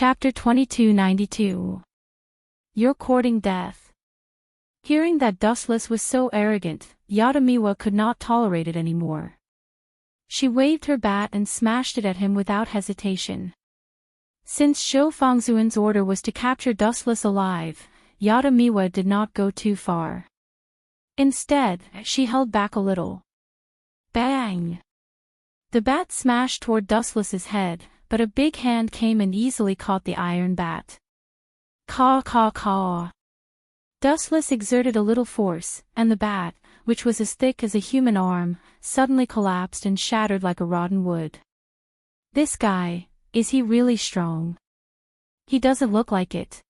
Chapter 2292. You're courting death. Hearing that Dustless was so arrogant, Yadamiwa could not tolerate it anymore. She waved her bat and smashed it at him without hesitation. Since Zhou Fangzuan's order was to capture Dustless alive, Yadamiwa did not go too far. Instead, she held back a little. Bang! The bat smashed toward Dustless's head, but a big hand came and easily caught the iron bat. Caw caw caw. Dustless exerted a little force, and the bat, which was as thick as a human arm, suddenly collapsed and shattered like a rotten wood. This guy, is he really strong? He doesn't look like it.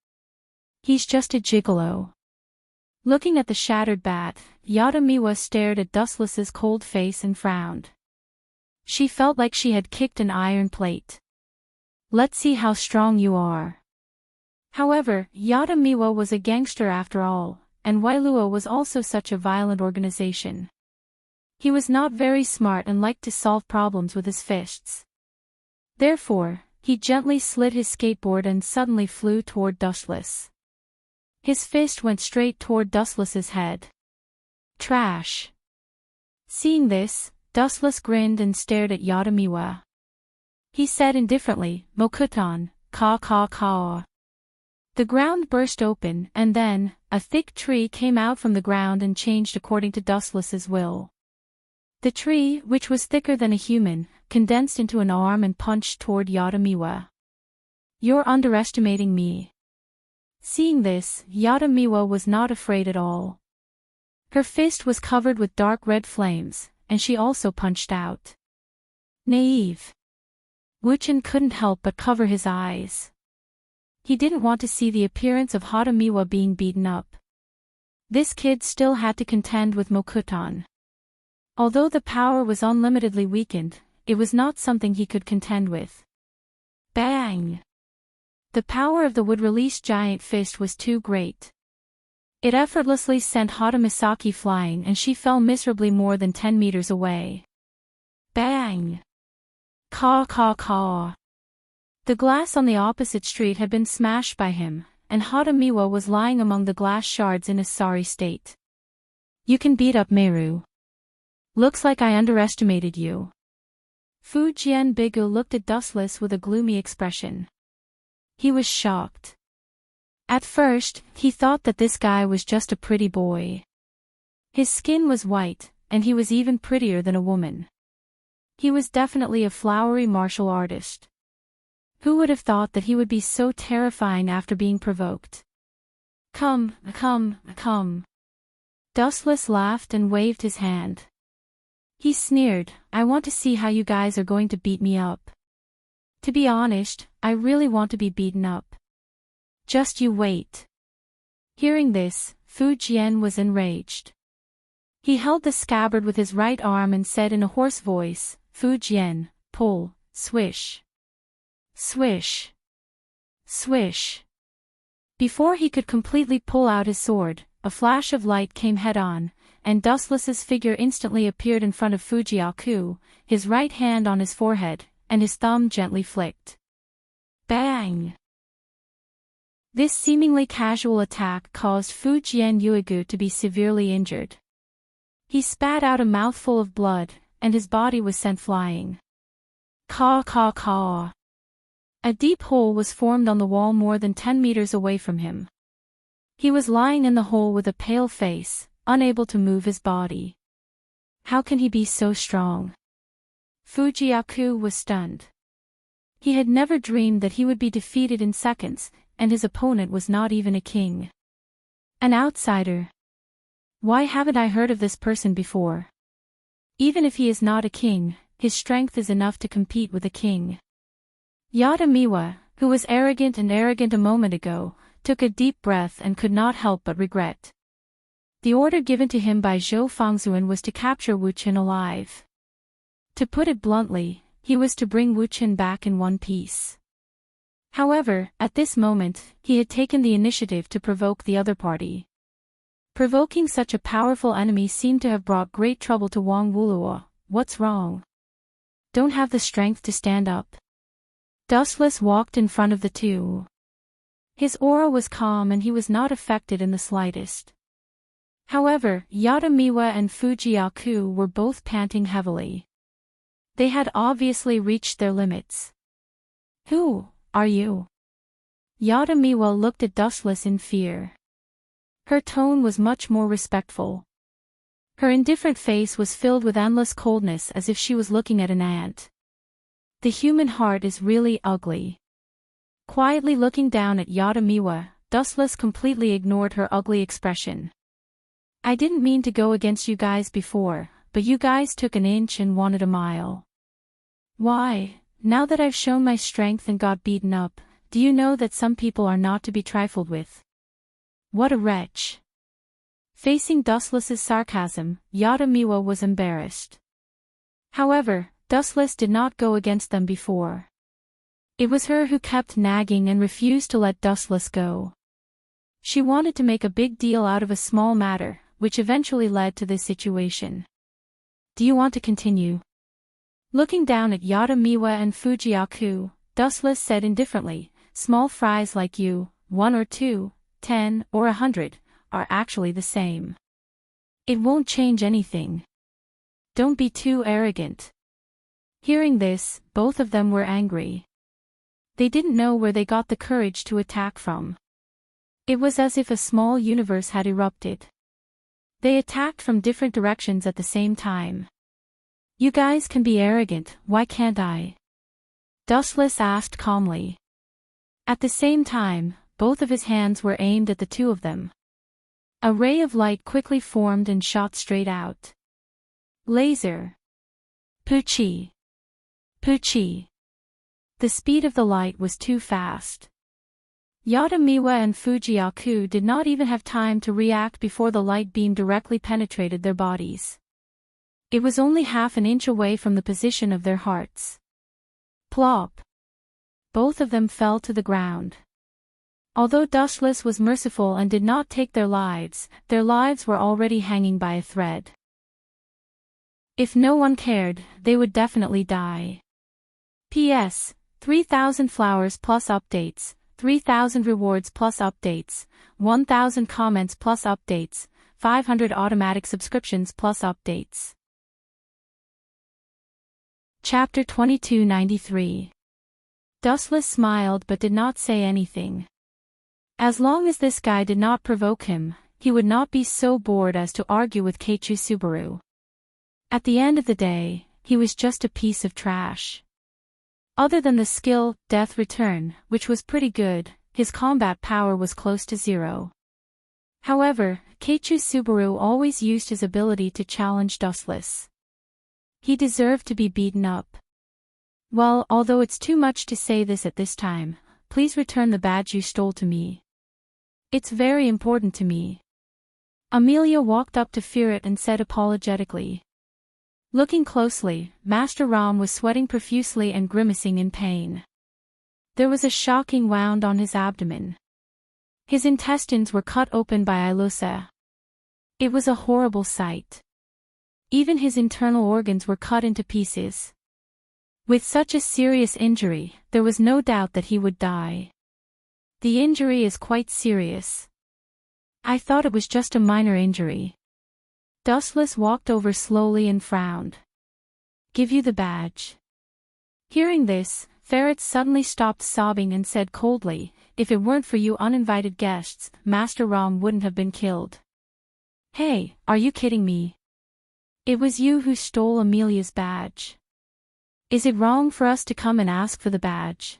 He's just a gigolo. Looking at the shattered bat, Yadamiwa stared at Dustless's cold face and frowned. She felt like she had kicked an iron plate. Let's see how strong you are. However, Yadamiwa was a gangster after all, and Wailua was also such a violent organization. He was not very smart and liked to solve problems with his fists. Therefore, he gently slid his skateboard and suddenly flew toward Dustless. His fist went straight toward Dustless's head. Trash. Seeing this, Dustless grinned and stared at Yadamiwa. He said indifferently, "Mokutan, caw caw caw." The ground burst open, and then, a thick tree came out from the ground and changed according to Dustless's will. The tree, which was thicker than a human, condensed into an arm and punched toward Yadamiwa. You're underestimating me. Seeing this, Yadamiwa was not afraid at all. Her fist was covered with dark red flames, and she also punched out. Naive. Wuchen couldn't help but cover his eyes. He didn't want to see the appearance of Hadamiwa being beaten up. This kid still had to contend with Mokutan. Although the power was unlimitedly weakened, it was not something he could contend with. Bang! The power of the wood-released giant fist was too great. It effortlessly sent Hadamisaki flying and she fell miserably more than 10 meters away. Bang! Caw caw caw. The glass on the opposite street had been smashed by him, and Hadamiwa was lying among the glass shards in a sorry state. You can beat up Meru. Looks like I underestimated you. Fu Jian Bigu looked at Dustless with a gloomy expression. He was shocked. At first, he thought that this guy was just a pretty boy. His skin was white, and he was even prettier than a woman. He was definitely a flowery martial artist. Who would have thought that he would be so terrifying after being provoked? Come. Dustless laughed and waved his hand. He sneered, I want to see how you guys are going to beat me up. To be honest, I really want to be beaten up. Just you wait. Hearing this, Fu Jian was enraged. He held the scabbard with his right arm and said in a hoarse voice, Fu Jian, pull, swish. Swish. Swish. Before he could completely pull out his sword, a flash of light came head-on, and Dustless's figure instantly appeared in front of Fujiaku, his right hand on his forehead, and his thumb gently flicked. Bang! This seemingly casual attack caused Fu Jian Yuigu to be severely injured. He spat out a mouthful of blood, and his body was sent flying. Caw caw caw. A deep hole was formed on the wall more than 10 meters away from him. He was lying in the hole with a pale face, unable to move his body. How can he be so strong? Fujiaku was stunned. He had never dreamed that he would be defeated in seconds, and his opponent was not even a king. An outsider. Why haven't I heard of this person before? Even if he is not a king, his strength is enough to compete with a king. Yadamiwa, who was arrogant a moment ago, took a deep breath and could not help but regret. The order given to him by Zhou Fangzuan was to capture Wuchen alive. To put it bluntly, he was to bring Wuchen back in one piece. However, at this moment, he had taken the initiative to provoke the other party. Provoking such a powerful enemy seemed to have brought great trouble to Wang Wuluo. What's wrong? Don't have the strength to stand up? Dustless walked in front of the two. His aura was calm and he was not affected in the slightest. However, Yadamiwa and Fujiaku were both panting heavily. They had obviously reached their limits. "Who are you?" Yadamiwa looked at Dustless in fear. Her tone was much more respectful. Her indifferent face was filled with endless coldness as if she was looking at an ant. The human heart is really ugly. Quietly looking down at Yadamiwa, Dustless completely ignored her ugly expression. "I didn't mean to go against you guys before, but you guys took an inch and wanted a mile. Why, now that I've shown my strength and got beaten up, do you know that some people are not to be trifled with? What a wretch." Facing Dustless's sarcasm, Yadamiwa was embarrassed. However, Dustless did not go against them before. It was her who kept nagging and refused to let Dustless go. She wanted to make a big deal out of a small matter, which eventually led to this situation. "Do you want to continue?" Looking down at Yadamiwa and Fujiaku, Dustless said indifferently, "Small fries like you, 1 or 2, 10 or 100, are actually the same. It won't change anything. Don't be too arrogant." Hearing this, both of them were angry. They didn't know where they got the courage to attack from. It was as if a small universe had erupted. They attacked from different directions at the same time. "You guys can be arrogant, why can't I?" Dustless asked calmly. At the same time, both of his hands were aimed at the two of them. A ray of light quickly formed and shot straight out. Laser. Puchi. Puchi. The speed of the light was too fast. Yadamiwa and Fujiaku did not even have time to react before the light beam directly penetrated their bodies. It was only half an inch away from the position of their hearts. Plop. Both of them fell to the ground. Although Dustless was merciful and did not take their lives were already hanging by a thread. If no one cared, they would definitely die. P.S. 3,000 flowers plus updates, 3,000 rewards plus updates, 1,000 comments plus updates, 500 automatic subscriptions plus updates. Chapter 2293. Dustless smiled but did not say anything. As long as this guy did not provoke him, he would not be so bored as to argue with Keiichi Subaru. At the end of the day, he was just a piece of trash. Other than the skill, Death Return, which was pretty good, his combat power was close to zero. However, Keiichi Subaru always used his ability to challenge Dustless. He deserved to be beaten up. "Well, although it's too much to say this at this time, please return the badge you stole to me. It's very important to me." Amelia walked up to Ferret and said apologetically. Looking closely, Master Ram was sweating profusely and grimacing in pain. There was a shocking wound on his abdomen. His intestines were cut open by Ilusa. It was a horrible sight. Even his internal organs were cut into pieces. With such a serious injury, there was no doubt that he would die. "The injury is quite serious. I thought it was just a minor injury." Dustless walked over slowly and frowned. "Give you the badge." Hearing this, Ferret suddenly stopped sobbing and said coldly, "If it weren't for you uninvited guests, Master Ram wouldn't have been killed." "Hey, are you kidding me? It was you who stole Amelia's badge. Is it wrong for us to come and ask for the badge?"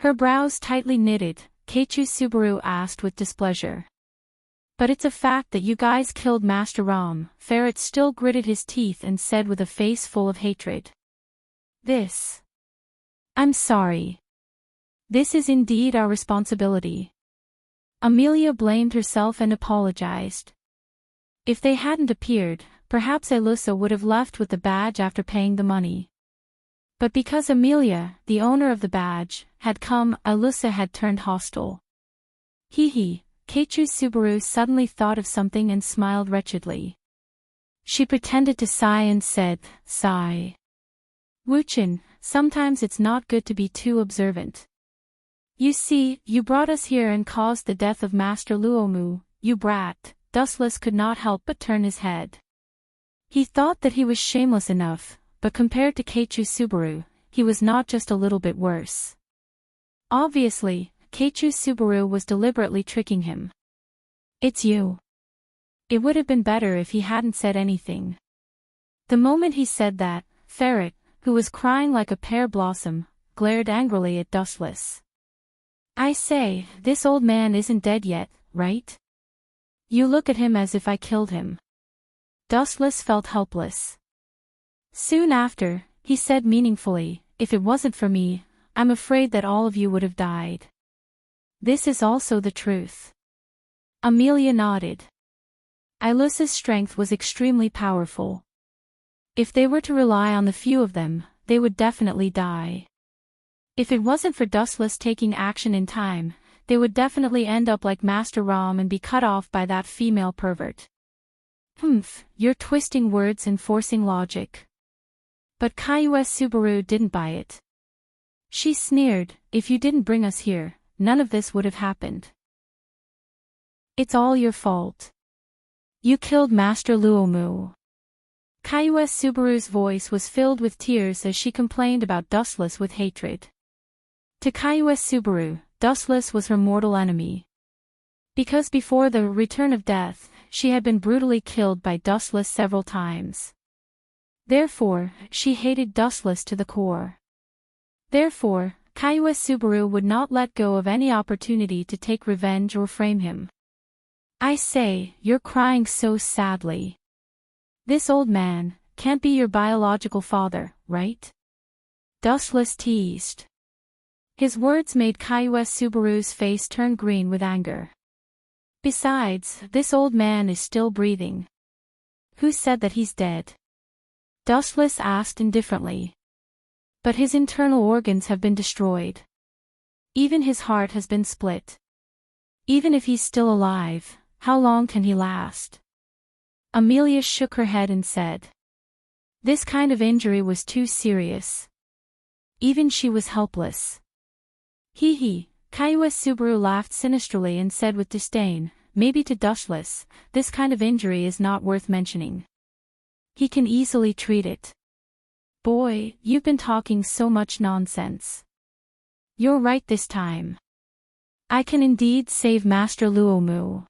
Her brows tightly knitted, Keiichi Subaru asked with displeasure. "But it's a fact that you guys killed Master Ram." Ferret still gritted his teeth and said with a face full of hatred. I'm sorry. This is indeed our responsibility." Amelia blamed herself and apologized. If they hadn't appeared, perhaps Ilusa would have left with the badge after paying the money. But because Amelia, the owner of the badge, had come, Ilusa had turned hostile. Hee. Keiichi Subaru suddenly thought of something and smiled wretchedly. She pretended to sigh and said, "Sigh. Wuchin, sometimes it's not good to be too observant. You see, you brought us here and caused the death of Master Luomu, you brat. Dustless could not help but turn his head. He thought that he was shameless enough, but compared to Keiichi Subaru, he was not just a little bit worse. Obviously, Keiichi Subaru was deliberately tricking him. It's you. It would have been better if he hadn't said anything. The moment he said that, Ferret, who was crying like a pear blossom, glared angrily at Dustless. I say, this old man isn't dead yet, right? You look at him as if I killed him. Dustless felt helpless. Soon after, he said meaningfully, if it wasn't for me, I'm afraid that all of you would have died. This is also the truth. Amelia nodded. Ilusa's strength was extremely powerful. If they were to rely on the few of them, they would definitely die. If it wasn't for Dustless taking action in time, they would definitely end up like Master Ram and be cut off by that female pervert. You're twisting words and forcing logic. But Keiichi Subaru didn't buy it. She sneered, if you didn't bring us here, none of this would have happened. It's all your fault. You killed Master Luomu. Keiichi Subaru's voice was filled with tears as she complained about Dustless with hatred. To Keiichi Subaru, Dustless was her mortal enemy. Because before the return of death, she had been brutally killed by Dustless several times. Therefore, she hated Dustless to the core. Therefore, Keiichi Subaru would not let go of any opportunity to take revenge or frame him. I say, you're crying so sadly. This old man can't be your biological father, right? Dustless teased. His words made Keiichi Subaru's face turn green with anger. Besides, this old man is still breathing. Who said that he's dead? Dustless asked indifferently. But his internal organs have been destroyed. Even his heart has been split. Even if he's still alive, how long can he last? Amelia shook her head and said. This kind of injury was too serious. Even she was helpless. Keiichi Subaru laughed sinisterly and said with disdain, maybe to Dustless, this kind of injury is not worth mentioning. He can easily treat it. Boy, you've been talking so much nonsense. You're right this time. I can indeed save Master Luomu.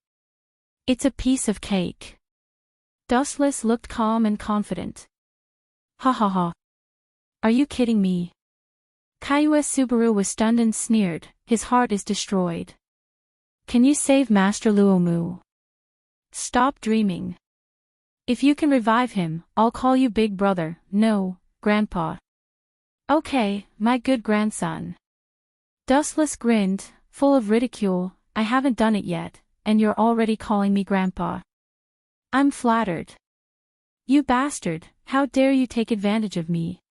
It's a piece of cake. Dustless looked calm and confident. Ha ha ha. Are you kidding me? Keiichi Subaru was stunned and sneered, his heart is destroyed. Can you save Master Luomu? Stop dreaming. If you can revive him, I'll call you Big Brother, no, Grandpa. Okay, my good grandson. Dustless grinned, full of ridicule, I haven't done it yet, and you're already calling me Grandpa. I'm flattered. You bastard, how dare you take advantage of me?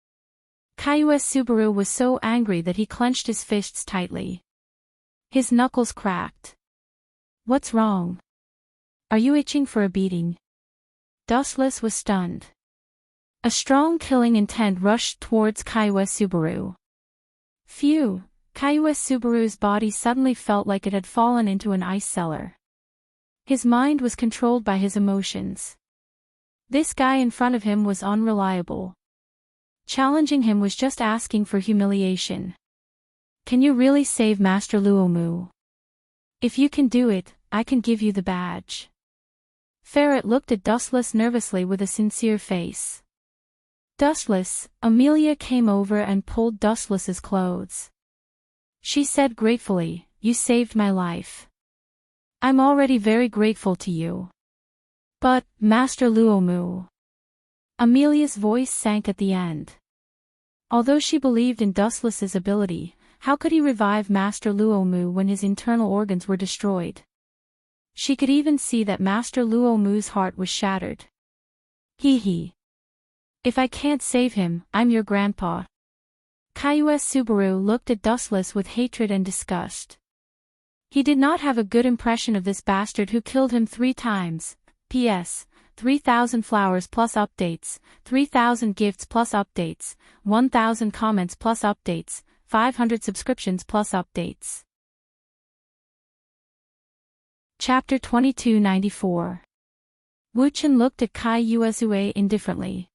Keiichi Subaru was so angry that he clenched his fists tightly. His knuckles cracked. What's wrong? Are you itching for a beating? Dustless was stunned. A strong killing intent rushed towards Keiichi Subaru. Phew, Keiichi Subaru's body suddenly felt like it had fallen into an ice cellar. His mind was controlled by his emotions. This guy in front of him was unreliable. Challenging him was just asking for humiliation. Can you really save Master Luomu? If you can do it, I can give you the badge. Ferret looked at Dustless nervously with a sincere face. Dustless, Amelia came over and pulled Dustless's clothes. She said gratefully, you saved my life. I'm already very grateful to you. But, Master Luomu. Amelia's voice sank at the end. Although she believed in Dustless's ability, how could he revive Master Luomu when his internal organs were destroyed? She could even see that Master Luomu's heart was shattered. Hee. If I can't save him, I'm your grandpa. Keiichi Subaru looked at Dustless with hatred and disgust. He did not have a good impression of this bastard who killed him 3 times. P.S. 3,000 flowers plus updates, 3,000 gifts plus updates, 1,000 comments plus updates, 500 subscriptions plus updates. Chapter 2294. Wu-Chen looked at Kai Yuezue indifferently.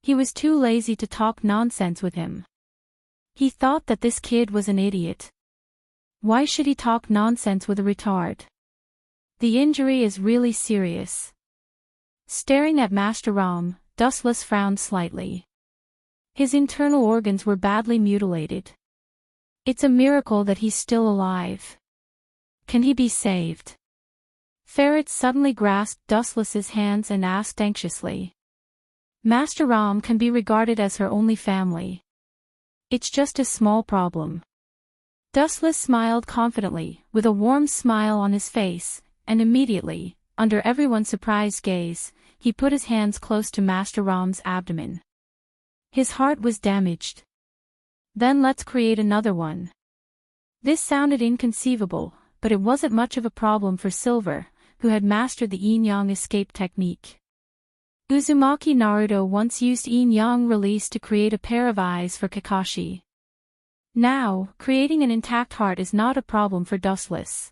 He was too lazy to talk nonsense with him. He thought that this kid was an idiot. Why should he talk nonsense with a retard? The injury is really serious. Staring at Master Ram, Dustless frowned slightly. His internal organs were badly mutilated. It's a miracle that he's still alive. Can he be saved? Ferret suddenly grasped Dustless's hands and asked anxiously. Master Ram can be regarded as her only family. It's just a small problem. Dustless smiled confidently, with a warm smile on his face, and immediately, under everyone's surprised gaze, he put his hands close to Master Ram's abdomen. His heart was damaged. Then let's create another one. This sounded inconceivable, but it wasn't much of a problem for Silver, who had mastered the yin-yang escape technique. Uzumaki Naruto once used yin-yang release to create a pair of eyes for Kakashi. Now, creating an intact heart is not a problem for Dustless.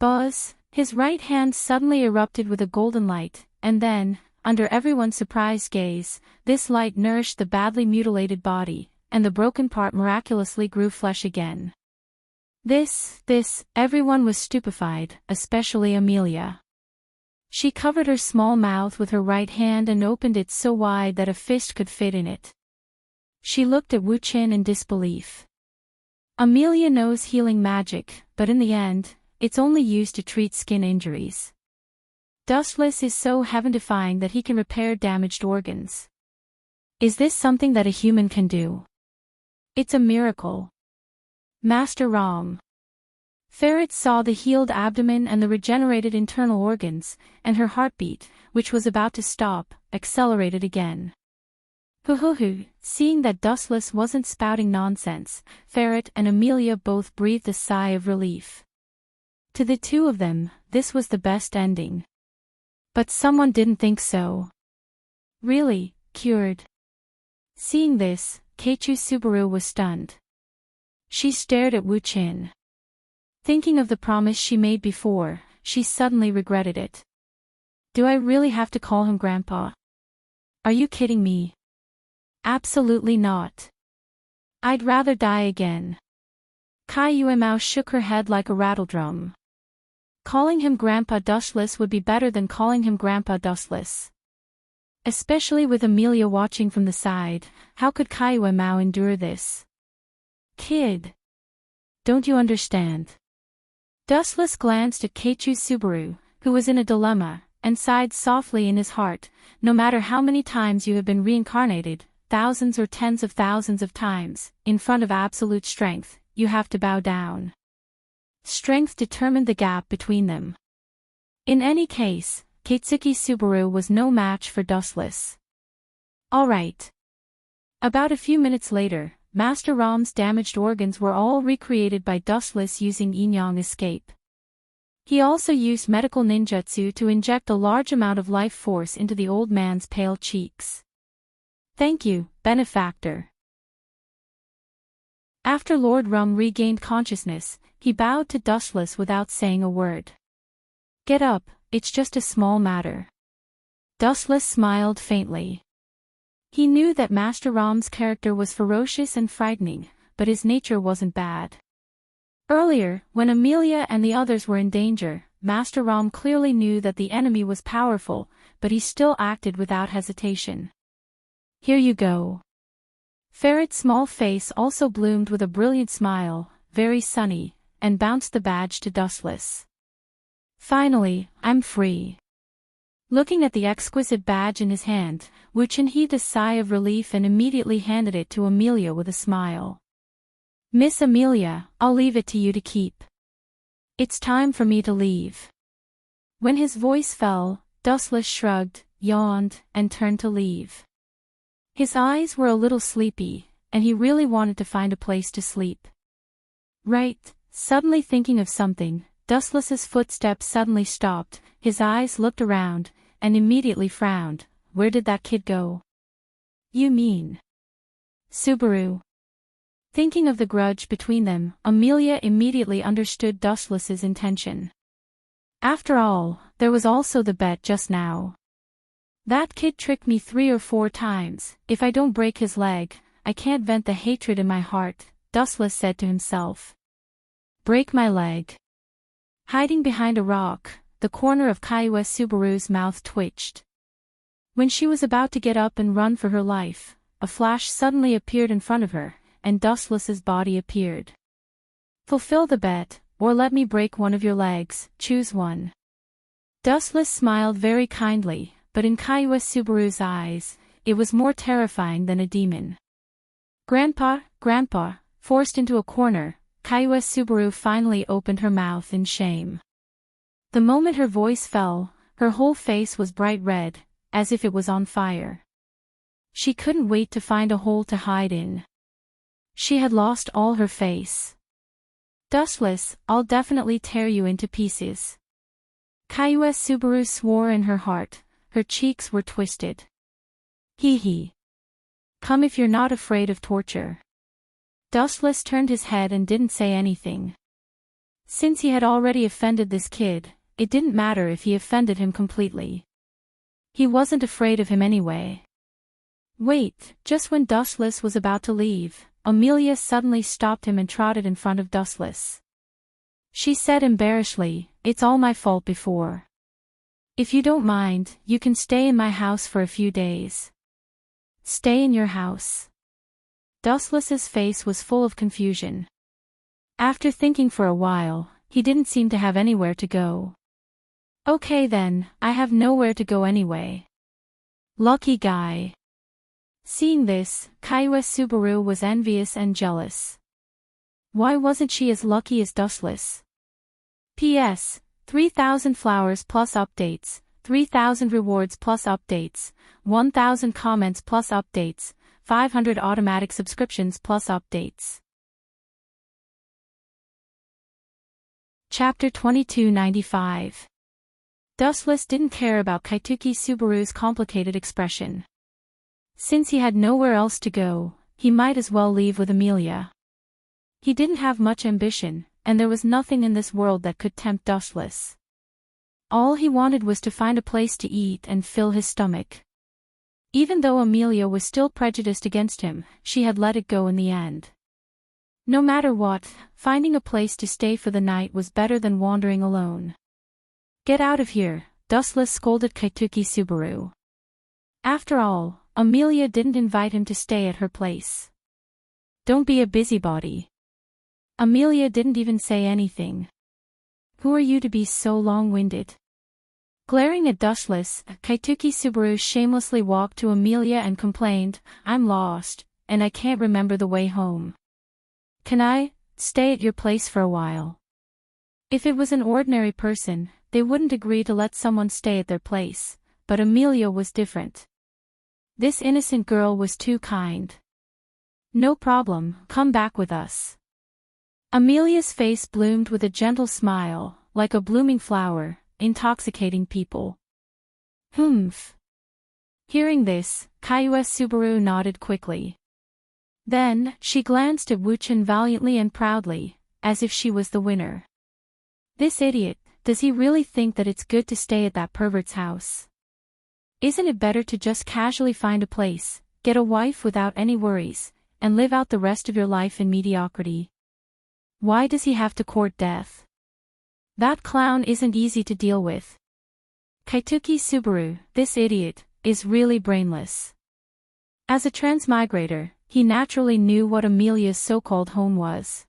Buzz, his right hand suddenly erupted with a golden light, and then, under everyone's surprised gaze, this light nourished the badly mutilated body, and the broken part miraculously grew flesh again. Everyone was stupefied, especially Amelia. She covered her small mouth with her right hand and opened it so wide that a fist could fit in it. She looked at Wu-Chen in disbelief. Amelia knows healing magic, but in the end, it's only used to treat skin injuries. Dustless is so heaven-defying that he can repair damaged organs. Is this something that a human can do? It's a miracle. Master Ram. Ferret saw the healed abdomen and the regenerated internal organs, and her heartbeat, which was about to stop, accelerated again. Seeing that Dustless wasn't spouting nonsense, Ferret and Amelia both breathed a sigh of relief. To the two of them, this was the best ending. But someone didn't think so. Really, cured? Seeing this, Keiichi Subaru was stunned. She stared at Wu-Chen. Thinking of the promise she made before, she suddenly regretted it. Do I really have to call him Grandpa? Are you kidding me? Absolutely not. I'd rather die again. Kai Yuemao shook her head like a rattledrum. Calling him Grandpa Dustless would be better than calling him Grandpa Dustless. Especially with Amelia watching from the side, how could Kai Yuemao endure this? Kid. Don't you understand? Dustless glanced at Keiichi Subaru, who was in a dilemma, and sighed softly in his heart. No matter how many times you have been reincarnated, thousands or tens of thousands of times, in front of absolute strength, you have to bow down. Strength determined the gap between them. In any case, Keiichi Subaru was no match for Dustless. All right. About a few minutes later, Master Ram's damaged organs were all recreated by Dustless using yin-yang escape. He also used medical ninjutsu to inject a large amount of life force into the old man's pale cheeks. Thank you, benefactor. After Lord Rum regained consciousness, he bowed to Dustless without saying a word. Get up, it's just a small matter. Dustless smiled faintly. He knew that Master Ram's character was ferocious and frightening, but his nature wasn't bad. Earlier, when Amelia and the others were in danger, Master Ram clearly knew that the enemy was powerful, but he still acted without hesitation. Here you go. Ferret's small face also bloomed with a brilliant smile, very sunny, and bounced the badge to Dustless. Finally, I'm free. Looking at the exquisite badge in his hand, Wu-Chen heaved a sigh of relief and immediately handed it to Amelia with a smile. Miss Amelia, I'll leave it to you to keep. It's time for me to leave. When his voice fell, Dustless shrugged, yawned, and turned to leave. His eyes were a little sleepy, and he really wanted to find a place to sleep. Right, suddenly thinking of something, Dustless's footsteps suddenly stopped, his eyes looked around, and immediately frowned. Where did that kid go? You mean Subaru? Thinking of the grudge between them, Amelia immediately understood Dustless's intention. After all, there was also the bet just now. That kid tricked me 3 or 4 times. If I don't break his leg, I can't vent the hatred in my heart, Dustless said to himself. Break my leg. Hiding behind a rock, the corner of Kaiwa Subaru's mouth twitched. When she was about to get up and run for her life, a flash suddenly appeared in front of her, and Dustless's body appeared. Fulfill the bet, or let me break one of your legs, choose one. Dustless smiled very kindly, but in Kaiwa Subaru's eyes, it was more terrifying than a demon. Grandpa, Grandpa, forced into a corner, Kaiwa Subaru finally opened her mouth in shame. The moment her voice fell, her whole face was bright red, as if it was on fire. She couldn't wait to find a hole to hide in. She had lost all her face. Dustless, I'll definitely tear you into pieces. Kaiwa Subaru swore in her heart, her cheeks were twisted. Hee hee. Come if you're not afraid of torture. Dustless turned his head and didn't say anything. Since he had already offended this kid, it didn't matter if he offended him completely. He wasn't afraid of him anyway. Wait, just when Dustless was about to leave, Amelia suddenly stopped him and trotted in front of Dustless. She said embarrassedly, it's all my fault before. If you don't mind, you can stay in my house for a few days. Stay in your house. Dustless's face was full of confusion. After thinking for a while, he didn't seem to have anywhere to go. Okay then, I have nowhere to go anyway. Lucky guy. Seeing this, Kaiwa Subaru was envious and jealous. Why wasn't she as lucky as Dustless? P.S. 3,000 flowers plus updates, 3,000 rewards plus updates, 1,000 comments plus updates, 500 automatic subscriptions plus updates. Chapter 2295. Dustless didn't care about Kaituki Subaru's complicated expression. Since he had nowhere else to go, he might as well leave with Amelia. He didn't have much ambition, and there was nothing in this world that could tempt Dustless. All he wanted was to find a place to eat and fill his stomach. Even though Amelia was still prejudiced against him, she had let it go in the end. No matter what, finding a place to stay for the night was better than wandering alone. Get out of here, Dustless scolded Kaituki Subaru. After all, Amelia didn't invite him to stay at her place. Don't be a busybody. Amelia didn't even say anything. Who are you to be so long-winded? Glaring at Dustless, Kaituki Subaru shamelessly walked to Amelia and complained, I'm lost, and I can't remember the way home. Can I stay at your place for a while? If it was an ordinary person, they wouldn't agree to let someone stay at their place, but Amelia was different. This innocent girl was too kind. No problem, come back with us. Amelia's face bloomed with a gentle smile, like a blooming flower, intoxicating people. Humph. Hearing this, Kaiwa Subaru nodded quickly. Then, she glanced at Wuchen valiantly and proudly, as if she was the winner. This idiot, does he really think that it's good to stay at that pervert's house? Isn't it better to just casually find a place, get a wife without any worries, and live out the rest of your life in mediocrity? Why does he have to court death? That clown isn't easy to deal with. Kaituki Subaru, this idiot, is really brainless. As a transmigrator, he naturally knew what Amelia's so-called home was.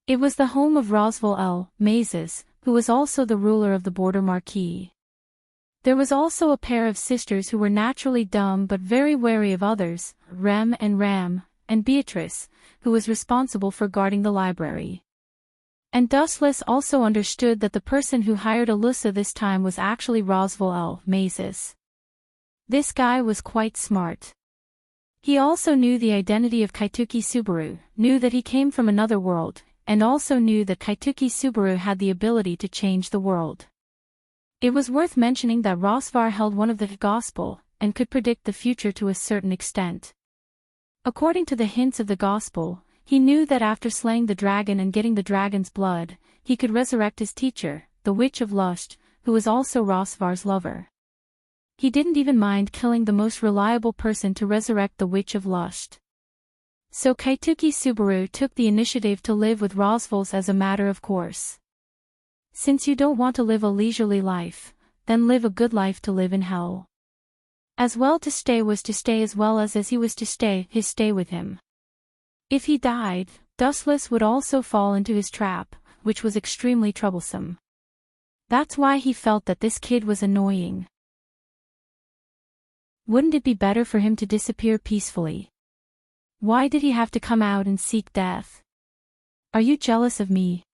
It was the home of Roswell L. Mazes, who was also the ruler of the Border Marquis. There was also a pair of sisters who were naturally dumb but very wary of others, Rem and Ram, and Beatrice, who was responsible for guarding the library. And Dustless also understood that the person who hired Alyssa this time was actually Roswell L. Mazes. This guy was quite smart. He also knew the identity of Kaituki Subaru, knew that he came from another world, and also knew that Kaituki Subaru had the ability to change the world. It was worth mentioning that Rosvar held one of the Gospel, and could predict the future to a certain extent. According to the hints of the Gospel, he knew that after slaying the dragon and getting the dragon's blood, he could resurrect his teacher, the Witch of Lust, who was also Rosvar's lover. He didn't even mind killing the most reliable person to resurrect the Witch of Lust. So Kaituki Subaru took the initiative to live with Rosvals as a matter of course. Since you don't want to live a leisurely life, then live a good life to live in hell. As well to stay was to stay as well as he was to stay, his stay with him. If he died, Dustless would also fall into his trap, which was extremely troublesome. That's why he felt that this kid was annoying. Wouldn't it be better for him to disappear peacefully? Why did he have to come out and seek death? Are you jealous of me?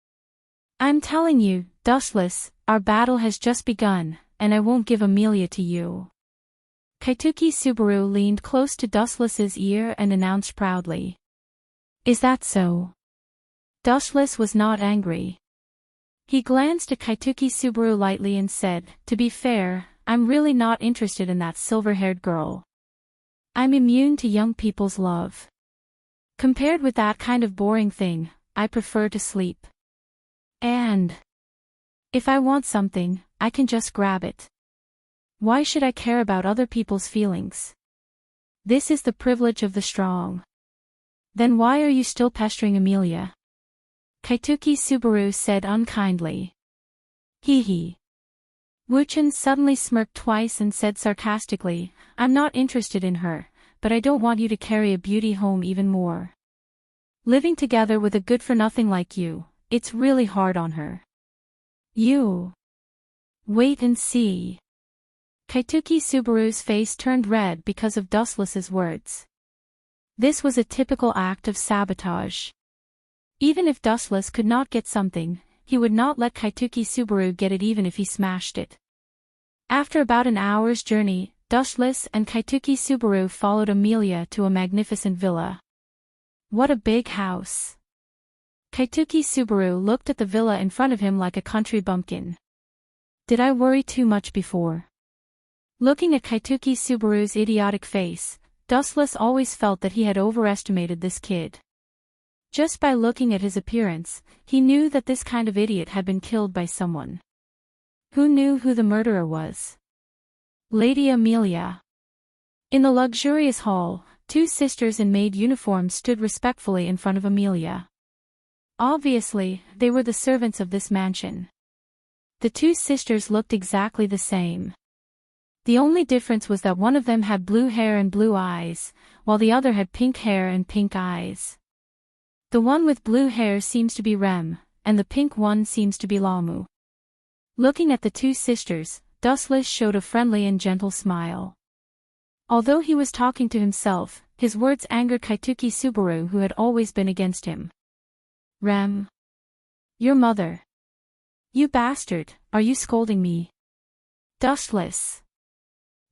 I'm telling you, Dustless, our battle has just begun, and I won't give Amelia to you. Kaituki Subaru leaned close to Dustless's ear and announced proudly. Is that so? Dustless was not angry. He glanced at Kaituki Subaru lightly and said, to be fair, I'm really not interested in that silver-haired girl. I'm immune to young people's love. Compared with that kind of boring thing, I prefer to sleep. And if I want something, I can just grab it. Why should I care about other people's feelings? This is the privilege of the strong. Then why are you still pestering Amelia? Kaituki Subaru said unkindly. Hee hee. Wuchen suddenly smirked twice and said sarcastically, I'm not interested in her, but I don't want you to carry a beauty home even more. Living together with a good-for-nothing like you, it's really hard on her. You. Wait and see. Kaituki Subaru's face turned red because of Dustless's words. This was a typical act of sabotage. Even if Dustless could not get something, he would not let Kaituki Subaru get it even if he smashed it. After about an hour's journey, Dustless and Kaituki Subaru followed Amelia to a magnificent villa. What a big house. Kaituki Subaru looked at the villa in front of him like a country bumpkin. Did I worry too much before? Looking at Kaituki Subaru's idiotic face, Dustless always felt that he had overestimated this kid. Just by looking at his appearance, he knew that this kind of idiot had been killed by someone. Who knew who the murderer was? Lady Amelia. In the luxurious hall, two sisters in maid uniforms stood respectfully in front of Amelia. Obviously, they were the servants of this mansion. The two sisters looked exactly the same. The only difference was that one of them had blue hair and blue eyes, while the other had pink hair and pink eyes. The one with blue hair seems to be Rem, and the pink one seems to be Lamu. Looking at the two sisters, Dustless showed a friendly and gentle smile. Although he was talking to himself, his words angered Kaituki Subaru, who had always been against him. Rem. Your mother. You bastard, are you scolding me? Dustless.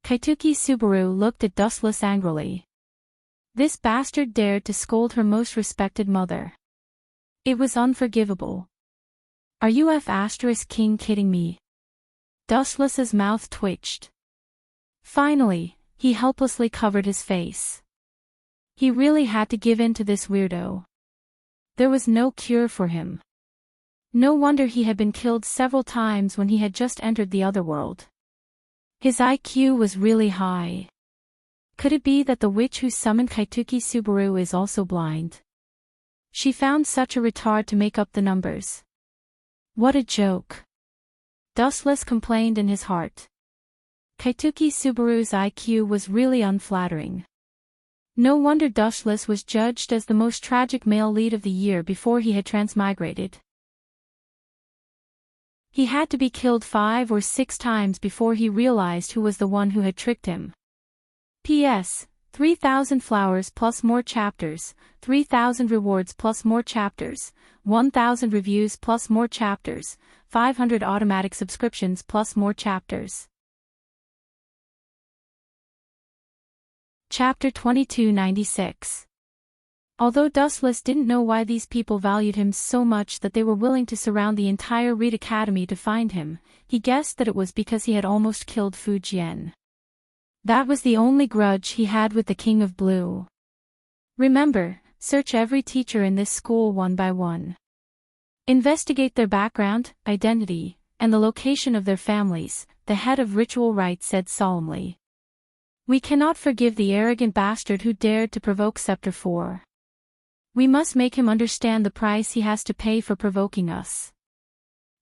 Kaituki Subaru looked at Dustless angrily. This bastard dared to scold her most respected mother. It was unforgivable. Are you F***king kidding me? Dustless's mouth twitched. Finally, he helplessly covered his face. He really had to give in to this weirdo. There was no cure for him. No wonder he had been killed several times when he had just entered the other world. His IQ was really high. Could it be that the witch who summoned Kaituki Subaru is also blind? She found such a retard to make up the numbers. What a joke. Dustless complained in his heart. Kaituki Subaru's IQ was really unflattering. No wonder Dustless was judged as the most tragic male lead of the year before he had transmigrated. He had to be killed 5 or 6 times before he realized who was the one who had tricked him. P.S. 3,000 flowers plus more chapters, 3,000 rewards plus more chapters, 1,000 reviews plus more chapters, 500 automatic subscriptions plus more chapters. Chapter 2296. Although Dustless didn't know why these people valued him so much that they were willing to surround the entire Reed Academy to find him, he guessed that it was because he had almost killed Fu Jian. That was the only grudge he had with the King of Blue. Remember, search every teacher in this school one by one. Investigate their background, identity, and the location of their families, the head of ritual rites said solemnly. We cannot forgive the arrogant bastard who dared to provoke Scepter 4. We must make him understand the price he has to pay for provoking us.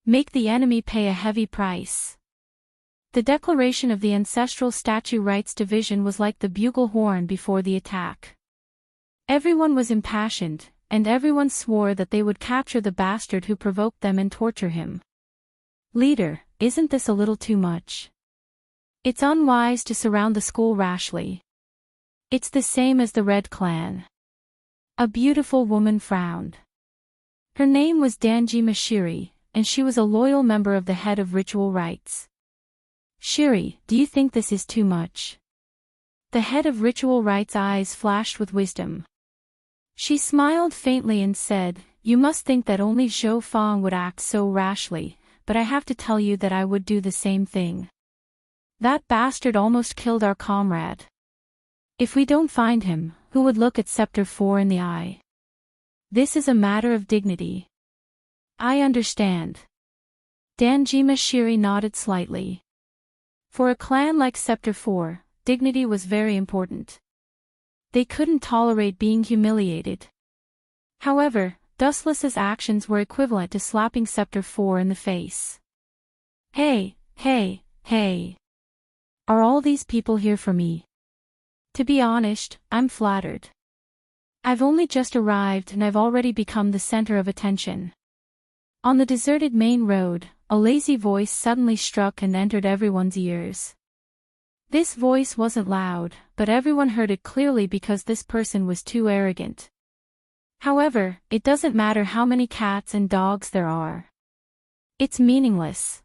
Make the enemy pay a heavy price. The declaration of the Ancestral Statue Rights Division was like the bugle horn before the attack. Everyone was impassioned, and everyone swore that they would capture the bastard who provoked them and torture him. Leader, isn't this a little too much? It's unwise to surround the school rashly. It's the same as the Red Clan. A beautiful woman frowned. Her name was Danjima Shiri, and she was a loyal member of the head of ritual rites. Shiri, do you think this is too much? The head of ritual rites' eyes flashed with wisdom. She smiled faintly and said, You must think that only Zhou Fang would act so rashly, but I have to tell you that I would do the same thing. That bastard almost killed our comrade. If we don't find him, who would look at Scepter 4 in the eye? This is a matter of dignity. I understand. Danjima Shiri nodded slightly. For a clan like Scepter 4, dignity was very important. They couldn't tolerate being humiliated. However, Dustless's actions were equivalent to slapping Scepter 4 in the face. Hey, hey, hey. Are all these people here for me? To be honest, I'm flattered. I've only just arrived and I've already become the center of attention. On the deserted main road, a lazy voice suddenly struck and entered everyone's ears. This voice wasn't loud, but everyone heard it clearly because this person was too arrogant. However, it doesn't matter how many cats and dogs there are. It's meaningless.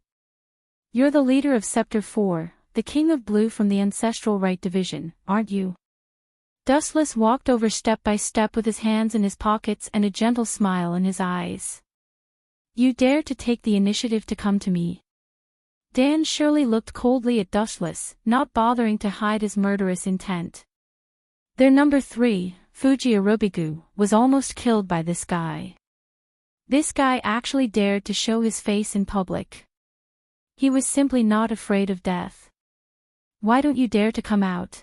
You're the leader of Scepter 4, the King of Blue from the Ancestral Right Division, aren't you? Dustless walked over step by step with his hands in his pockets and a gentle smile in his eyes. You dare to take the initiative to come to me? Dan Shirley looked coldly at Dustless, not bothering to hide his murderous intent. Their number 3, Fuji Arubigu, was almost killed by this guy. This guy actually dared to show his face in public. He was simply not afraid of death. Why don't you dare to come out?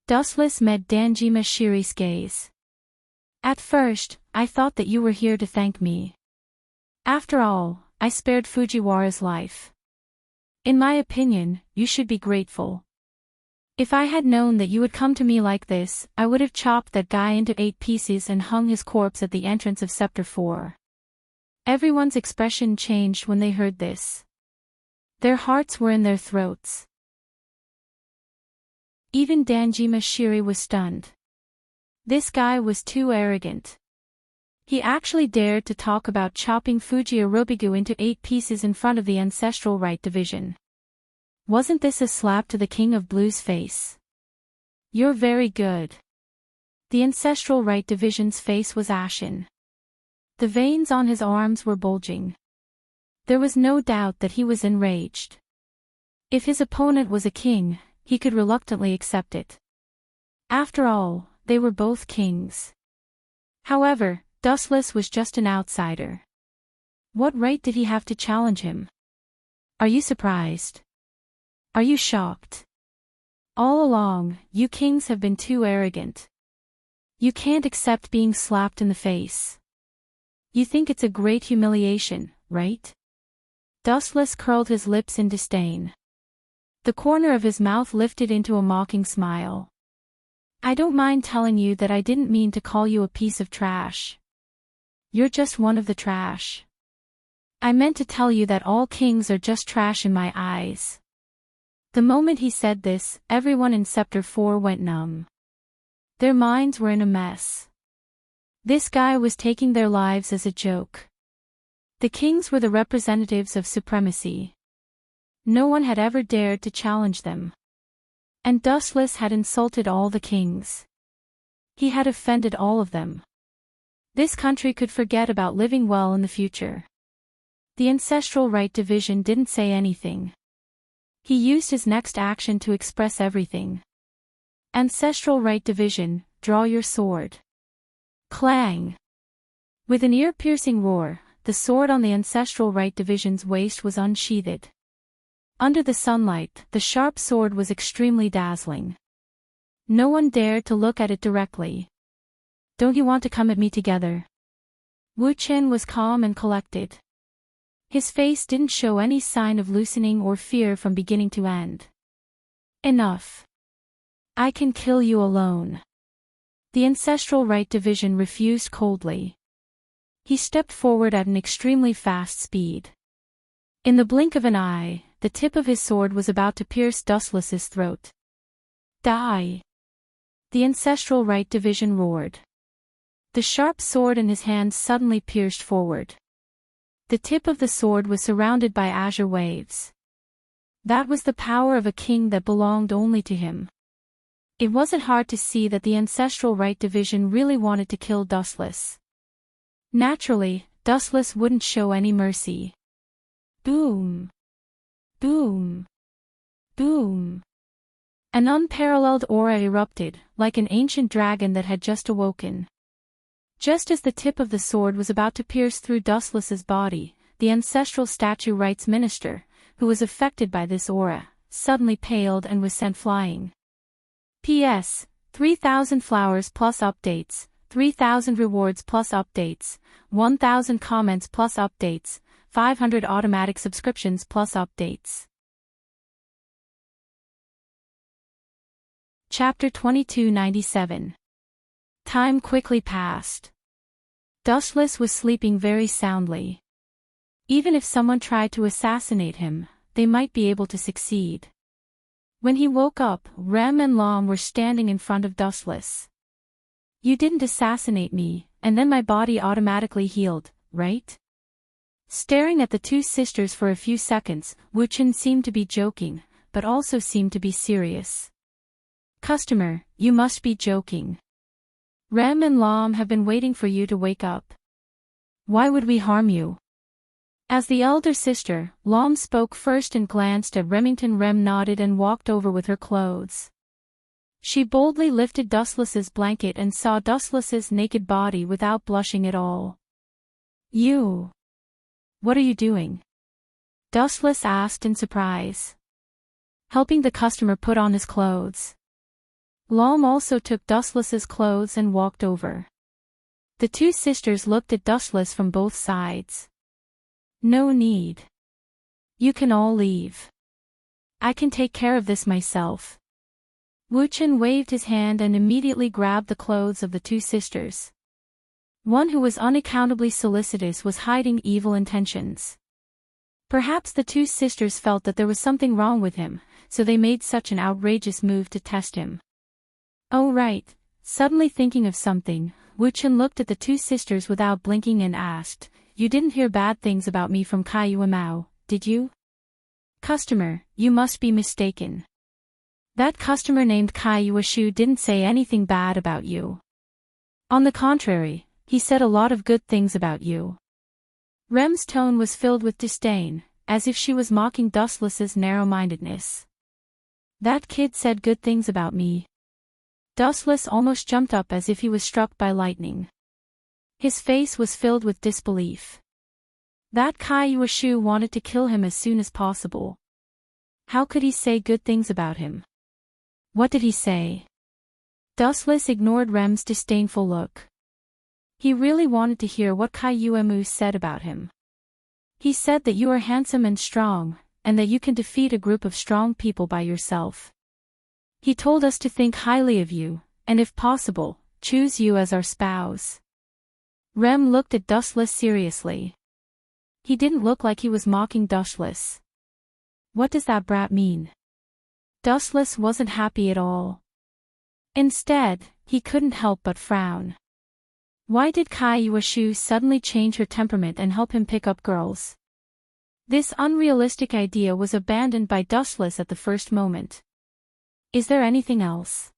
Dustless met Danjima Shiri's gaze. At first, I thought that you were here to thank me. After all, I spared Fujiwara's life. In my opinion, you should be grateful. If I had known that you would come to me like this, I would have chopped that guy into 8 pieces and hung his corpse at the entrance of Scepter 4. Everyone's expression changed when they heard this. Their hearts were in their throats. Even Danjima Shiri was stunned. This guy was too arrogant. He actually dared to talk about chopping Fuji Arubigu into 8 pieces in front of the Ancestral Right Division. Wasn't this a slap to the King of Blue's face? You're very good. The Ancestral Right Division's face was ashen. The veins on his arms were bulging. There was no doubt that he was enraged. If his opponent was a king, he could reluctantly accept it. After all, they were both kings. However, Dustless was just an outsider. What right did he have to challenge him? Are you surprised? Are you shocked? All along, you kings have been too arrogant. You can't accept being slapped in the face. You think it's a great humiliation, right? Dustless curled his lips in disdain. The corner of his mouth lifted into a mocking smile. I don't mind telling you that I didn't mean to call you a piece of trash. You're just one of the trash. I meant to tell you that all kings are just trash in my eyes. The moment he said this, everyone in Scepter 4 went numb. Their minds were in a mess. This guy was taking their lives as a joke. The kings were the representatives of supremacy. No one had ever dared to challenge them. And Dustless had insulted all the kings. He had offended all of them. This country could forget about living well in the future. The ancestral right division didn't say anything. He used his next action to express everything. Ancestral right division, draw your sword. Clang! With an ear-piercing roar, the sword on the ancestral right division's waist was unsheathed. Under the sunlight, the sharp sword was extremely dazzling. No one dared to look at it directly. Don't you want to come at me together? Wu Chen was calm and collected. His face didn't show any sign of loosening or fear from beginning to end. Enough. I can kill you alone. The ancestral right division refused coldly. He stepped forward at an extremely fast speed. In the blink of an eye, the tip of his sword was about to pierce Dustless's throat. Die! The ancestral right division roared. The sharp sword in his hand suddenly pierced forward. The tip of the sword was surrounded by azure waves. That was the power of a king that belonged only to him. It wasn't hard to see that the ancestral right division really wanted to kill Dustless. Naturally, Dustless wouldn't show any mercy. Boom! Boom! Boom! An unparalleled aura erupted, like an ancient dragon that had just awoken. Just as the tip of the sword was about to pierce through Dustless's body, the ancestral statue rights minister, who was affected by this aura, suddenly paled and was sent flying. P.S. 3,000 flowers plus updates, 3,000 rewards plus updates, 1,000 comments plus updates, 500 automatic subscriptions plus updates. Chapter 2297. Time quickly passed. Dustless was sleeping very soundly. Even if someone tried to assassinate him, they might be able to succeed. When he woke up, Rem and Lam were standing in front of Dustless. You didn't assassinate me, and then my body automatically healed, right? Staring at the two sisters for a few seconds, Wu Chen seemed to be joking, but also seemed to be serious. Customer, you must be joking. Rem and Lam have been waiting for you to wake up. Why would we harm you? As the elder sister, Lam spoke first and glanced at Remington. Rem nodded and walked over with her clothes. She boldly lifted Dustless's blanket and saw Dustless's naked body without blushing at all. You! What are you doing? Dustless asked in surprise. Helping the customer put on his clothes. Lam also took Dustless's clothes and walked over. The two sisters looked at Dustless from both sides. No need. You can all leave. I can take care of this myself. Wu Chen waved his hand and immediately grabbed the clothes of the two sisters. One who was unaccountably solicitous was hiding evil intentions. Perhaps the two sisters felt that there was something wrong with him, so they made such an outrageous move to test him. Oh right, suddenly thinking of something, Wu Chen looked at the two sisters without blinking and asked, You didn't hear bad things about me from Kai Yuemao, did you? Customer, you must be mistaken. That customer named Kai Yueshu didn't say anything bad about you. On the contrary, he said a lot of good things about you. Rem's tone was filled with disdain, as if she was mocking Dustless's narrow-mindedness. That kid said good things about me. Dustless almost jumped up as if he was struck by lightning. His face was filled with disbelief. That Kai Yueshu wanted to kill him as soon as possible. How could he say good things about him? What did he say? Dustless ignored Rem's disdainful look. He really wanted to hear what Kai Yuemu said about him. He said that you are handsome and strong, and that you can defeat a group of strong people by yourself. He told us to think highly of you, and if possible, choose you as our spouse. Rem looked at Dustless seriously. He didn't look like he was mocking Dustless. What does that brat mean? Dustless wasn't happy at all. Instead, he couldn't help but frown. Why did Kai Yueshu suddenly change her temperament and help him pick up girls? This unrealistic idea was abandoned by Dustless at the first moment. Is there anything else?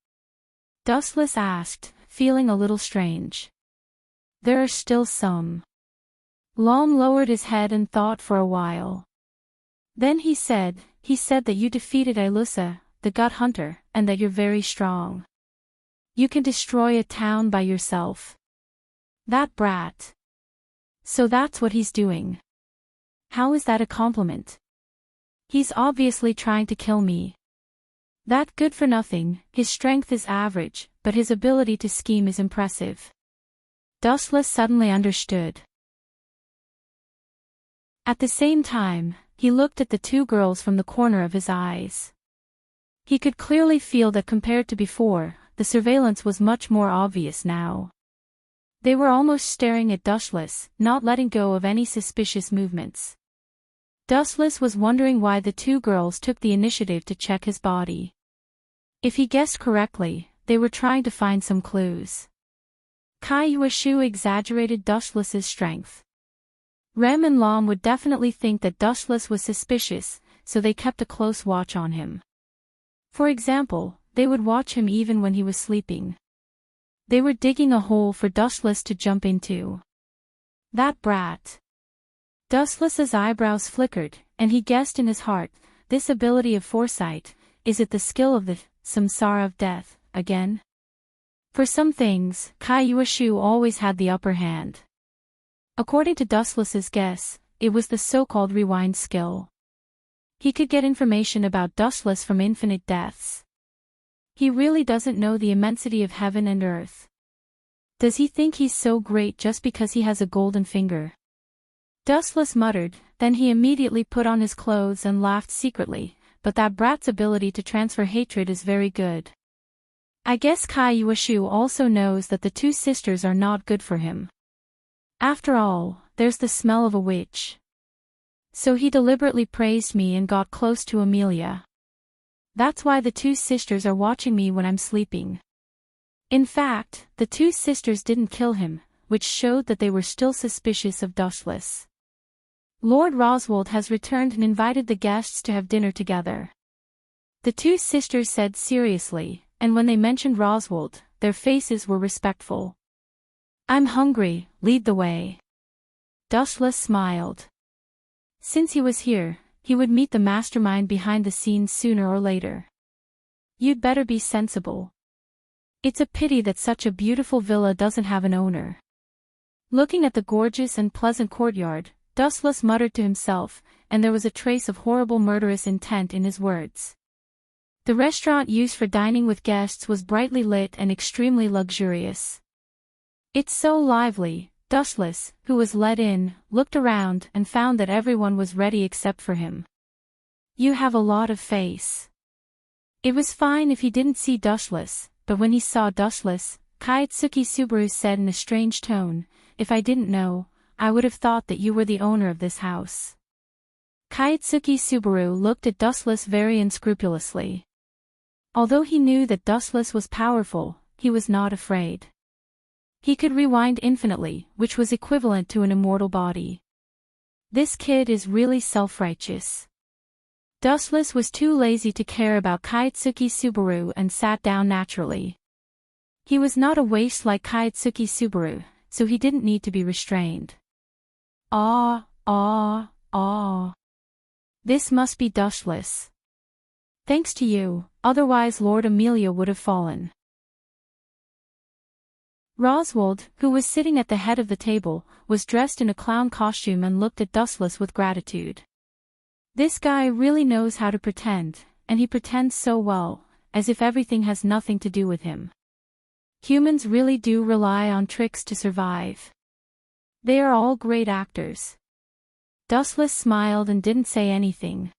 Dustless asked, feeling a little strange. There are still some. Lom lowered his head and thought for a while. Then he said that you defeated Ilusa, the gut hunter, and that you're very strong. You can destroy a town by yourself. That brat. So that's what he's doing. How is that a compliment? He's obviously trying to kill me. That good for nothing, his strength is average, but his ability to scheme is impressive. Dustless suddenly understood. At the same time, he looked at the two girls from the corner of his eyes. He could clearly feel that compared to before, the surveillance was much more obvious now. They were almost staring at Dustless, not letting go of any suspicious movements. Dustless was wondering why the two girls took the initiative to check his body. If he guessed correctly, they were trying to find some clues. Kai Yueshu exaggerated Dustless's strength. Rem and Lom would definitely think that Dustless was suspicious, so they kept a close watch on him. For example, they would watch him even when he was sleeping. They were digging a hole for Dustless to jump into. That brat. Dustless's eyebrows flickered, and he guessed in his heart, this ability of foresight, is it the skill of the samsara of death, again? For some things, Kai Yueshu always had the upper hand. According to Dustless's guess, it was the so-called rewind skill. He could get information about Dustless from infinite deaths. He really doesn't know the immensity of heaven and earth. Does he think he's so great just because he has a golden finger? Dustless muttered, then he immediately put on his clothes and laughed secretly, but that brat's ability to transfer hatred is very good. I guess Kai Yueshu also knows that the two sisters are not good for him. After all, there's the smell of a witch. So he deliberately praised me and got close to Amelia. That's why the two sisters are watching me when I'm sleeping. In fact, the two sisters didn't kill him, which showed that they were still suspicious of Dustless. Lord Roswald has returned and invited the guests to have dinner together. The two sisters said seriously, and when they mentioned Roswald, their faces were respectful. I'm hungry, lead the way. Dustless smiled. Since he was here, he would meet the mastermind behind the scenes sooner or later. You'd better be sensible. It's a pity that such a beautiful villa doesn't have an owner. Looking at the gorgeous and pleasant courtyard, Dustless muttered to himself, and there was a trace of horrible murderous intent in his words. The restaurant used for dining with guests was brightly lit and extremely luxurious. It's so lively. Dustless, who was let in, looked around and found that everyone was ready except for him. You have a lot of face. It was fine if he didn't see Dustless, but when he saw Dustless, Kaitsuki Subaru said in a strange tone, if I didn't know, I would have thought that you were the owner of this house. Kaitsuki Subaru looked at Dustless very unscrupulously. Although he knew that Dustless was powerful, he was not afraid. He could rewind infinitely, which was equivalent to an immortal body. This kid is really self-righteous. Dustless was too lazy to care about Kaitsuki Subaru and sat down naturally. He was not a waste like Kaitsuki Subaru, so he didn't need to be restrained. Ah. This must be Dustless. Thanks to you, otherwise Lord Amelia would have fallen. Roswald, who was sitting at the head of the table, was dressed in a clown costume and looked at Dustless with gratitude. This guy really knows how to pretend, and he pretends so well, as if everything has nothing to do with him. Humans really do rely on tricks to survive. They are all great actors. Dustless smiled and didn't say anything.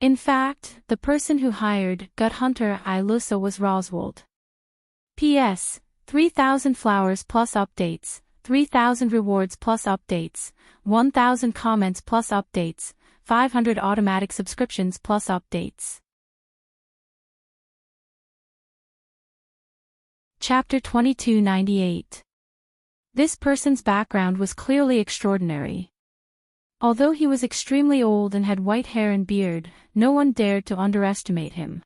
In fact, the person who hired Gut Hunter Ilusa was Roswald. P.S. 3,000 flowers plus updates, 3,000 rewards plus updates, 1,000 comments plus updates, 500 automatic subscriptions plus updates. Chapter 2298. This person's background was clearly extraordinary. Although he was extremely old and had white hair and beard, no one dared to underestimate him.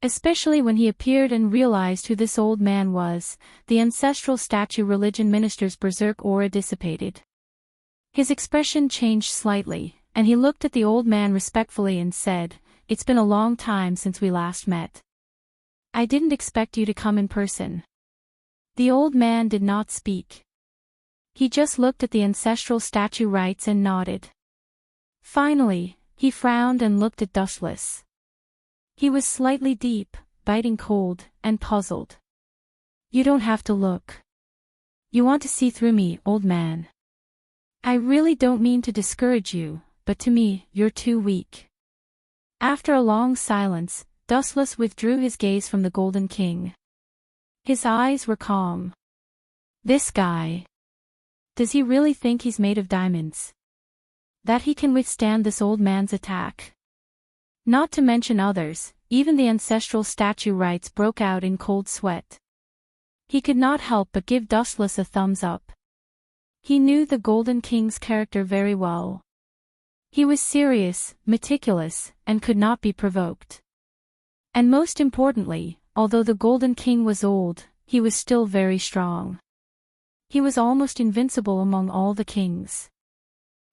Especially when he appeared and realized who this old man was, the ancestral statue religion minister's berserk aura dissipated. His expression changed slightly, and he looked at the old man respectfully and said, "It's been a long time since we last met. I didn't expect you to come in person." The old man did not speak. He just looked at the ancestral statue rites and nodded. Finally, he frowned and looked at Dustless. He was slightly deep, biting cold, and puzzled. "You don't have to look. You want to see through me, old man. I really don't mean to discourage you, but to me, you're too weak." After a long silence, Dustless withdrew his gaze from the Golden King. His eyes were calm. "This guy. Does he really think he's made of diamonds? That he can withstand this old man's attack?" Not to mention others, even the ancestral statue rites broke out in cold sweat. He could not help but give Dustless a thumbs up. He knew the Golden King's character very well. He was serious, meticulous, and could not be provoked. And most importantly, although the Golden King was old, he was still very strong. He was almost invincible among all the kings.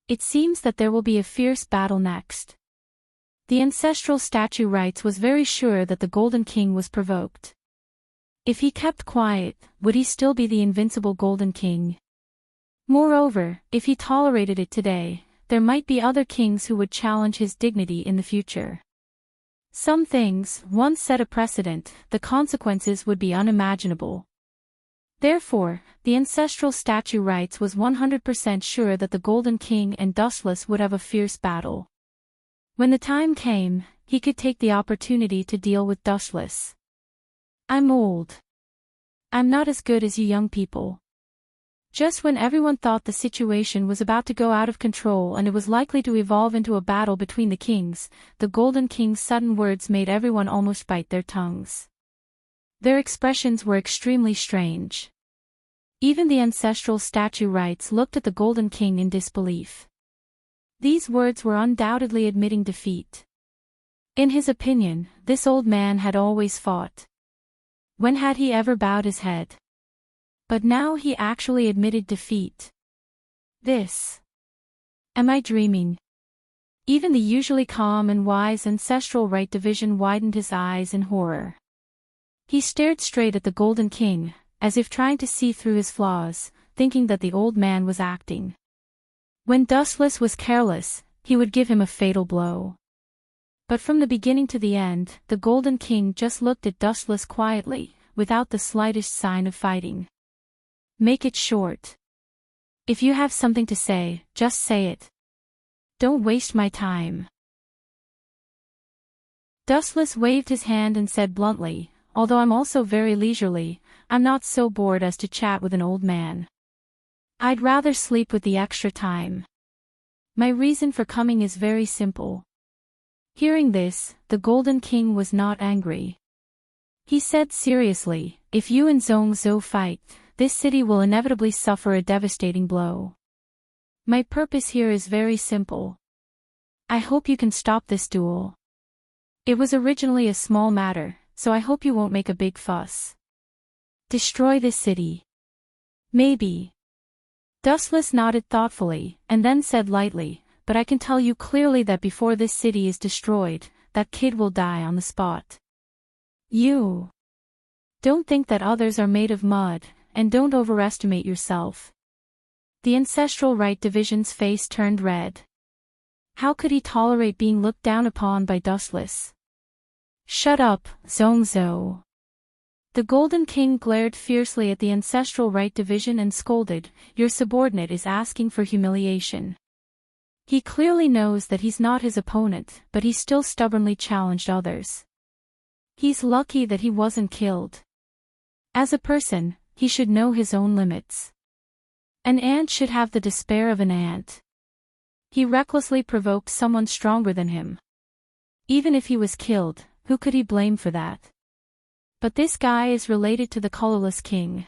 It seems that there will be a fierce battle next. The ancestral statue rites was very sure that the Golden King was provoked. If he kept quiet, would he still be the invincible Golden King? Moreover, if he tolerated it today, there might be other kings who would challenge his dignity in the future. Some things, once set a precedent, the consequences would be unimaginable. Therefore, the ancestral statue rites was 100% sure that the Golden King and Dustless would have a fierce battle. When the time came, he could take the opportunity to deal with Dustless. "I'm old. I'm not as good as you young people." Just when everyone thought the situation was about to go out of control and it was likely to evolve into a battle between the kings, the Golden King's sudden words made everyone almost bite their tongues. Their expressions were extremely strange. Even the ancestral statue rites looked at the Golden King in disbelief. These words were undoubtedly admitting defeat. In his opinion, this old man had always fought. When had he ever bowed his head? But now he actually admitted defeat. This. Am I dreaming? Even the usually calm and wise ancestral rite division widened his eyes in horror. He stared straight at the Golden King, as if trying to see through his flaws, thinking that the old man was acting. When Dustless was careless, he would give him a fatal blow. But from the beginning to the end, the Golden King just looked at Dustless quietly, without the slightest sign of fighting. "Make it short. If you have something to say, just say it. Don't waste my time." Dustless waved his hand and said bluntly, "Although I'm also very leisurely, I'm not so bored as to chat with an old man. I'd rather sleep with the extra time. My reason for coming is very simple." Hearing this, the Golden King was not angry. He said seriously, "If you and Zhongzhou fight, this city will inevitably suffer a devastating blow. My purpose here is very simple. I hope you can stop this duel. It was originally a small matter, so I hope you won't make a big fuss. Destroy this city. Maybe." Dustless nodded thoughtfully, and then said lightly, "But I can tell you clearly that before this city is destroyed, that kid will die on the spot. You don't think that others are made of mud, and don't overestimate yourself." The ancestral rite division's face turned red. How could he tolerate being looked down upon by Dustless? "Shut up, Zhongzhou." The Golden King glared fiercely at the ancestral rite division and scolded, "Your subordinate is asking for humiliation." He clearly knows that he's not his opponent, but he still stubbornly challenged others. He's lucky that he wasn't killed. As a person, he should know his own limits. An ant should have the despair of an ant. He recklessly provoked someone stronger than him. Even if he was killed, who could he blame for that? But this guy is related to the Colorless King.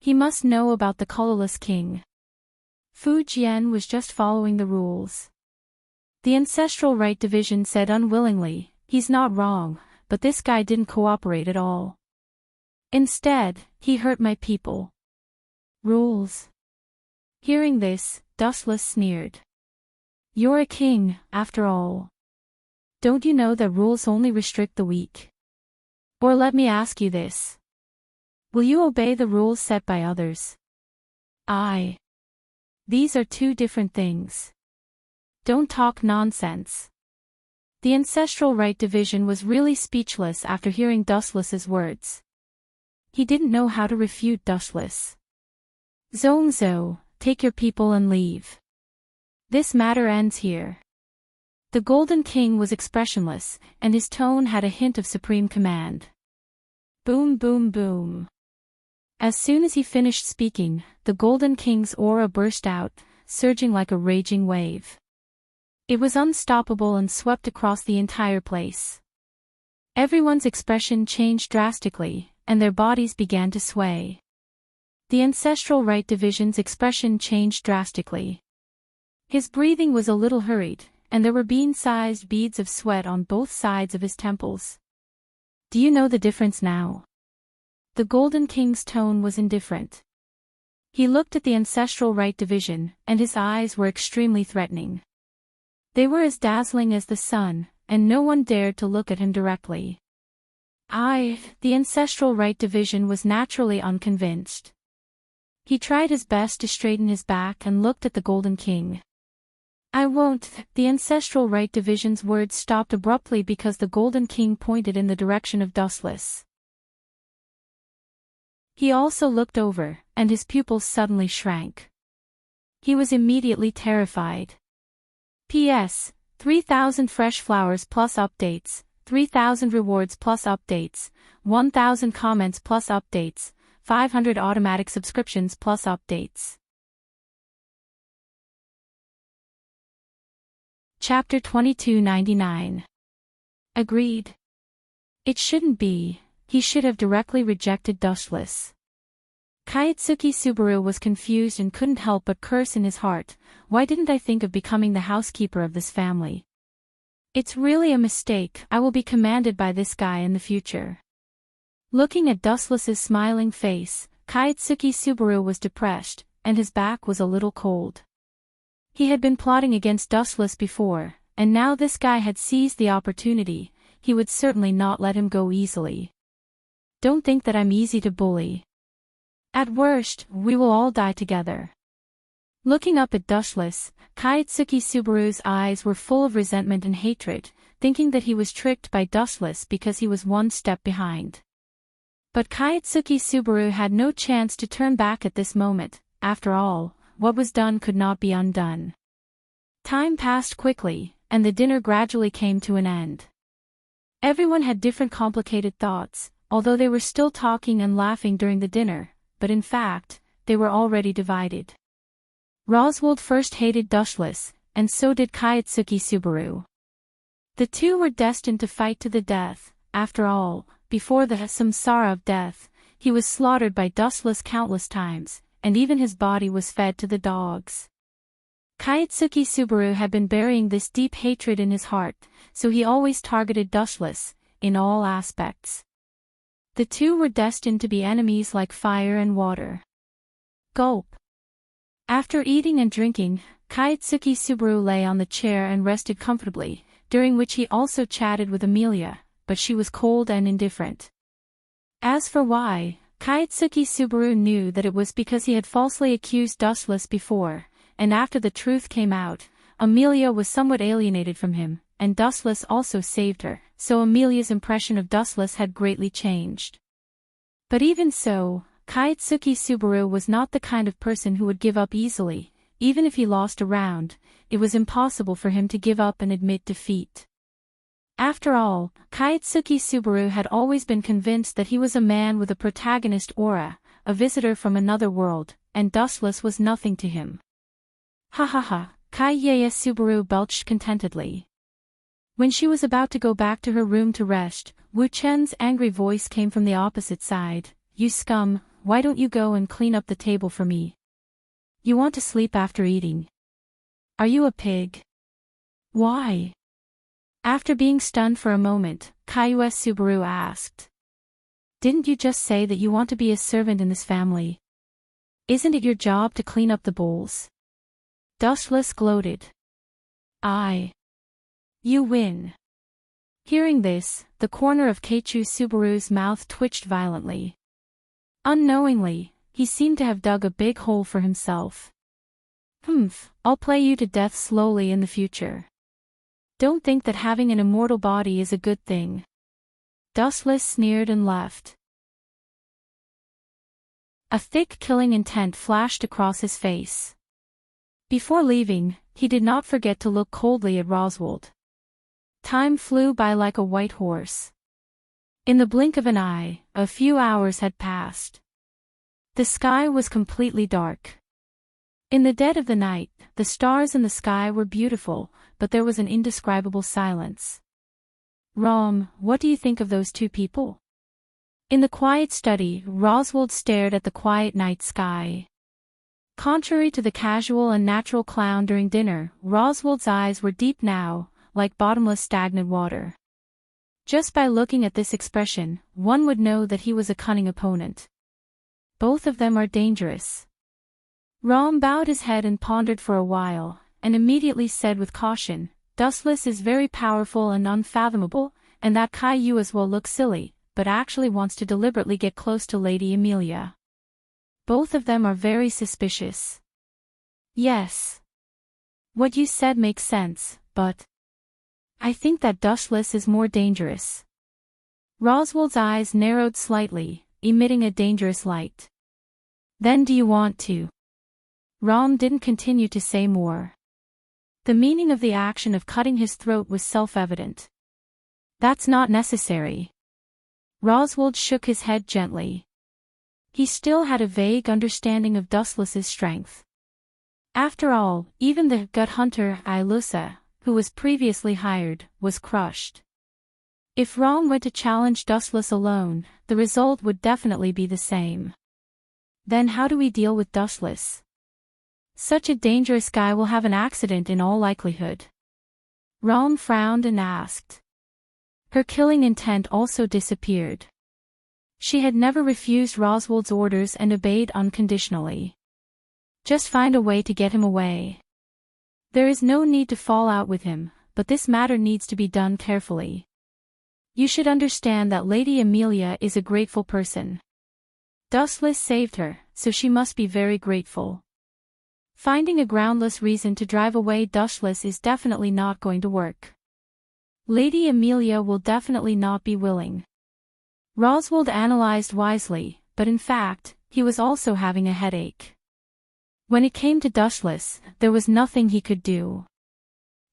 He must know about the Colorless King. Fu Jian was just following the rules. The ancestral rite division said unwillingly, "He's not wrong, but this guy didn't cooperate at all. Instead, he hurt my people. Rules. Hearing this, Dustless sneered. You're a king, after all. Don't you know that rules only restrict the weak? Or let me ask you this. Will you obey the rules set by others? These are two different things. Don't talk nonsense. The Ancestral Right Division was really speechless after hearing Dustless's words. He didn't know how to refute Dustless. Zongzo, take your people and leave. This matter ends here. The Golden King was expressionless, and his tone had a hint of supreme command. Boom, boom, boom. As soon as he finished speaking, the Golden King's aura burst out, surging like a raging wave. It was unstoppable and swept across the entire place. Everyone's expression changed drastically, and their bodies began to sway. The Ancestral Right Division's expression changed drastically. His breathing was a little hurried, and there were bean-sized beads of sweat on both sides of his temples. Do you know the difference now? The Golden King's tone was indifferent. He looked at the Ancestral Right Division, and his eyes were extremely threatening. They were as dazzling as the sun, and no one dared to look at him directly. The Ancestral Right Division was naturally unconvinced. He tried his best to straighten his back and looked at the Golden King. I won't. The Ancestral Right Division's words stopped abruptly because the Golden King pointed in the direction of Dustless. He also looked over, and his pupils suddenly shrank. He was immediately terrified. P.S. 3,000 fresh flowers plus updates, 3,000 rewards plus updates, 1,000 comments plus updates, 500 automatic subscriptions plus updates. Chapter 2299. Agreed. It shouldn't be. He should have directly rejected Dustless. Kaitsuki Subaru was confused and couldn't help but curse in his heart. Why didn't I think of becoming the housekeeper of this family? It's really a mistake. I will be commanded by this guy in the future. Looking at Dustless's smiling face, Kaitsuki Subaru was depressed, and his back was a little cold. He had been plotting against Dustless before, and now this guy had seized the opportunity. He would certainly not let him go easily. Don't think that I'm easy to bully. At worst, we will all die together. Looking up at Dustless, Kaitsuki Subaru's eyes were full of resentment and hatred, thinking that he was tricked by Dustless because he was one step behind. But Kaitsuki Subaru had no chance to turn back at this moment. After all, what was done could not be undone. Time passed quickly, and the dinner gradually came to an end. Everyone had different complicated thoughts, although they were still talking and laughing during the dinner, but in fact, they were already divided. Roswald first hated Dustless, and so did Kaitsuki Subaru. The two were destined to fight to the death. After all, before the samsara of death, he was slaughtered by Dustless countless times, and even his body was fed to the dogs. Kaitsuki Subaru had been burying this deep hatred in his heart, so he always targeted Dustless, in all aspects. The two were destined to be enemies like fire and water. Gulp. After eating and drinking, Kaitsuki Subaru lay on the chair and rested comfortably, during which he also chatted with Amelia, but she was cold and indifferent. As for why, Kaitsuki Subaru knew that it was because he had falsely accused Dustless before, and after the truth came out, Amelia was somewhat alienated from him, and Dustless also saved her, so Amelia's impression of Dustless had greatly changed. But even so, Kaitsuki Subaru was not the kind of person who would give up easily. Even if he lost a round, it was impossible for him to give up and admit defeat. After all, Kaitsuki Subaru had always been convinced that he was a man with a protagonist aura, a visitor from another world, and Dustless was nothing to him. Ha ha ha, Kaieya Subaru belched contentedly. When she was about to go back to her room to rest, Wu Chen's angry voice came from the opposite side. You scum, why don't you go and clean up the table for me? You want to sleep after eating. Are you a pig? Why? After being stunned for a moment, Kaius Subaru asked. Didn't you just say that you want to be a servant in this family? Isn't it your job to clean up the bowls? Dustless gloated. You win. Hearing this, the corner of Keiichi Subaru's mouth twitched violently. Unknowingly, he seemed to have dug a big hole for himself. I'll play you to death slowly in the future. Don't think that having an immortal body is a good thing. Dustless sneered and left. A thick killing intent flashed across his face. Before leaving, he did not forget to look coldly at Roswald. Time flew by like a white horse. In the blink of an eye, a few hours had passed. The sky was completely dark. In the dead of the night, the stars in the sky were beautiful, but there was an indescribable silence. Rom, what do you think of those two people? In the quiet study, Roswald stared at the quiet night sky. Contrary to the casual and natural clown during dinner, Roswald's eyes were deep now, like bottomless stagnant water. Just by looking at this expression, one would know that he was a cunning opponent. Both of them are dangerous. Rom bowed his head and pondered for a while, and immediately said with caution, Dustless is very powerful and unfathomable, and that Kaius will look silly, but actually wants to deliberately get close to Lady Amelia. Both of them are very suspicious. Yes. What you said makes sense, but I think that Dustless is more dangerous. Roswald's eyes narrowed slightly, emitting a dangerous light. Then do you want to? Rom didn't continue to say more. The meaning of the action of cutting his throat was self-evident. That's not necessary. Roswald shook his head gently. He still had a vague understanding of Dustless's strength. After all, even the gut hunter Ilusa, who was previously hired, was crushed. If Rom went to challenge Dustless alone, the result would definitely be the same. Then how do we deal with Dustless? Such a dangerous guy will have an accident in all likelihood. Rom frowned and asked. Her killing intent also disappeared. She had never refused Roswald's orders and obeyed unconditionally. Just find a way to get him away. There is no need to fall out with him, but this matter needs to be done carefully. You should understand that Lady Amelia is a grateful person. Dustless saved her, so she must be very grateful. Finding a groundless reason to drive away Dustless is definitely not going to work. Lady Amelia will definitely not be willing. Roswald analyzed wisely, but in fact, he was also having a headache. When it came to Dustless, there was nothing he could do.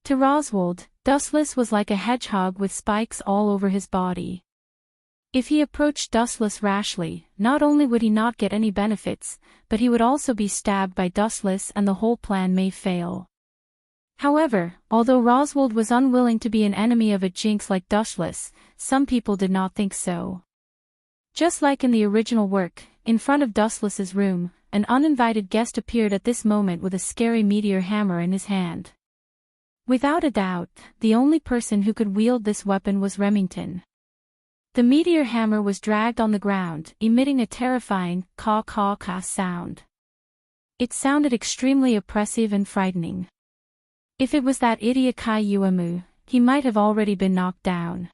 To Roswald, Dustless was like a hedgehog with spikes all over his body. If he approached Dustless rashly, not only would he not get any benefits, but he would also be stabbed by Dustless and the whole plan may fail. However, although Roswald was unwilling to be an enemy of a jinx like Dustless, some people did not think so. Just like in the original work, in front of Dustless's room, an uninvited guest appeared at this moment with a scary meteor hammer in his hand. Without a doubt, the only person who could wield this weapon was Remington. The meteor hammer was dragged on the ground, emitting a terrifying caw-caw-caw sound. It sounded extremely oppressive and frightening. If it was that idiot Kaiuamu, he might have already been knocked down.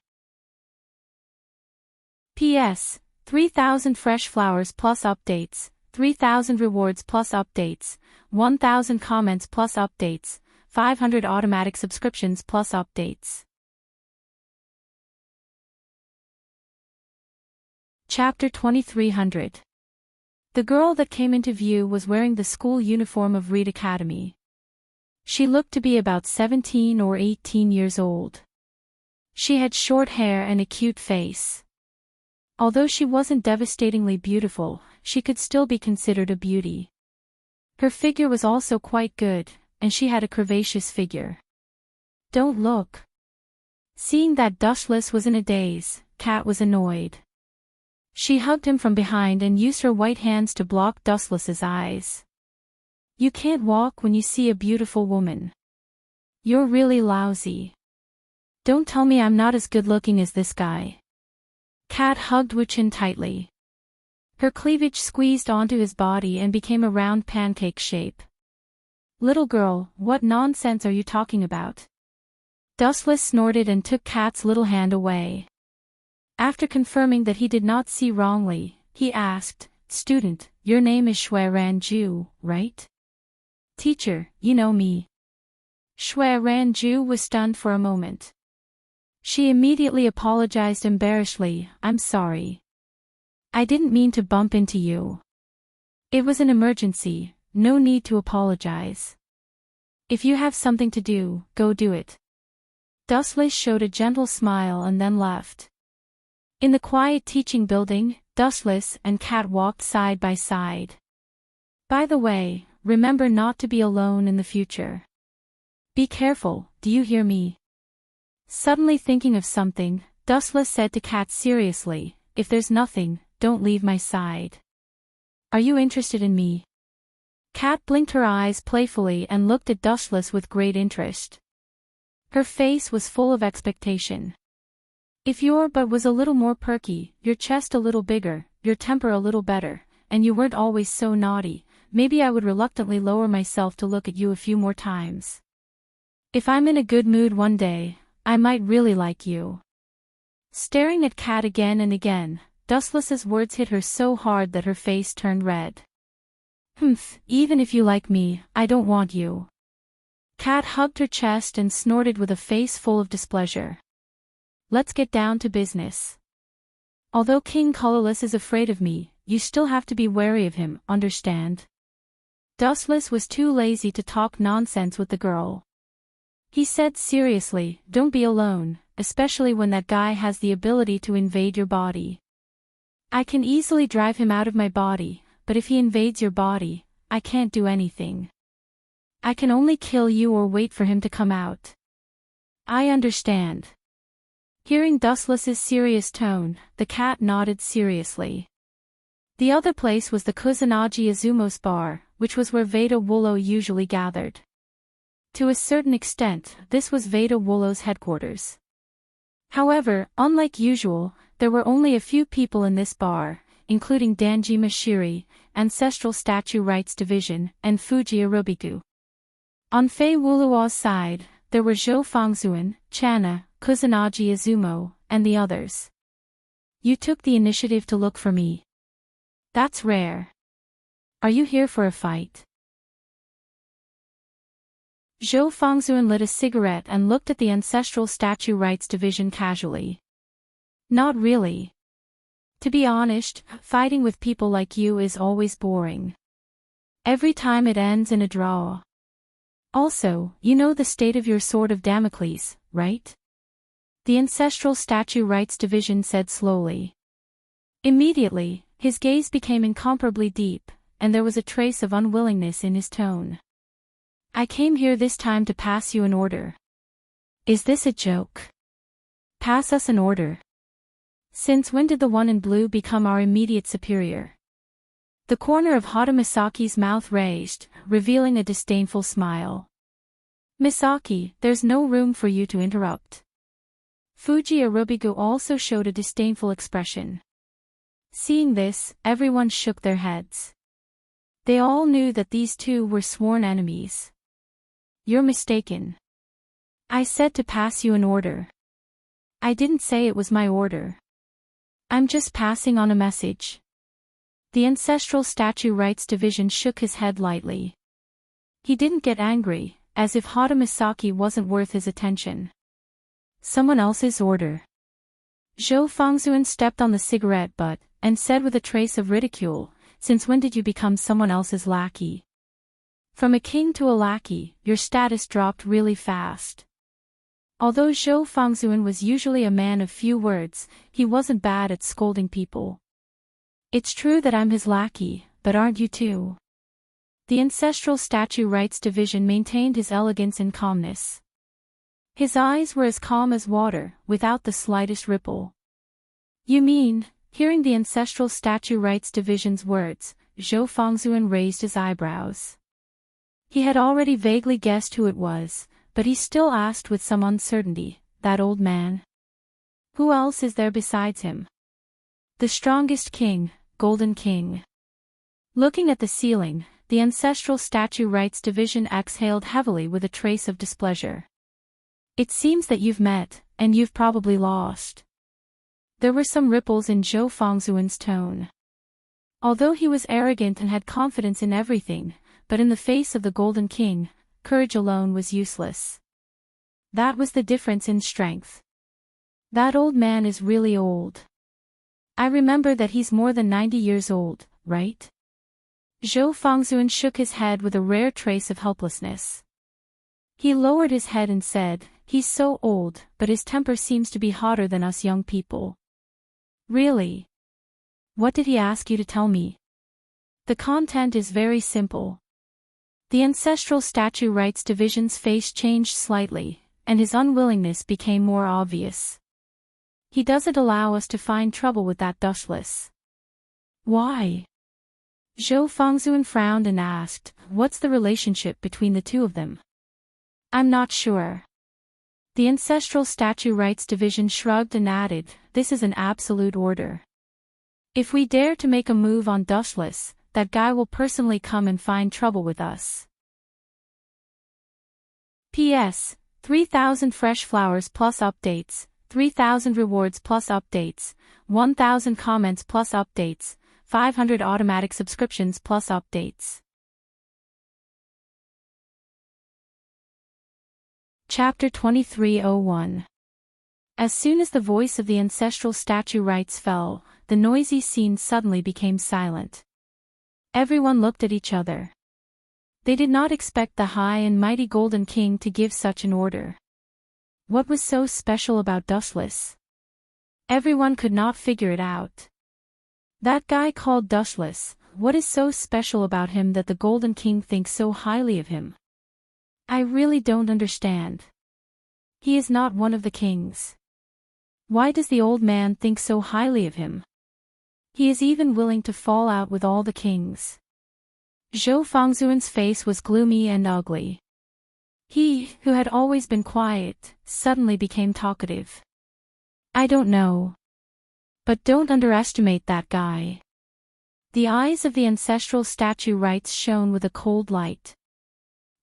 P.S. 3,000 fresh flowers plus updates, 3,000 rewards plus updates, 1,000 comments plus updates, 500 automatic subscriptions plus updates. Chapter 2300. The girl that came into view was wearing the school uniform of Reed Academy. She looked to be about 17 or 18 years old. She had short hair and a cute face. Although she wasn't devastatingly beautiful, she could still be considered a beauty. Her figure was also quite good, and she had a curvaceous figure. Don't look. Seeing that Dustless was in a daze, Kat was annoyed. She hugged him from behind and used her white hands to block Dustless's eyes. You can't walk when you see a beautiful woman. You're really lousy. Don't tell me I'm not as good-looking as this guy. Kat hugged Wu Chin tightly. Her cleavage squeezed onto his body and became a round pancake shape. Little girl, what nonsense are you talking about? Dustless snorted and took Kat's little hand away. After confirming that he did not see wrongly, he asked, Student, your name is Shui Ranju, right? Teacher, you know me. Shui Ranju was stunned for a moment. She immediately apologized embarrassedly, I'm sorry. I didn't mean to bump into you. It was an emergency, no need to apologize. If you have something to do, go do it. Dustless showed a gentle smile and then left. In the quiet teaching building, Dustless and Kat walked side by side. By the way, remember not to be alone in the future. Be careful, do you hear me? Suddenly thinking of something, Dustless said to Kat seriously, if there's nothing, don't leave my side. Are you interested in me? Kat blinked her eyes playfully and looked at Dustless with great interest. Her face was full of expectation. If your butt was a little more perky, your chest a little bigger, your temper a little better, and you weren't always so naughty, maybe I would reluctantly lower myself to look at you a few more times. If I'm in a good mood one day, I might really like you. Staring at Kat again and again, Dustless's words hit her so hard that her face turned red. Humph, even if you like me, I don't want you. Kat hugged her chest and snorted with a face full of displeasure. Let's get down to business. Although King Colorless is afraid of me, you still have to be wary of him, understand? Dustless was too lazy to talk nonsense with the girl. He said seriously, don't be alone, especially when that guy has the ability to invade your body. I can easily drive him out of my body, but if he invades your body, I can't do anything. I can only kill you or wait for him to come out. I understand. Hearing Dustless's serious tone, the cat nodded seriously. The other place was the Kusanagi Azumos bar, which was where Veda Wolo usually gathered. To a certain extent, this was Veda Wolo's headquarters. However, unlike usual, there were only a few people in this bar, including Danjima Shiri, Ancestral Statue Rights Division, and Fuji Arobiku. On Fei Wulua's side, there were Zhou Fangzuan, Chana, Kusanagi Izumo, and the others. You took the initiative to look for me. That's rare. Are you here for a fight? Zhou Fangzuan lit a cigarette and looked at the Ancestral Statue Rights Division casually. Not really. To be honest, fighting with people like you is always boring. Every time it ends in a draw. Also, you know the state of your Sword of Damocles, right? The Ancestral Statue Rights Division said slowly. Immediately, his gaze became incomparably deep, and there was a trace of unwillingness in his tone. I came here this time to pass you an order. Is this a joke? Pass us an order. Since when did the one in blue become our immediate superior? The corner of Hata Misaki's mouth raised, revealing a disdainful smile. Misaki, there's no room for you to interrupt. Fuji Arobigu also showed a disdainful expression. Seeing this, everyone shook their heads. They all knew that these two were sworn enemies. You're mistaken. I said to pass you an order. I didn't say it was my order. I'm just passing on a message. The Ancestral Statue Rights Division shook his head lightly. He didn't get angry, as if Hata Misaki wasn't worth his attention. Someone else's order. Zhou Fangzuan stepped on the cigarette butt, and said with a trace of ridicule, since when did you become someone else's lackey? From a king to a lackey, your status dropped really fast. Although Zhou Fangzuan was usually a man of few words, he wasn't bad at scolding people. It's true that I'm his lackey, but aren't you too? The Ancestral Statue Rights Division maintained his elegance and calmness. His eyes were as calm as water, without the slightest ripple. You mean, hearing the Ancestral Statue Rights Division's words, Zhou Fangzuan raised his eyebrows. He had already vaguely guessed who it was, but he still asked with some uncertainty, that old man. Who else is there besides him? The strongest king, Golden King. Looking at the ceiling, the Ancestral Statue Rights Division exhaled heavily with a trace of displeasure. It seems that you've met, and you've probably lost. There were some ripples in Zhou Fangzhuan's tone. Although he was arrogant and had confidence in everything, but in the face of the Golden King, courage alone was useless. That was the difference in strength. That old man is really old. I remember that he's more than 90 years old, right? Zhou Fangzhuan shook his head with a rare trace of helplessness. He lowered his head and said, "He's so old, but his temper seems to be hotter than us young people." Really? What did he ask you to tell me? The content is very simple. The Ancestral Statue Rights Division's face changed slightly, and his unwillingness became more obvious. He doesn't allow us to find trouble with that dustless. Why? Zhou Fangzhuan frowned and asked, "What's the relationship between the two of them?" I'm not sure. The Ancestral Statue Rights Division shrugged and added, "This is an absolute order. If we dare to make a move on Dustless, that guy will personally come and find trouble with us." P.S. 3,000 fresh flowers plus updates, 3,000 rewards plus updates, 1,000 comments plus updates, 500 automatic subscriptions plus updates. Chapter 2301. As soon as the voice of the Ancestral Statue Rights fell, the noisy scene suddenly became silent. Everyone looked at each other. They did not expect the high and mighty Golden King to give such an order. What was so special about Dustless? Everyone could not figure it out. That guy called Dustless, what is so special about him that the Golden King thinks so highly of him? I really don't understand. He is not one of the kings. Why does the old man think so highly of him? He is even willing to fall out with all the kings. Zhou Fangzhuan's face was gloomy and ugly. He, who had always been quiet, suddenly became talkative. I don't know. But don't underestimate that guy. The eyes of the Ancestral Statue Rights shone with a cold light.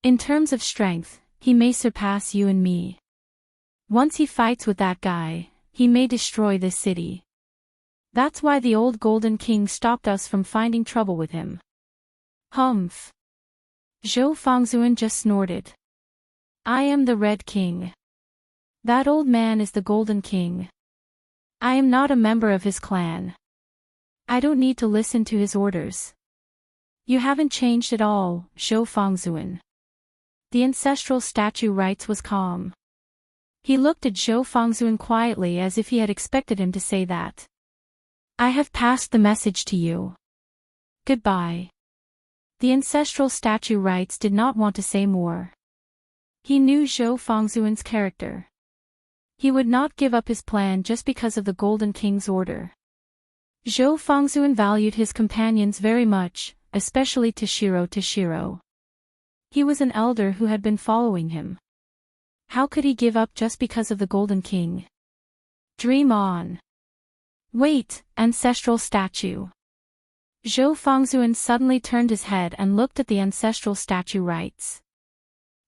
In terms of strength, he may surpass you and me. Once he fights with that guy, he may destroy this city. That's why the old Golden King stopped us from finding trouble with him. Humph. Zhou Fangzhuan just snorted. I am the Red King. That old man is the Golden King. I am not a member of his clan. I don't need to listen to his orders. You haven't changed at all, Zhou Fangzhuan. The Ancestral Statue Rights was calm. He looked at Zhou Fangzhuan quietly as if he had expected him to say that. I have passed the message to you. Goodbye. The Ancestral Statue Rights did not want to say more. He knew Zhou Fangzhuan's character. He would not give up his plan just because of the Golden King's order. Zhou Fangzhuan valued his companions very much, especially Toshiro. He was an elder who had been following him. How could he give up just because of the Golden King? Dream on. Wait, Ancestral Statue. Zhou Fangzhuan suddenly turned his head and looked at the Ancestral Statue Rights.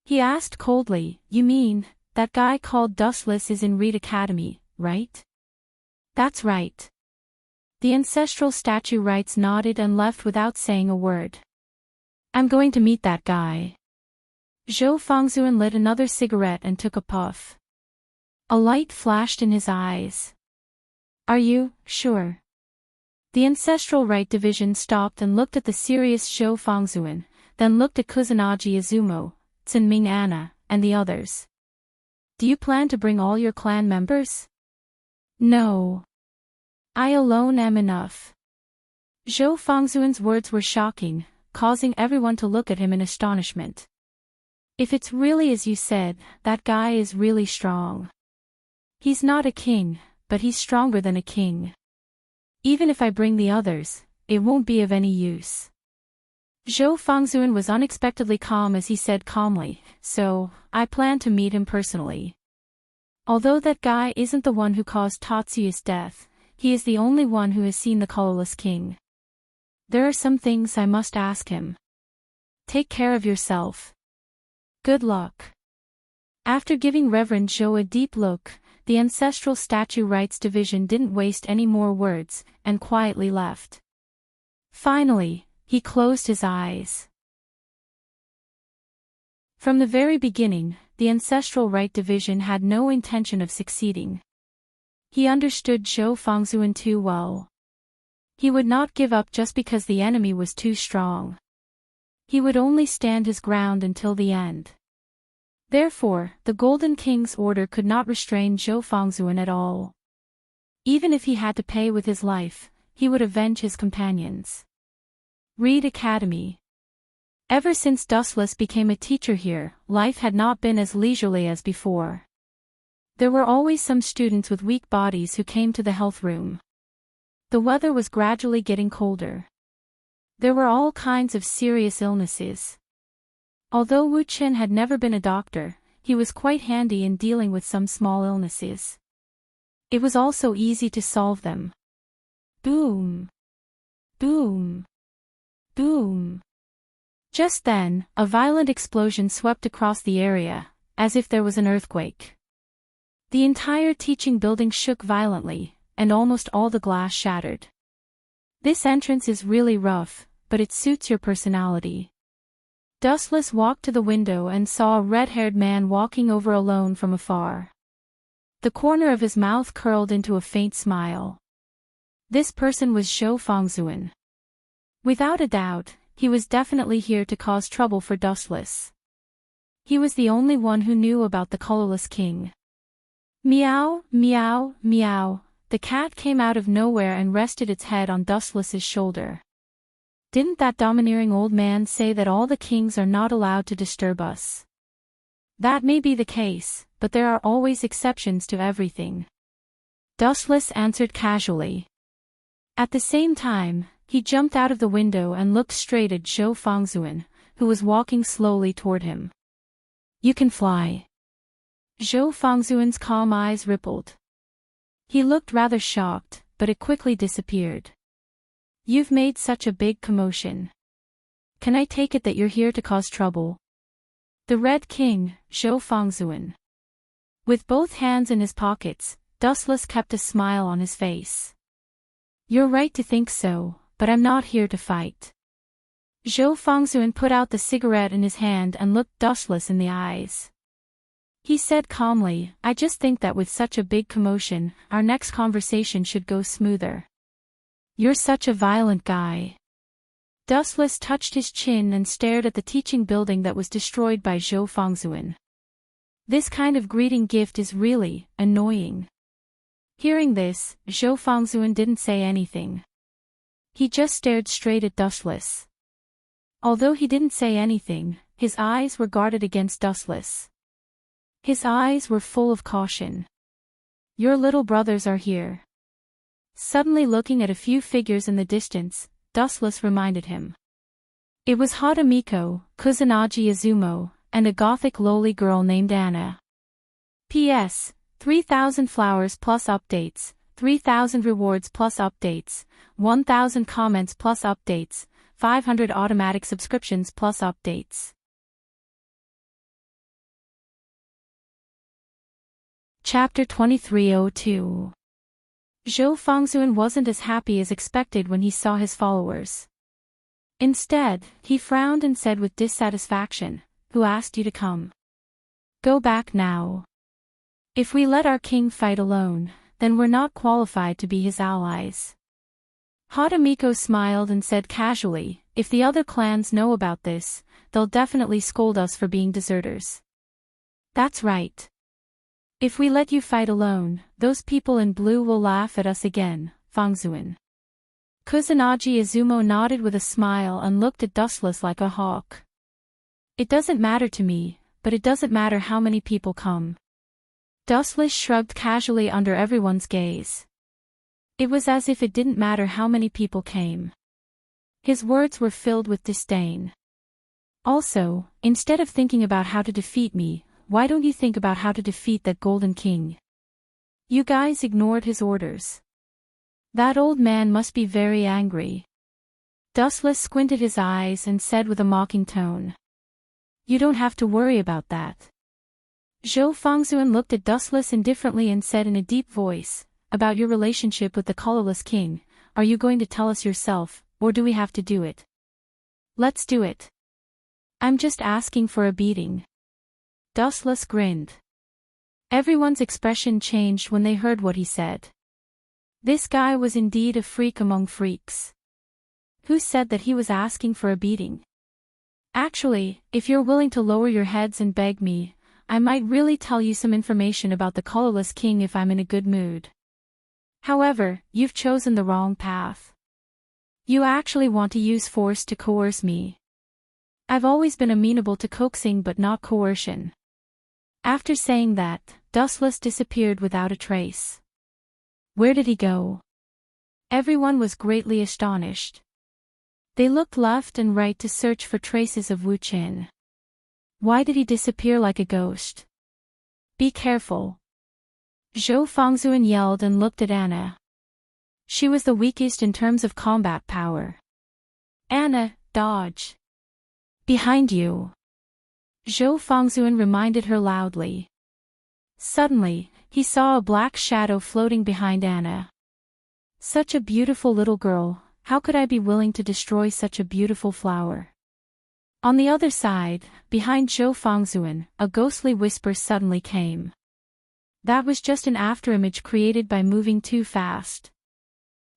He asked coldly, You mean, that guy called Dustless is in Reed Academy, right? That's right. The Ancestral Statue Rights nodded and left without saying a word. I'm going to meet that guy. Zhou Fangzhuan lit another cigarette and took a puff. A light flashed in his eyes. Are you sure? The Ancestral Right Division stopped and looked at the serious Zhou Fangzhuan, then looked at Kusanagi Izumo, Tsunming Anna, and the others. Do you plan to bring all your clan members? No. I alone am enough. Zhou Fangzhuan's words were shocking, causing everyone to look at him in astonishment. If it's really as you said, that guy is really strong. He's not a king, but he's stronger than a king. Even if I bring the others, it won't be of any use. Zhou Fangzhuan was unexpectedly calm as he said calmly, so, I plan to meet him personally. Although that guy isn't the one who caused Tatsuya's death, he is the only one who has seen the colorless king. There are some things I must ask him. Take care of yourself. Good luck. After giving Reverend Zhou a deep look, the Ancestral Statue Rights Division didn't waste any more words, and quietly left. Finally, he closed his eyes. From the very beginning, the Ancestral Right Division had no intention of succeeding. He understood Zhou Fangzhuan too well. He would not give up just because the enemy was too strong. He would only stand his ground until the end. Therefore, the Golden King's order could not restrain Zhou Fangzhuan at all. Even if he had to pay with his life, he would avenge his companions. Reed Academy. Ever since Dustless became a teacher here, life had not been as leisurely as before. There were always some students with weak bodies who came to the health room. The weather was gradually getting colder. There were all kinds of serious illnesses. Although Wu Chen had never been a doctor, he was quite handy in dealing with some small illnesses. It was also easy to solve them. Boom! Boom! Boom! Just then, a violent explosion swept across the area, as if there was an earthquake. The entire teaching building shook violently, and almost all the glass shattered. This entrance is really rough, but it suits your personality. Dustless walked to the window and saw a red-haired man walking over alone from afar. The corner of his mouth curled into a faint smile. This person was Zhou Fangzhuan. Without a doubt, he was definitely here to cause trouble for Dustless. He was the only one who knew about the colorless king. Meow, meow, meow. The cat came out of nowhere and rested its head on Dustless's shoulder. Didn't that domineering old man say that all the kings are not allowed to disturb us? That may be the case, but there are always exceptions to everything. Dustless answered casually. At the same time, he jumped out of the window and looked straight at Zhou Fangzhuan, who was walking slowly toward him. You can fly. Zhou Fangzhuan's calm eyes rippled. He looked rather shocked, but it quickly disappeared. You've made such a big commotion. Can I take it that you're here to cause trouble? The Red King, Zhou Fangzhuan. With both hands in his pockets, Dustless kept a smile on his face. You're right to think so, but I'm not here to fight. Zhou Fangzhuan put out the cigarette in his hand and looked Dustless in the eyes. He said calmly, I just think that with such a big commotion, our next conversation should go smoother. You're such a violent guy. Dustless touched his chin and stared at the teaching building that was destroyed by Zhou Fangzhuan. This kind of greeting gift is really annoying. Hearing this, Zhou Fangzhuan didn't say anything. He just stared straight at Dustless. Although he didn't say anything, his eyes were guarded against Dustless. His eyes were full of caution. Your little brothers are here. Suddenly looking at a few figures in the distance, Dustless reminded him. It was Hatamiko, Kusanagi Izumo, and a gothic lowly girl named Anna. P.S. 3,000 flowers plus updates, 3,000 rewards plus updates, 1,000 comments plus updates, 500 automatic subscriptions plus updates. Chapter 2302. Zhou Fangzhuan wasn't as happy as expected when he saw his followers. Instead, he frowned and said with dissatisfaction, Who asked you to come? Go back now. If we let our king fight alone, then we're not qualified to be his allies. Hatamiko smiled and said casually, If the other clans know about this, they'll definitely scold us for being deserters. That's right. If we let you fight alone, those people in blue will laugh at us again, Fangzhuan. Kusanagi Izumo nodded with a smile and looked at Dustless like a hawk. It doesn't matter to me, but it doesn't matter how many people come. Dustless shrugged casually under everyone's gaze. It was as if it didn't matter how many people came. His words were filled with disdain. Also, instead of thinking about how to defeat me, why don't you think about how to defeat that Golden King? You guys ignored his orders. That old man must be very angry. Dustless squinted his eyes and said with a mocking tone. You don't have to worry about that. Zhou Fangzhuan looked at Dustless indifferently and said in a deep voice, about your relationship with the colorless king, are you going to tell us yourself, or do we have to do it? Let's do it. I'm just asking for a beating. Dustless grinned. Everyone's expression changed when they heard what he said. This guy was indeed a freak among freaks. Who said that he was asking for a beating? Actually, if you're willing to lower your heads and beg me, I might really tell you some information about the colorless king if I'm in a good mood. However, you've chosen the wrong path. You actually want to use force to coerce me. I've always been amenable to coaxing but not coercion. After saying that, Dustless disappeared without a trace. Where did he go? Everyone was greatly astonished. They looked left and right to search for traces of Wu Qin. Why did he disappear like a ghost? Be careful. Zhou Fangzhuan yelled and looked at Anna. She was the weakest in terms of combat power. Anna, dodge. Behind you. Zhou Fangzhuan reminded her loudly. Suddenly, he saw a black shadow floating behind Anna. Such a beautiful little girl, how could I be willing to destroy such a beautiful flower? On the other side, behind Zhou Fangzhuan, a ghostly whisper suddenly came. That was just an afterimage created by moving too fast.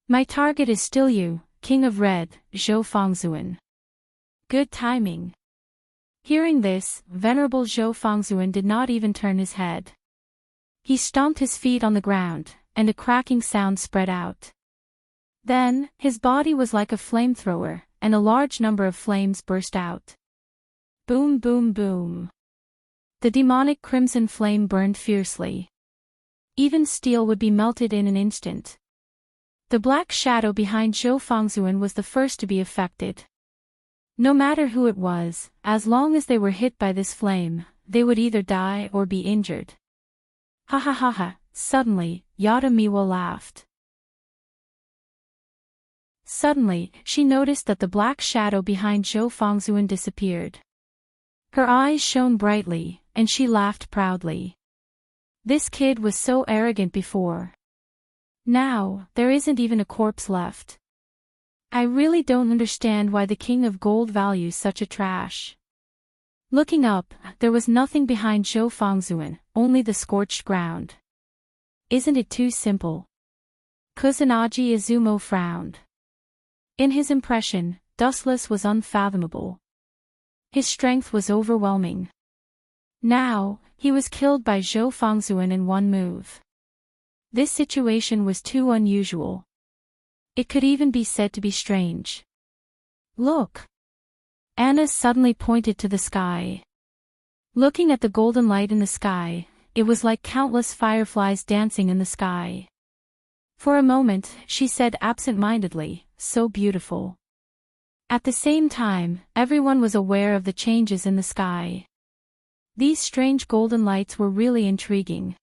My target is still you, King of Red, Zhou Fangzhuan. Good timing. Hearing this, venerable Zhou Fangzhuan did not even turn his head. He stomped his feet on the ground, and a cracking sound spread out. Then, his body was like a flamethrower, and a large number of flames burst out. Boom, boom, boom. The demonic crimson flame burned fiercely. Even steel would be melted in an instant. The black shadow behind Zhou Fangzhuan was the first to be affected. No matter who it was, as long as they were hit by this flame, they would either die or be injured. Ha ha ha ha, suddenly, Yada Miwa laughed. Suddenly, she noticed that the black shadow behind Zhou Fangzhuan disappeared. Her eyes shone brightly, and she laughed proudly. This kid was so arrogant before. Now, there isn't even a corpse left. I really don't understand why the King of Gold values such a trash. Looking up, there was nothing behind Zhou Fangzhuan, only the scorched ground. Isn't it too simple? Kusanagi Izumo frowned. In his impression, Dustless was unfathomable. His strength was overwhelming. Now, he was killed by Zhou Fangzhuan in one move. This situation was too unusual. It could even be said to be strange. Look! Anna suddenly pointed to the sky. Looking at the golden light in the sky, it was like countless fireflies dancing in the sky. For a moment, she said absent-mindedly, so beautiful. At the same time, everyone was aware of the changes in the sky. These strange golden lights were really intriguing.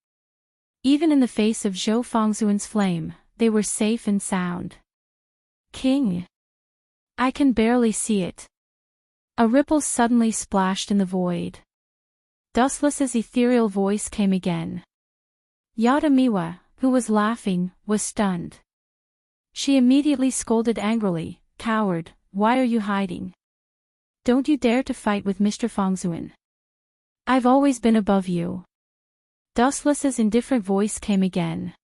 Even in the face of Zhou Fangzhuan's flame, they were safe and sound. King! I can barely see it. A ripple suddenly splashed in the void. Dustless's ethereal voice came again. Yada Miwa, who was laughing, was stunned. She immediately scolded angrily, Coward, why are you hiding? Don't you dare to fight with Mr. Fangzhuan. I've always been above you. Dustless's indifferent voice came again.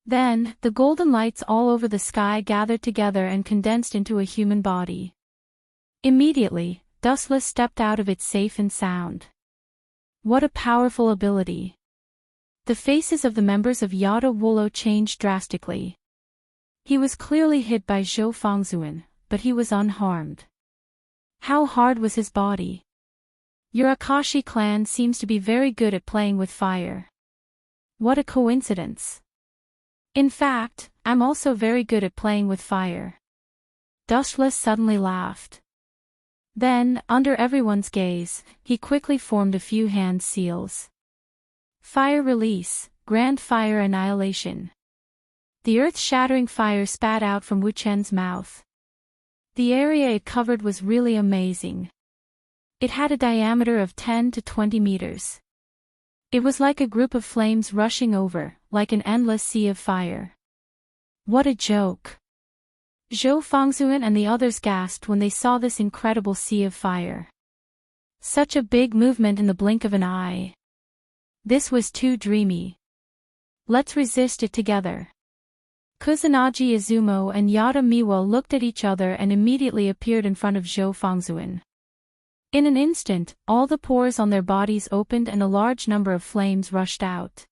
Then, the golden lights all over the sky gathered together and condensed into a human body. Immediately, Dustless stepped out of it safe and sound. What a powerful ability. The faces of the members of Yada Wolo changed drastically. He was clearly hit by Zhou Fangzhuan, but he was unharmed. How hard was his body? Your Akashi clan seems to be very good at playing with fire. What a coincidence. In fact, I'm also very good at playing with fire. Dustless suddenly laughed. Then, under everyone's gaze, he quickly formed a few hand seals. Fire release, grand fire annihilation. The earth-shattering fire spat out from Wu Chen's mouth. The area it covered was really amazing. It had a diameter of 10 to 20 meters. It was like a group of flames rushing over, like an endless sea of fire. What a joke! Zhou Fangzhuan and the others gasped when they saw this incredible sea of fire. Such a big movement in the blink of an eye. This was too dreamy. Let's resist it together. Kusanagi Izumo and Yada Miwa looked at each other and immediately appeared in front of Zhou Fangzhuan. In an instant, all the pores on their bodies opened and a large number of flames rushed out.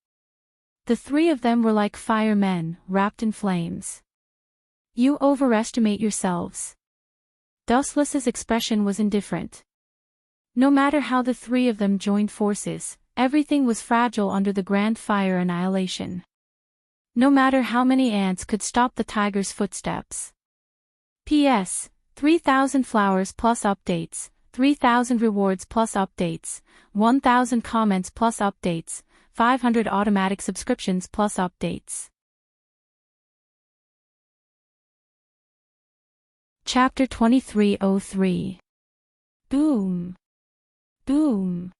The three of them were like firemen, wrapped in flames. You overestimate yourselves. Dustless's expression was indifferent. No matter how the three of them joined forces, everything was fragile under the grand fire annihilation. No matter how many ants could stop the tiger's footsteps. P.S. 3,000 flowers plus updates, 3,000 rewards plus updates, 1,000 comments plus updates, 500 automatic subscriptions plus updates. Chapter 2303. Boom. Boom.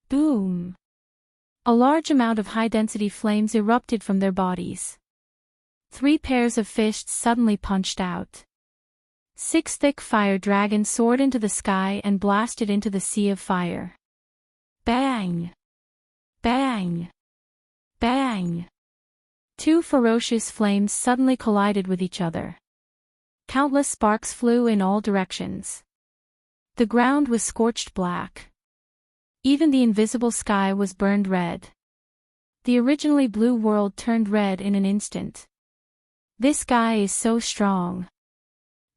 Boom. A large amount of high-density flames erupted from their bodies. 3 pairs of fists suddenly punched out. 6 thick fire dragons soared into the sky and blasted into the sea of fire. Bang! Bang! Bang! 2 ferocious flames suddenly collided with each other. Countless sparks flew in all directions. The ground was scorched black. Even the invisible sky was burned red. The originally blue world turned red in an instant. This sky is so strong.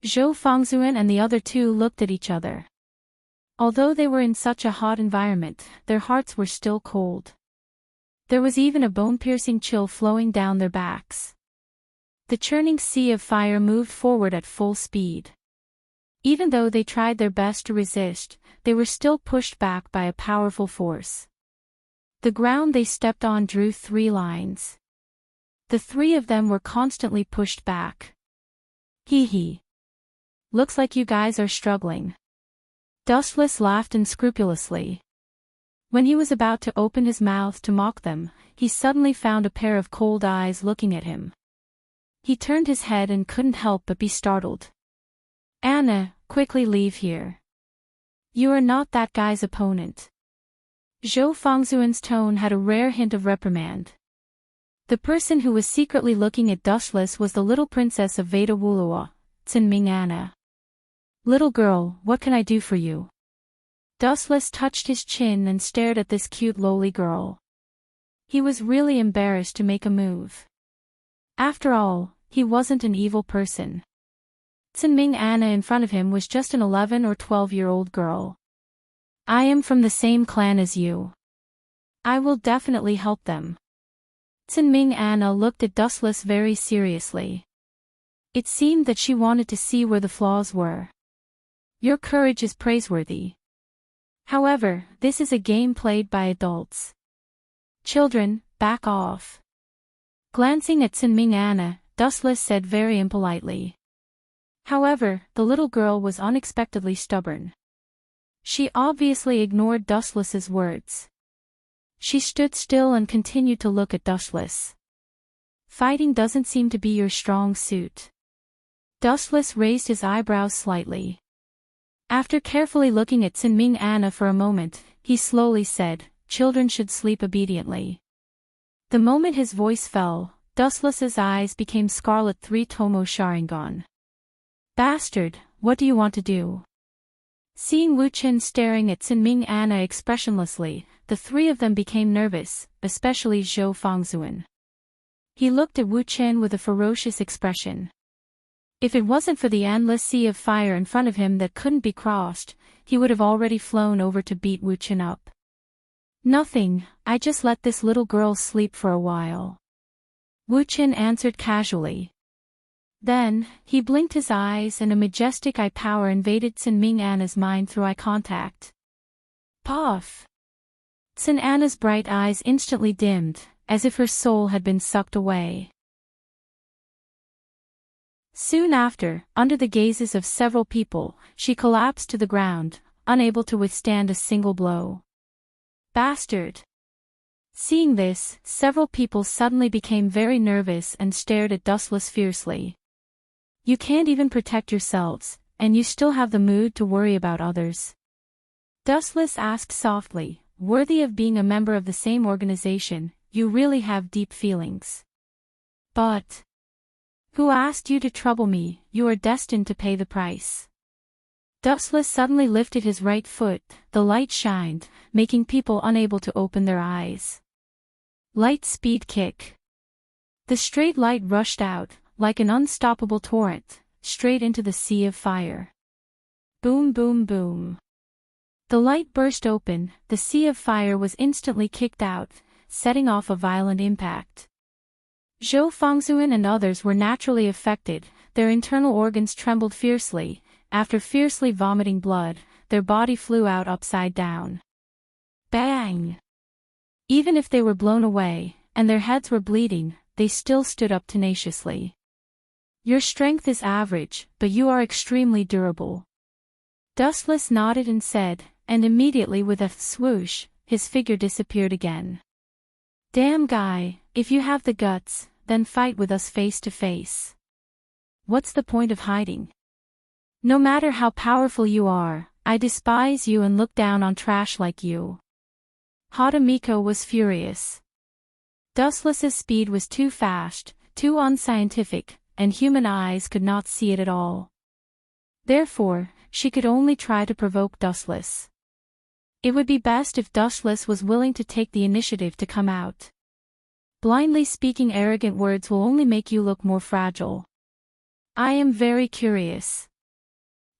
Zhou Fangzhuan and the other two looked at each other. Although they were in such a hot environment, their hearts were still cold. There was even a bone-piercing chill flowing down their backs. The churning sea of fire moved forward at full speed. Even though they tried their best to resist, they were still pushed back by a powerful force. The ground they stepped on drew 3 lines. The 3 of them were constantly pushed back. Hee hee. Looks like you guys are struggling. Dustless laughed unscrupulously. When he was about to open his mouth to mock them, he suddenly found a pair of cold eyes looking at him. He turned his head and couldn't help but be startled. Anna, quickly leave here. You are not that guy's opponent. Zhou Fangzhuan's tone had a rare hint of reprimand. The person who was secretly looking at Dustless was the little princess of Veda Wulua, Tsinming Anna. Little girl, what can I do for you? Dustless touched his chin and stared at this cute lowly girl. He was really embarrassed to make a move. After all, he wasn't an evil person. Tsinming Anna in front of him was just an 11 or 12-year-old girl. I am from the same clan as you. I will definitely help them. Tsinming Anna looked at Dustless very seriously. It seemed that she wanted to see where the flaws were. Your courage is praiseworthy. However, this is a game played by adults. Children, back off. Glancing at Tsinming Anna, Dustless said very impolitely. However, the little girl was unexpectedly stubborn. She obviously ignored Dustless's words. She stood still and continued to look at Dustless. Fighting doesn't seem to be your strong suit. Dustless raised his eyebrows slightly. After carefully looking at Tsinming Anna for a moment, he slowly said, children should sleep obediently. The moment his voice fell, Dustless's eyes became scarlet 3 Tomo Sharingan. Bastard, what do you want to do? Seeing Wu Chen staring at Tsinming Anna expressionlessly, the 3 of them became nervous, especially Zhou Fangzhuan. He looked at Wu Chen with a ferocious expression. If it wasn't for the endless sea of fire in front of him that couldn't be crossed, he would have already flown over to beat Wu Chen up. Nothing, I just let this little girl sleep for a while. Wu Chen answered casually. Then, he blinked his eyes and a majestic eye power invaded Ming Anna's mind through eye contact. Puff! Anna's bright eyes instantly dimmed, as if her soul had been sucked away. Soon after, under the gazes of several people, she collapsed to the ground, unable to withstand a single blow. Bastard! Seeing this, several people suddenly became very nervous and stared at Dustless fiercely. You can't even protect yourselves, and you still have the mood to worry about others. Dustless asked softly, worthy of being a member of the same organization, you really have deep feelings. But who asked you to trouble me? You are destined to pay the price. Dustless suddenly lifted his right foot, the light shined, making people unable to open their eyes. Light speed kick. The straight light rushed out, like an unstoppable torrent, straight into the sea of fire. Boom boom boom. The light burst open, the sea of fire was instantly kicked out, setting off a violent impact. Zhou Fangxuan and others were naturally affected, their internal organs trembled fiercely, after fiercely vomiting blood, their body flew out upside down. Bang! Even if they were blown away, and their heads were bleeding, they still stood up tenaciously. Your strength is average, but you are extremely durable. Dustless nodded and said, and immediately with a swoosh, his figure disappeared again. Damn guy, if you have the guts, then fight with us face to face. What's the point of hiding? No matter how powerful you are, I despise you and look down on trash like you. Hatamiko was furious. Dustless's speed was too fast, too unscientific, and human eyes could not see it at all. Therefore, she could only try to provoke Dustless. It would be best if Dustless was willing to take the initiative to come out. Blindly speaking arrogant words will only make you look more fragile. I am very curious.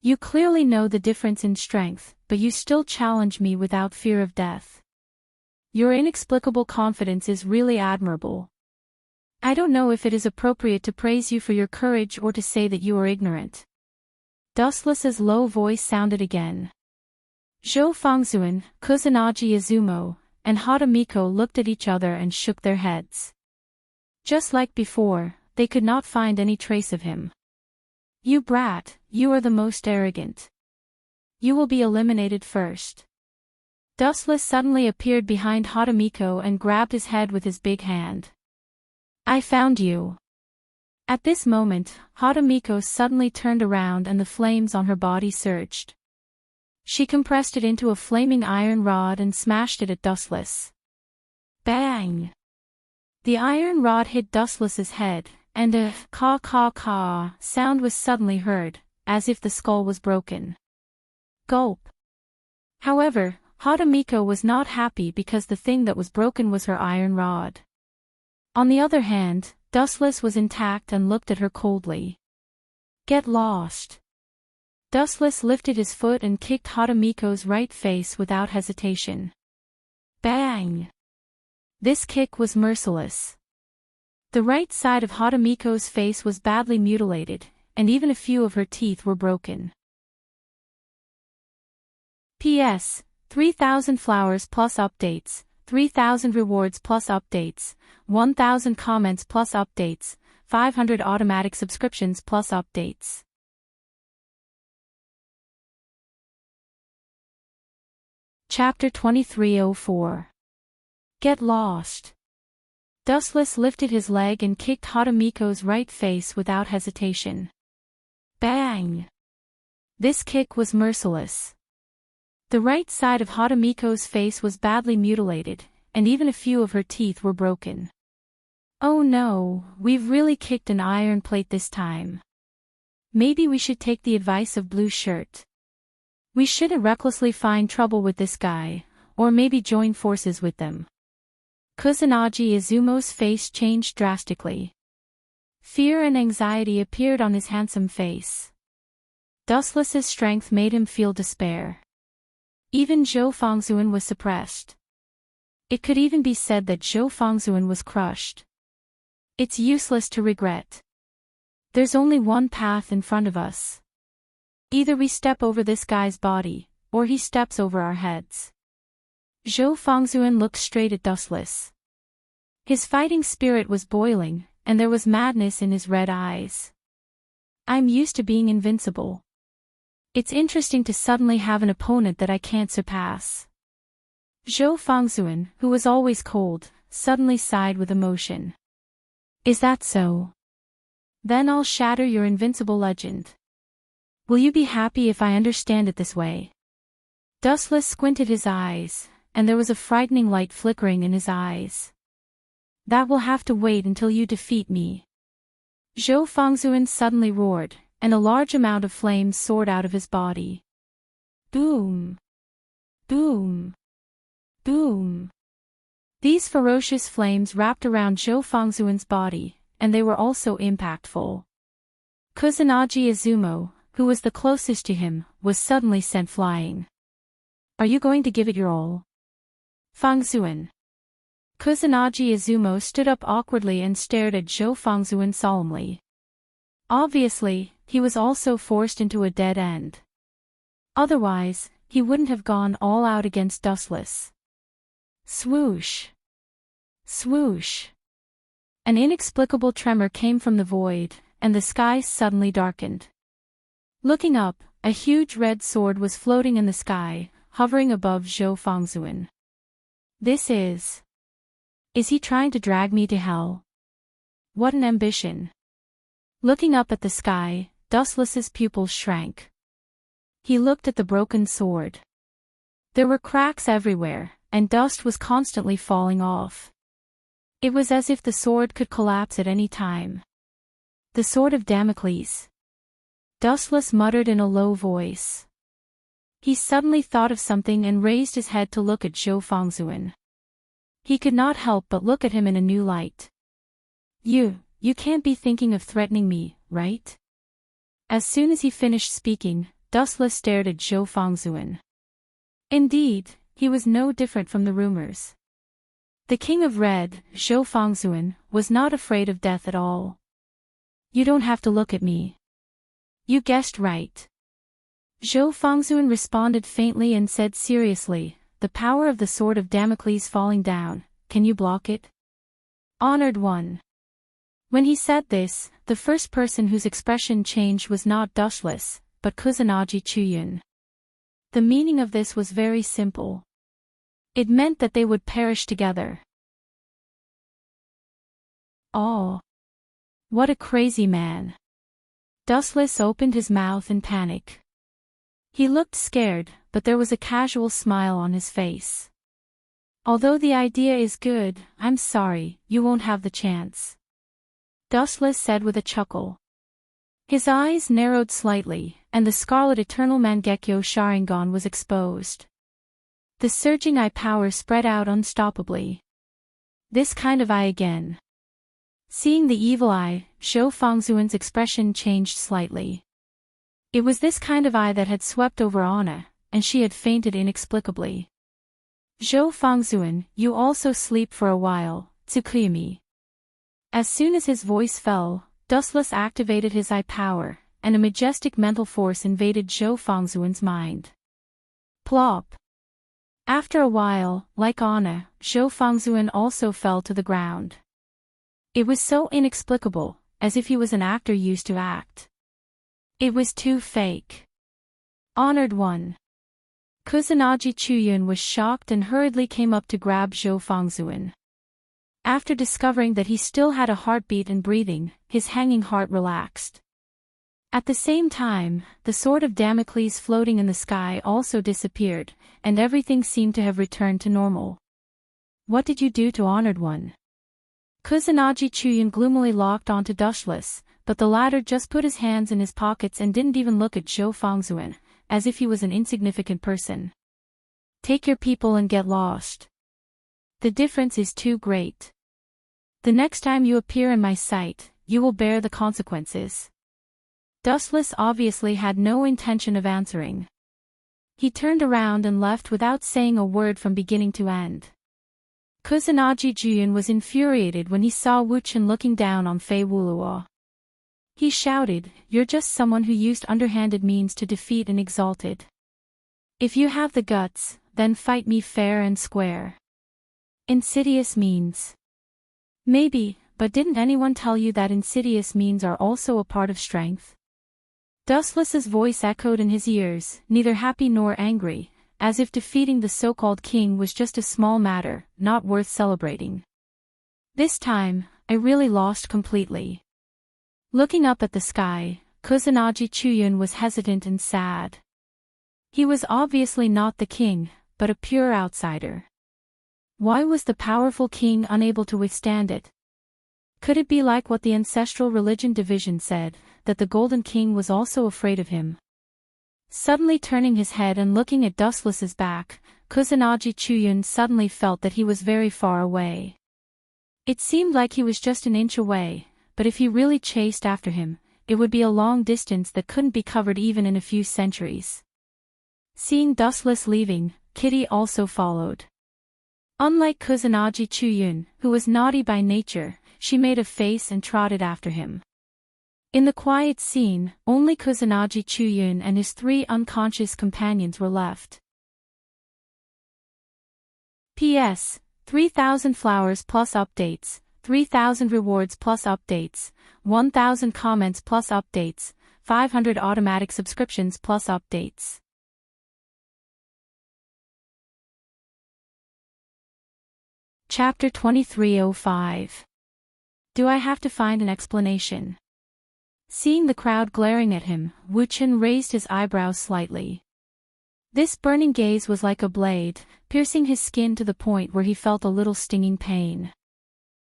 You clearly know the difference in strength, but you still challenge me without fear of death. Your inexplicable confidence is really admirable. I don't know if it is appropriate to praise you for your courage or to say that you are ignorant. Dustless's low voice sounded again. Zhou Fangxuan, Kusanagi Izumo, and Hatamiko looked at each other and shook their heads. Just like before, they could not find any trace of him. You brat, you are the most arrogant. You will be eliminated first. Dustless suddenly appeared behind Hatamiko and grabbed his head with his big hand. I found you. At this moment, Hatamiko suddenly turned around and the flames on her body surged. She compressed it into a flaming iron rod and smashed it at Dustless. Bang! The iron rod hit Dustless's head, and a caw sound was suddenly heard, as if the skull was broken. Gulp! However, Hatamiko was not happy because the thing that was broken was her iron rod. On the other hand, Dustless was intact and looked at her coldly. Get lost! Dustless lifted his foot and kicked Hatamiko's right face without hesitation. Bang! This kick was merciless. The right side of Hatamiko's face was badly mutilated, and even a few of her teeth were broken. P.S. 3,000 flowers plus updates, 3,000 rewards plus updates, 1,000 comments plus updates, 500 automatic subscriptions plus updates. Chapter 2304. Get lost. Dustless lifted his leg and kicked Hatamiko's right face without hesitation. Bang! This kick was merciless. The right side of Hatamiko's face was badly mutilated, and even a few of her teeth were broken. Oh no, we've really kicked an iron plate this time. Maybe we should take the advice of Blue Shirt. We shouldn't recklessly find trouble with this guy, or maybe join forces with them. Kusanagi Izumo's face changed drastically. Fear and anxiety appeared on his handsome face. Dustless's strength made him feel despair. Even Zhou Fangxuan was suppressed. It could even be said that Zhou Fangxuan was crushed. It's useless to regret. There's only one path in front of us. Either we step over this guy's body, or he steps over our heads. Zhou Fangzhuan looked straight at Dustless. His fighting spirit was boiling, and there was madness in his red eyes. I'm used to being invincible. It's interesting to suddenly have an opponent that I can't surpass. Zhou Fangzhuan, who was always cold, suddenly sighed with emotion. Is that so? Then I'll shatter your invincible legend. Will you be happy if I understand it this way? Dustless squinted his eyes, and there was a frightening light flickering in his eyes. That will have to wait until you defeat me. Zhou Fangzhuan suddenly roared, and a large amount of flames soared out of his body. Boom! Boom! Boom! These ferocious flames wrapped around Zhou Fangzhuan's body, and they were also impactful. Kusanagi Izumo, who was the closest to him, was suddenly sent flying. Are you going to give it your all? Fangzhuan. Kusanagi Izumo stood up awkwardly and stared at Zhou Fangzhuan solemnly. Obviously, he was also forced into a dead end. Otherwise, he wouldn't have gone all out against Dustless. Swoosh! Swoosh! An inexplicable tremor came from the void, and the sky suddenly darkened. Looking up, a huge red sword was floating in the sky, hovering above Zhou Fangzhuan. This is he trying to drag me to hell? What an ambition! Looking up at the sky, Dustless's pupils shrank. He looked at the broken sword. There were cracks everywhere, and dust was constantly falling off. It was as if the sword could collapse at any time. The sword of Damocles. Dustless muttered in a low voice. He suddenly thought of something and raised his head to look at Zhou Fangzhuan. He could not help but look at him in a new light. You can't be thinking of threatening me, right? As soon as he finished speaking, Dustless stared at Zhou Fangzhuan. Indeed, he was no different from the rumors. The King of Red, Zhou Fangzhuan, was not afraid of death at all. You don't have to look at me. You guessed right. Zhou Fangzhuan responded faintly and said seriously, the power of the sword of Damocles falling down, can you block it? Honored one. When he said this, the first person whose expression changed was not Dustless, but Kusanagi Chuyun. The meaning of this was very simple. It meant that they would perish together. Oh! What a crazy man! Dustless opened his mouth in panic. He looked scared, but there was a casual smile on his face. Although the idea is good, I'm sorry, you won't have the chance. Dustless said with a chuckle. His eyes narrowed slightly, and the Scarlet Eternal Mangekyo Sharingan was exposed. The surging eye power spread out unstoppably. This kind of eye again. Seeing the evil eye, Zhou Fangzhuan's expression changed slightly. It was this kind of eye that had swept over Anna, and she had fainted inexplicably. Zhou Fangzhuan, you also sleep for a while, Tsukuyami. As soon as his voice fell, Dustless activated his eye power, and a majestic mental force invaded Zhou Fangzhuan's mind. Plop! After a while, like Anna, Zhou Fangzhuan also fell to the ground. It was so inexplicable, as if he was an actor used to act. It was too fake. Honored one. Kusanagi Chuyun was shocked and hurriedly came up to grab Zhou Fangzhuan. After discovering that he still had a heartbeat and breathing, his hanging heart relaxed. At the same time, the sword of Damocles floating in the sky also disappeared, and everything seemed to have returned to normal. What did you do to Honored One? Kusanagi Chuyun gloomily locked onto Dustless, but the latter just put his hands in his pockets and didn't even look at Zhou Fangzhuan, as if he was an insignificant person. Take your people and get lost. The difference is too great. The next time you appear in my sight, you will bear the consequences. Dustless obviously had no intention of answering. He turned around and left without saying a word from beginning to end. Kusanagi Chuyun was infuriated when he saw Wu Chen looking down on Fei Wuluo. He shouted, "You're just someone who used underhanded means to defeat an exalted. If you have the guts, then fight me fair and square." Insidious means. Maybe, but didn't anyone tell you that insidious means are also a part of strength? Dustless's voice echoed in his ears, neither happy nor angry, as if defeating the so-called king was just a small matter, not worth celebrating. This time, I really lost completely. Looking up at the sky, Kusanagi Chuyun was hesitant and sad. He was obviously not the king, but a pure outsider. Why was the powerful king unable to withstand it? Could it be like what the ancestral religion division said, that the Golden King was also afraid of him? Suddenly turning his head and looking at Dustless's back, Kusanagi Chuyun suddenly felt that he was very far away. It seemed like he was just an inch away, but if he really chased after him, it would be a long distance that couldn't be covered even in a few centuries. Seeing Dustless leaving, Kitty also followed. Unlike Kusanagi Chuyun, who was naughty by nature, she made a face and trotted after him. In the quiet scene, only Kusanagi Chuyun and his 3 unconscious companions were left. P.S. 3,000 flowers plus updates, 3,000 rewards plus updates, 1,000 comments plus updates, 500 automatic subscriptions plus updates. Chapter 2305. Do I have to find an explanation? Seeing the crowd glaring at him, Wuchen raised his eyebrows slightly. This burning gaze was like a blade, piercing his skin to the point where he felt a little stinging pain.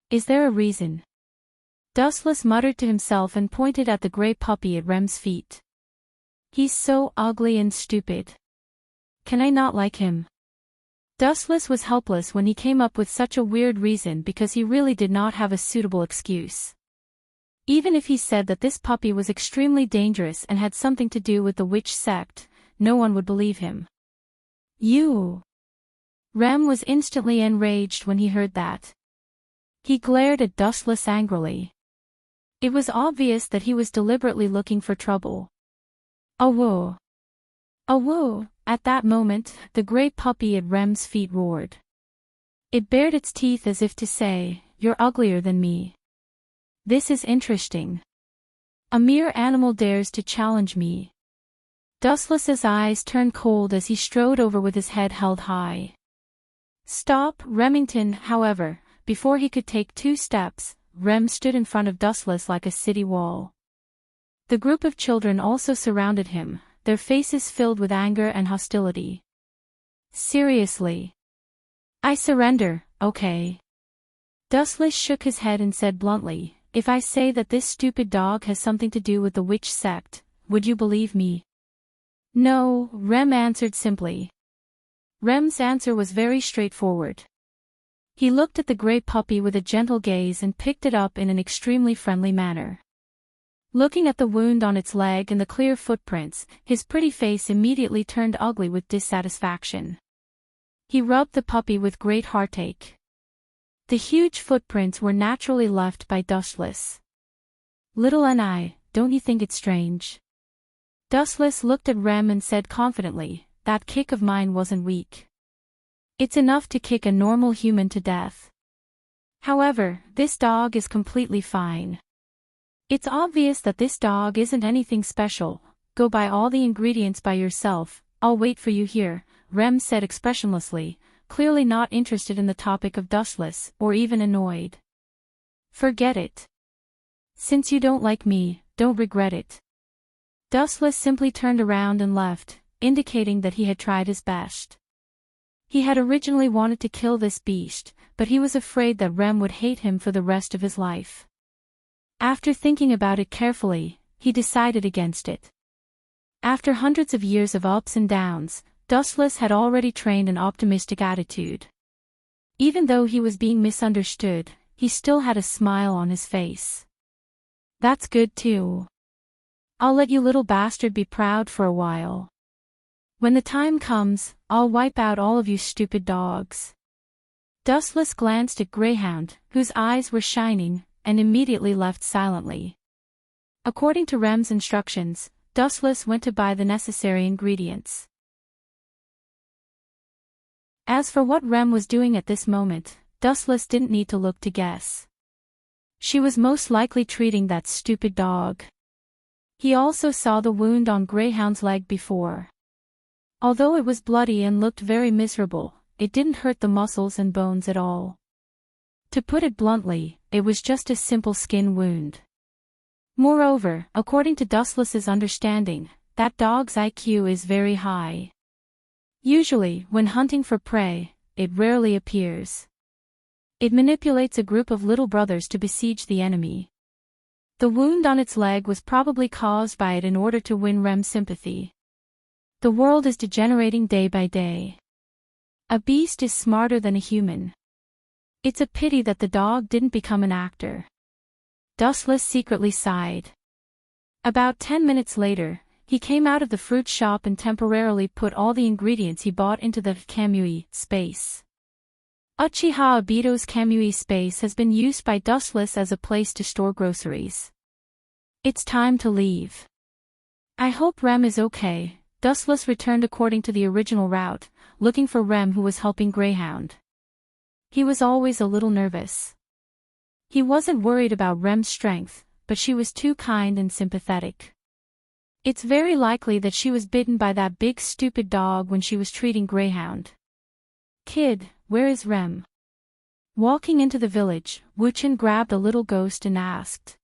Is there a reason? Dustless muttered to himself and pointed at the gray puppy at Rem's feet. He's so ugly and stupid. Can I not like him? Dustless was helpless when he came up with such a weird reason because he really did not have a suitable excuse. Even if he said that this puppy was extremely dangerous and had something to do with the witch sect, no one would believe him. You! Rem was instantly enraged when he heard that. He glared at Dustless angrily. It was obvious that he was deliberately looking for trouble. Awoo! Awoo! At that moment, the gray puppy at Rem's feet roared. It bared its teeth as if to say, "You're uglier than me. This is interesting. A mere animal dares to challenge me." Dustless's eyes turned cold as he strode over with his head held high. "Stop, Remington." However, before he could take 2 steps, Rem stood in front of Dustless like a city wall. The group of children also surrounded him, their faces filled with anger and hostility. "Seriously? I surrender, okay?" Dustless shook his head and said bluntly, "If I say that this stupid dog has something to do with the witch sect, would you believe me?" "No," Rem answered simply. Rem's answer was very straightforward. He looked at the gray puppy with a gentle gaze and picked it up in an extremely friendly manner. Looking at the wound on its leg and the clear footprints, his pretty face immediately turned ugly with dissatisfaction. He rubbed the puppy with great heartache. The huge footprints were naturally left by Dustless. "Little N.I., don't you think it's strange?" Dustless looked at Rem and said confidently, "That kick of mine wasn't weak. It's enough to kick a normal human to death. However, this dog is completely fine. It's obvious that this dog isn't anything special. Go buy all the ingredients by yourself, I'll wait for you here," Rem said expressionlessly, clearly not interested in the topic of Dustless, or even annoyed. "Forget it. Since you don't like me, don't regret it." Dustless simply turned around and left, indicating that he had tried his best. He had originally wanted to kill this beast, but he was afraid that Rem would hate him for the rest of his life. After thinking about it carefully, he decided against it. After hundreds of years of ups and downs, Dustless had already trained an optimistic attitude. Even though he was being misunderstood, he still had a smile on his face. "That's good too. I'll let you little bastard be proud for a while. When the time comes, I'll wipe out all of you stupid dogs." Dustless glanced at Greyhound, whose eyes were shining, and immediately left silently. According to Rem's instructions, Dustless went to buy the necessary ingredients. As for what Rem was doing at this moment, Dustless didn't need to look to guess. She was most likely treating that stupid dog. He also saw the wound on Greyhound's leg before. Although it was bloody and looked very miserable, it didn't hurt the muscles and bones at all. To put it bluntly, it was just a simple skin wound. Moreover, according to Dustless's understanding, that dog's IQ is very high. Usually, when hunting for prey, it rarely appears. It manipulates a group of little brothers to besiege the enemy. The wound on its leg was probably caused by it in order to win Rem's sympathy. The world is degenerating day by day. A beast is smarter than a human. It's a pity that the dog didn't become an actor. Dustless secretly sighed. About 10 minutes later, he came out of the fruit shop and temporarily put all the ingredients he bought into the Kamui space. Uchiha Obito's Kamui space has been used by Dustless as a place to store groceries. It's time to leave. I hope Rem is okay. Dustless returned according to the original route, looking for Rem, who was helping Greyhound. He was always a little nervous. He wasn't worried about Rem's strength, but she was too kind and sympathetic. It's very likely that she was bitten by that big stupid dog when she was treating Greyhound. Kid, where is Rem? Walking into the village, Wuchen grabbed a little ghost and asked.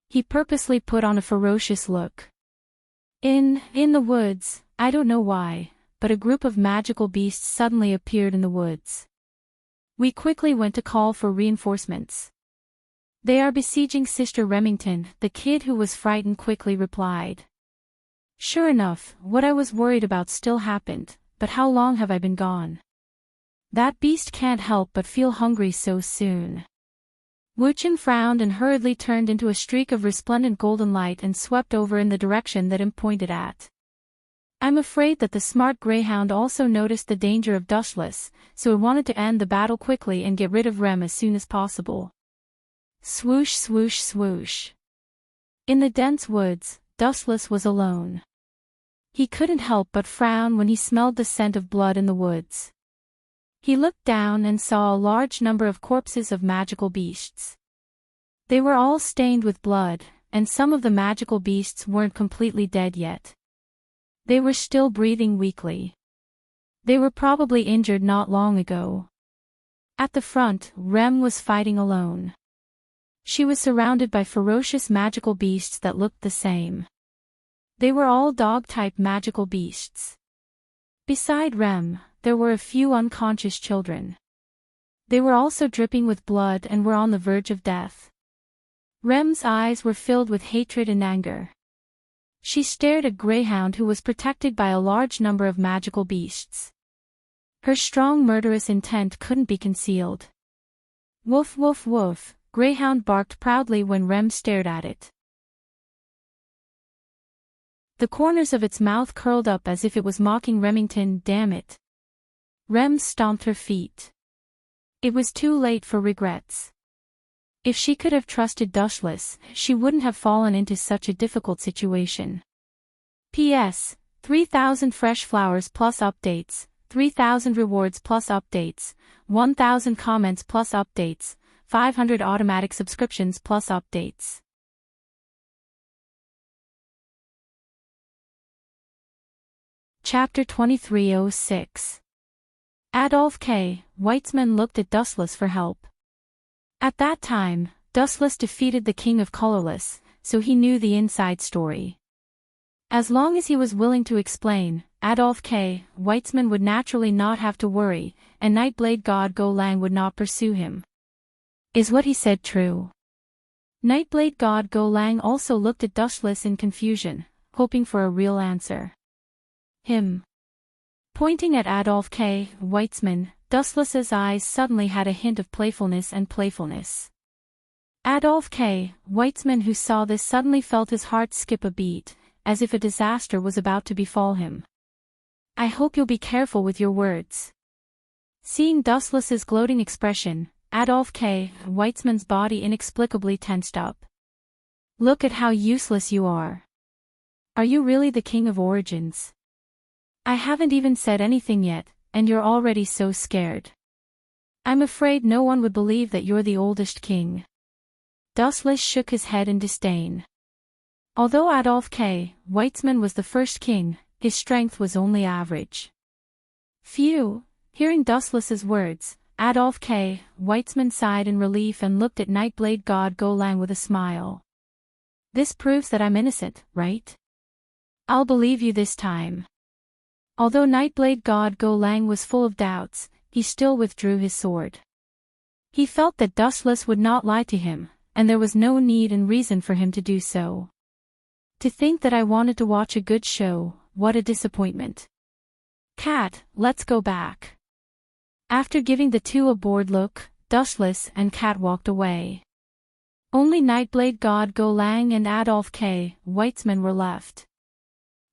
He purposely put on a ferocious look. In the woods, I don't know why, but a group of magical beasts suddenly appeared in the woods. We quickly went to call for reinforcements. They are besieging Sister Remington, the kid who was frightened quickly replied. Sure enough, what I was worried about still happened, but how long have I been gone? That beast can't help but feel hungry so soon. Wuchen frowned and hurriedly turned into a streak of resplendent golden light and swept over in the direction that him pointed at. I'm afraid that the smart Greyhound also noticed the danger of Dustless, so it wanted to end the battle quickly and get rid of Rem as soon as possible. Swoosh swoosh swoosh. In the dense woods, Dustless was alone. He couldn't help but frown when he smelled the scent of blood in the woods. He looked down and saw a large number of corpses of magical beasts. They were all stained with blood, and some of the magical beasts weren't completely dead yet. They were still breathing weakly. They were probably injured not long ago. At the front, Rem was fighting alone. She was surrounded by ferocious magical beasts that looked the same. They were all dog-type magical beasts. Beside Rem, there were a few unconscious children. They were also dripping with blood and were on the verge of death. Rem's eyes were filled with hatred and anger. She stared at Greyhound, who was protected by a large number of magical beasts. Her strong murderous intent couldn't be concealed. Woof woof woof, Greyhound barked proudly when Rem stared at it. The corners of its mouth curled up as if it was mocking Remington. Damn it. Rem stomped her feet. It was too late for regrets. If she could have trusted Dustless, she wouldn't have fallen into such a difficult situation. P.S. 3,000 fresh flowers plus updates, 3,000 rewards plus updates, 1,000 comments plus updates, 500 automatic subscriptions plus updates. Chapter 2306. Adolf K. Weitzman looked at Dustless for help. At that time, Dustless defeated the King of Colorless, so he knew the inside story. As long as he was willing to explain, Adolf K. Weitzman would naturally not have to worry, and Nightblade God Go Lang would not pursue him. Is what he said true? Nightblade God Go Lang also looked at Dustless in confusion, hoping for a real answer. Him. Pointing at Adolf K. Weitzman, Dustless's eyes suddenly had a hint of playfulness. Adolf K. Weitzman, who saw this, suddenly felt his heart skip a beat, as if a disaster was about to befall him. I hope you'll be careful with your words. Seeing Dustless's gloating expression, Adolf K. Weitzman's body inexplicably tensed up. Look at how useless you are. Are you really the king of origins? I haven't even said anything yet, and you're already so scared. I'm afraid no one would believe that you're the oldest king. Dustless shook his head in disdain. Although Adolf K. Weitzman was the first king, his strength was only average. Phew! Hearing Dustless's words, Adolf K. Weitzman sighed in relief and looked at Nightblade God Go Lang with a smile. This proves that I'm innocent, right? I'll believe you this time. Although Nightblade God Go Lang was full of doubts, he still withdrew his sword. He felt that Dustless would not lie to him, and there was no need and reason for him to do so. To think that I wanted to watch a good show, what a disappointment. Cat, let's go back. After giving the two a bored look, Dustless and Cat walked away. Only Nightblade God Go Lang and Adolf K. Weitzman were left.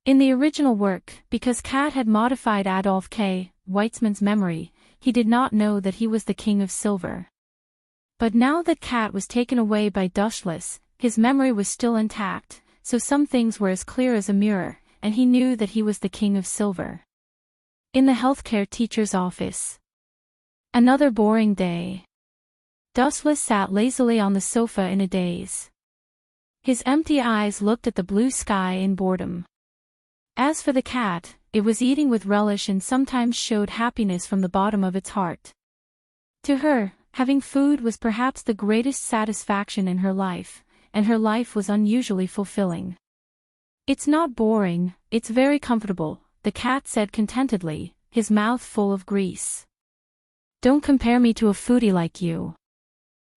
In the original work, because Cat had modified Adolf K. Weitzman's memory, he did not know that he was the King of Silver. But now that Cat was taken away by Dustless, his memory was still intact, so some things were as clear as a mirror, and he knew that he was the King of Silver. In the healthcare teacher's office. Another boring day. Dustless sat lazily on the sofa in a daze. His empty eyes looked at the blue sky in boredom. As for the cat, it was eating with relish and sometimes showed happiness from the bottom of its heart. To her, having food was perhaps the greatest satisfaction in her life, and her life was unusually fulfilling. It's not boring, it's very comfortable, the cat said contentedly, his mouth full of grease. Don't compare me to a foodie like you.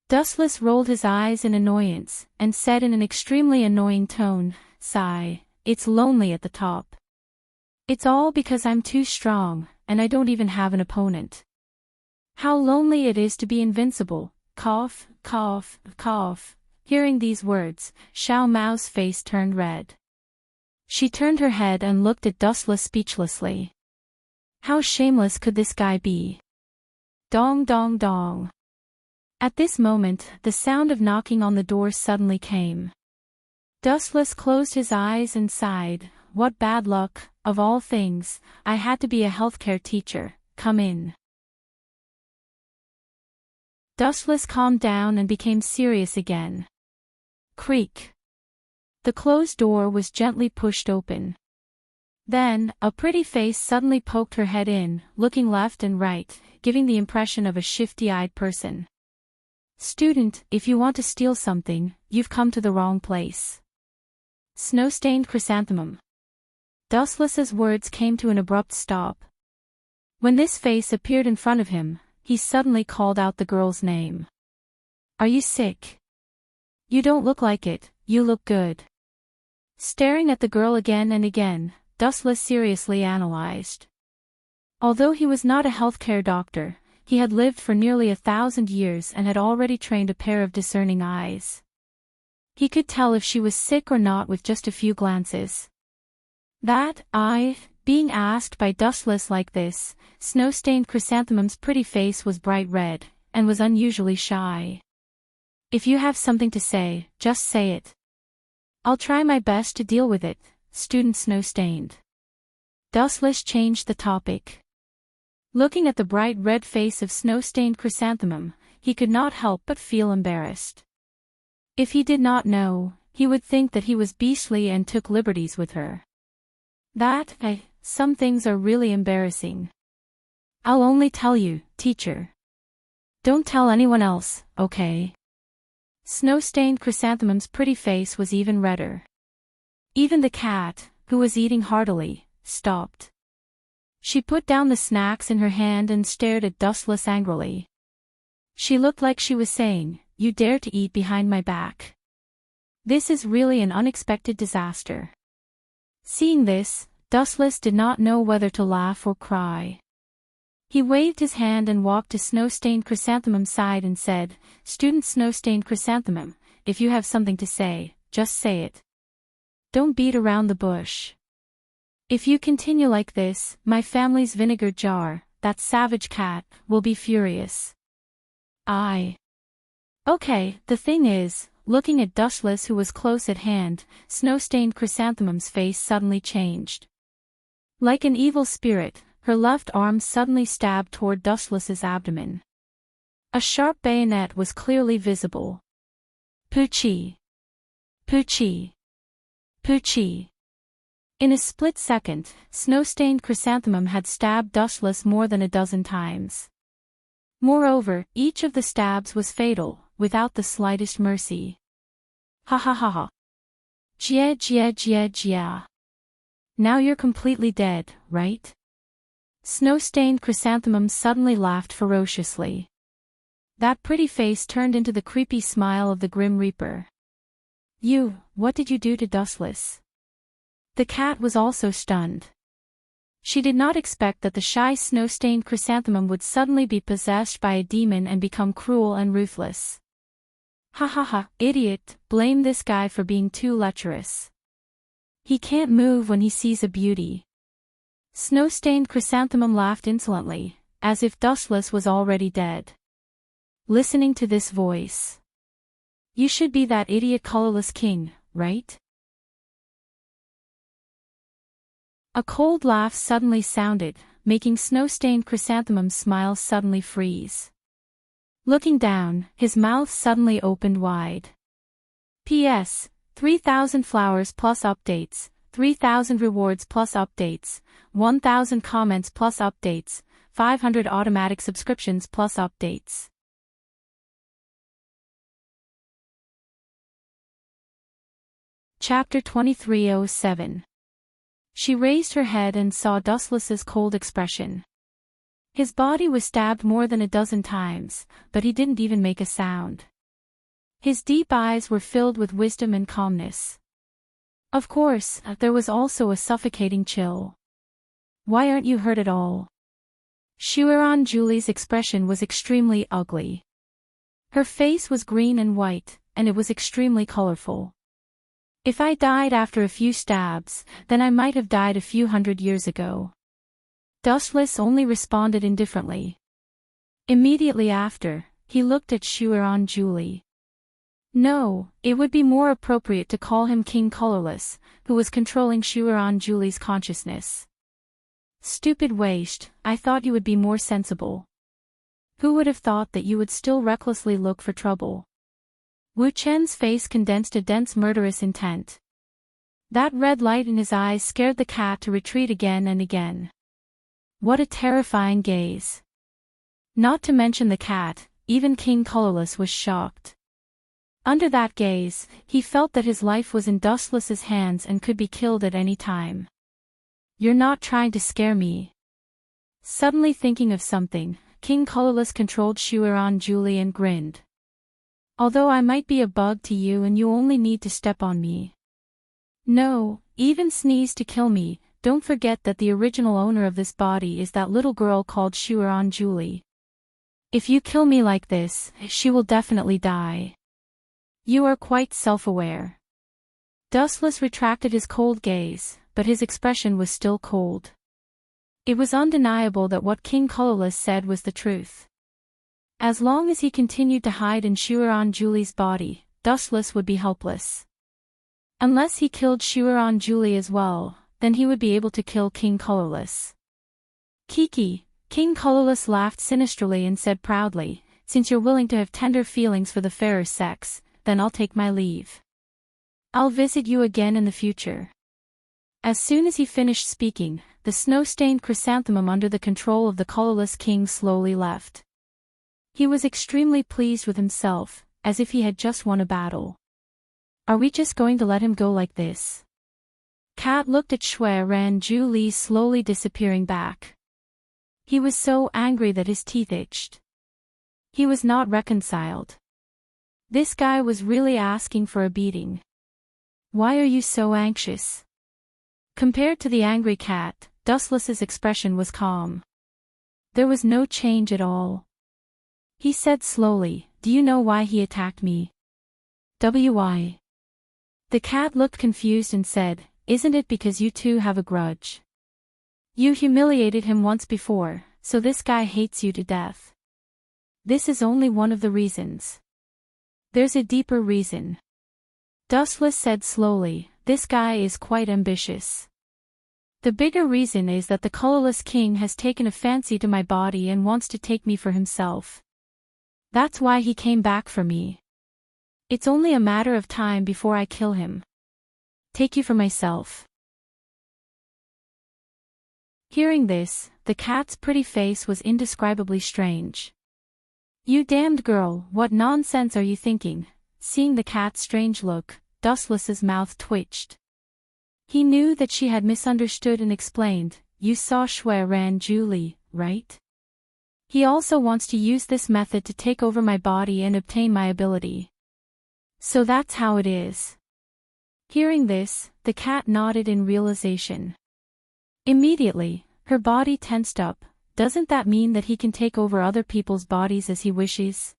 Dustless rolled his eyes in annoyance, and said in an extremely annoying tone, sigh, it's lonely at the top. It's all because I'm too strong, and I don't even have an opponent. How lonely it is to be invincible, cough, cough, cough. Hearing these words, Xiao Mao's face turned red. She turned her head and looked at Dustless speechlessly. How shameless could this guy be? Dong dong dong. At this moment, the sound of knocking on the door suddenly came. Dustless closed his eyes and sighed, what bad luck, of all things, I had to be a healthcare teacher, come in. Dustless calmed down and became serious again. Creak. The closed door was gently pushed open. Then, a pretty face suddenly poked her head in, looking left and right, giving the impression of a shifty-eyed person. Student, if you want to steal something, you've come to the wrong place. Snow-stained chrysanthemum. Dustless's words came to an abrupt stop. When this face appeared in front of him, he suddenly called out the girl's name. Are you sick? You don't look like it, you look good. Staring at the girl again and again, Dustless seriously analyzed. Although he was not a healthcare doctor, he had lived for nearly 1,000 years and had already trained a pair of discerning eyes. He could tell if she was sick or not with just a few glances. Being asked by Dustless like this, Snow-stained chrysanthemum's pretty face was bright red, and was unusually shy. If you have something to say, just say it. I'll try my best to deal with it, student Snow-stained. Dustless changed the topic. Looking at the bright red face of Snow-stained chrysanthemum, he could not help but feel embarrassed. If he did not know, he would think that he was beastly and took liberties with her. Some things are really embarrassing. I'll only tell you, teacher. Don't tell anyone else, okay? Snow-stained chrysanthemum's pretty face was even redder. Even the cat, who was eating heartily, stopped. She put down the snacks in her hand and stared at Dustless angrily. She looked like she was saying, you dare to eat behind my back. This is really an unexpected disaster. Seeing this, Dustless did not know whether to laugh or cry. He waved his hand and walked to Snow-stained chrysanthemum's side and said, Student Snow-stained chrysanthemum, if you have something to say, just say it. Don't beat around the bush. If you continue like this, my family's vinegar jar, that savage cat, will be furious. Okay, the thing is, looking at Dustless, who was close at hand. Snow-stained Chrysanthemum's face suddenly changed. Like an evil spirit, her left arm suddenly stabbed toward Dustless's abdomen. A sharp bayonet was clearly visible. Poochie! Poochie! Poochie! In a split second, Snow-stained Chrysanthemum had stabbed Dustless more than a dozen times. Moreover, each of the stabs was fatal, without the slightest mercy. Ha ha ha ha. Jia jia jia jia. Now you're completely dead, right? Snow-stained Chrysanthemum suddenly laughed ferociously. That pretty face turned into the creepy smile of the Grim Reaper. What did you do to Dustless? The cat was also stunned. She did not expect that the shy Snow-stained Chrysanthemum would suddenly be possessed by a demon and become cruel and ruthless. Ha ha ha, idiot, blame this guy for being too lecherous. He can't move when he sees a beauty. Snow-stained Chrysanthemum laughed insolently, as if Dustless was already dead. Listening to this voice. You should be that idiot colorless king, right? A cold laugh suddenly sounded, making Snow-stained Chrysanthemum's smile suddenly freeze. Looking down, his mouth suddenly opened wide. P.S. 3,000 flowers plus updates, 3,000 rewards plus updates, 1,000 comments plus updates, 500 automatic subscriptions plus updates. Chapter 2307. She raised her head and saw Dustless's cold expression. His body was stabbed more than a dozen times, but he didn't even make a sound. His deep eyes were filled with wisdom and calmness. Of course, there was also a suffocating chill. Why aren't you hurt at all? Shuiran Julie's expression was extremely ugly. Her face was green and white, and it was extremely colorful. If I died after a few stabs, then I might have died a few hundred years ago. Dustless only responded indifferently. Immediately after, he looked at Shuiran Julie. No, it would be more appropriate to call him King Colorless, who was controlling Shuiran Julie's consciousness. Stupid waste, I thought you would be more sensible. Who would have thought that you would still recklessly look for trouble? Wu Chen's face condensed a dense murderous intent. That red light in his eyes scared the cat to retreat again and again. What a terrifying gaze. Not to mention the cat, even King Colorless was shocked. Under that gaze, he felt that his life was in Dustless's hands and could be killed at any time. You're not trying to scare me. Suddenly thinking of something, King Colorless controlled Shuiran Julie and grinned. Although I might be a bug to you and you only need to step on me. No, even sneeze to kill me, don't forget that the original owner of this body is that little girl called Shuiran Julie. If you kill me like this, she will definitely die. You are quite self-aware. Dustless retracted his cold gaze, but his expression was still cold. It was undeniable that what King Colorless said was the truth. As long as he continued to hide in Shuiran Julie's body, Dustless would be helpless. Unless he killed Shuiran Julie as well, then he would be able to kill King Colorless. Kiki, King Colorless laughed sinisterly and said proudly, since you're willing to have tender feelings for the fairer sex, then I'll take my leave. I'll visit you again in the future. As soon as he finished speaking, the snow-stained chrysanthemum under the control of the colorless king slowly left. He was extremely pleased with himself, as if he had just won a battle. Are we just going to let him go like this? Kat looked at Shuiran Julie slowly disappearing back. He was so angry that his teeth itched. He was not reconciled. This guy was really asking for a beating. Why are you so anxious? Compared to the angry cat, Dustless's expression was calm. There was no change at all. He said slowly, "Do you know why he attacked me?" "Why?" The cat looked confused and said, "Isn't it because you two have a grudge? You humiliated him once before, so this guy hates you to death. This is only one of the reasons." There's a deeper reason. Dustless said slowly, this guy is quite ambitious. The bigger reason is that the colorless king has taken a fancy to my body and wants to take me for himself. That's why he came back for me. It's only a matter of time before I kill him. Take you for myself. Hearing this, the cat's pretty face was indescribably strange. You damned girl, what nonsense are you thinking? Seeing the cat's strange look, Dustless's mouth twitched. He knew that she had misunderstood and explained, you saw Shui Ran Julie, right? He also wants to use this method to take over my body and obtain my ability. So that's how it is. Hearing this, the cat nodded in realization. Immediately, her body tensed up. Doesn't that mean that he can take over other people's bodies as he wishes?